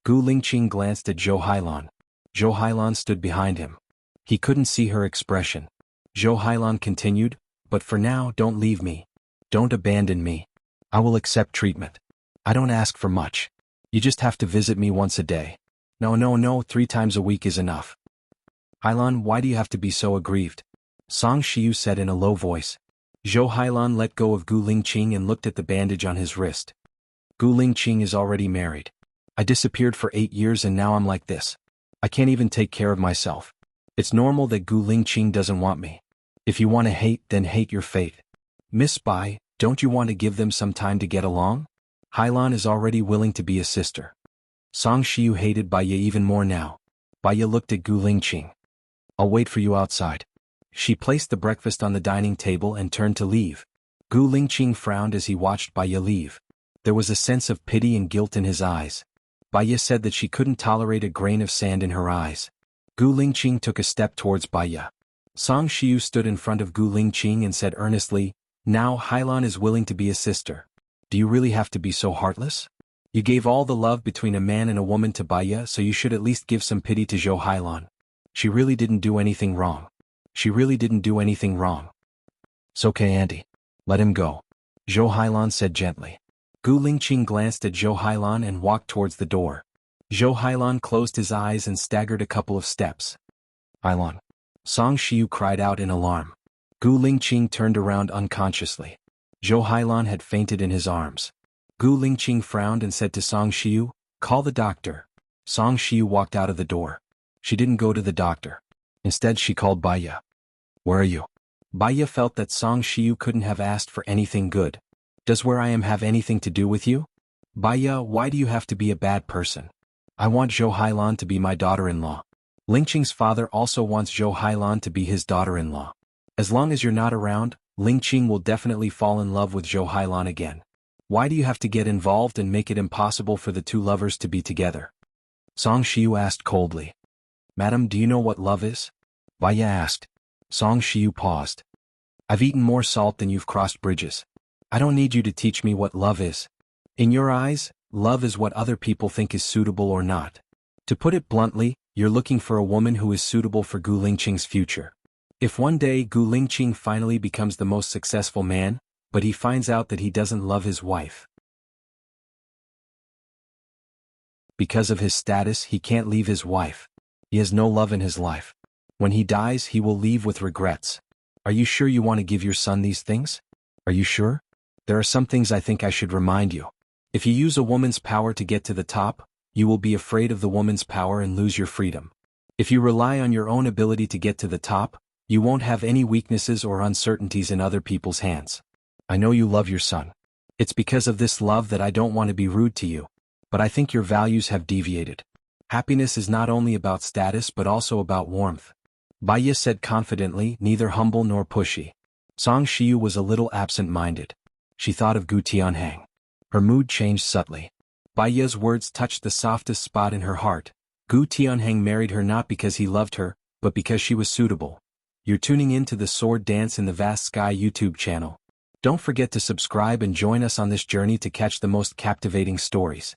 Speaker 1: Gu Lingqing glanced at Zhou Hailan. Zhou Hailan stood behind him. He couldn't see her expression. Zhou Hailan continued, "But for now, don't leave me. Don't abandon me. I will accept treatment. I don't ask for much. You just have to visit me once a day. No, 3 times a week is enough." "Hailan, why do you have to be so aggrieved?" Song Shiu said in a low voice. Zhou Hailan let go of Gu Lingqing and looked at the bandage on his wrist. "Gu Lingqing is already married. I disappeared for 8 years and now I'm like this. I can't even take care of myself. It's normal that Gu Lingqing doesn't want me. If you want to hate, then hate your fate. Miss Bai, don't you want to give them some time to get along? Hailan is already willing to be a sister." Song Shiu hated Baiya even more now. Baiya looked at Gu Lingqing. "I'll wait for you outside." She placed the breakfast on the dining table and turned to leave. Gu Lingqing frowned as he watched Baiya leave. There was a sense of pity and guilt in his eyes. Baiya said that she couldn't tolerate a grain of sand in her eyes. Gu Lingqing took a step towards Baiya. Song Shiu stood in front of Gu Lingqing and said earnestly, "Now Hailan is willing to be a sister. Do you really have to be so heartless? You gave all the love between a man and a woman to Baiya, so you should at least give some pity to Zhou Hailan. She really didn't do anything wrong. She really didn't do anything wrong." "It's okay, auntie. Let him go," Zhou Hailan said gently. Gu Lingqing glanced at Zhou Hailan and walked towards the door. Zhou Hailan closed his eyes and staggered a couple of steps. "Hailan!" Song Shiu cried out in alarm. Gu Lingqing turned around unconsciously. Zhou Hailan had fainted in his arms. Gu Lingqing frowned and said to Song Shiu, "Call the doctor." Song Shiu walked out of the door. She didn't go to the doctor. Instead she called Baiya. "Where are you?" Baiya felt that Song Shiu couldn't have asked for anything good. "Does where I am have anything to do with you? Baiya, why do you have to be a bad person? I want Zhou Hailan to be my daughter-in-law. Lingqing's father also wants Zhou Hailan to be his daughter-in-law. As long as you're not around, Lingqing will definitely fall in love with Zhou Hailan again. Why do you have to get involved and make it impossible for the 2 lovers to be together?" Song Shiu asked coldly. "Madam, do you know what love is?" Baiya asked. Song Shiu paused. "I've eaten more salt than you've crossed bridges. I don't need you to teach me what love is. In your eyes, love is what other people think is suitable or not. To put it bluntly, you're looking for a woman who is suitable for Gu Lingqing's future. If one day Gu Lingqing finally becomes the most successful man, but he finds out that he doesn't love his wife. Because of his status, he can't leave his wife. He has no love in his life. When he dies, he will leave with regrets. Are you sure you want to give your son these things? Are you sure? There are some things I think I should remind you. If you use a woman's power to get to the top, you will be afraid of the woman's power and lose your freedom. If you rely on your own ability to get to the top, you won't have any weaknesses or uncertainties in other people's hands. I know you love your son. It's because of this love that I don't want to be rude to you, but I think your values have deviated. Happiness is not only about status but also about warmth. Bai Ye said confidently, neither humble nor pushy. Song Shiyu was a little absent-minded. She thought of Gu Tianhang. Her mood changed subtly. Bai Ye's words touched the softest spot in her heart. Gu Tianhang married her not because he loved her, but because she was suitable. You're tuning in to the Sword Dance in the Vast Sky YouTube channel. Don't forget to subscribe and join us on this journey to catch the most captivating stories.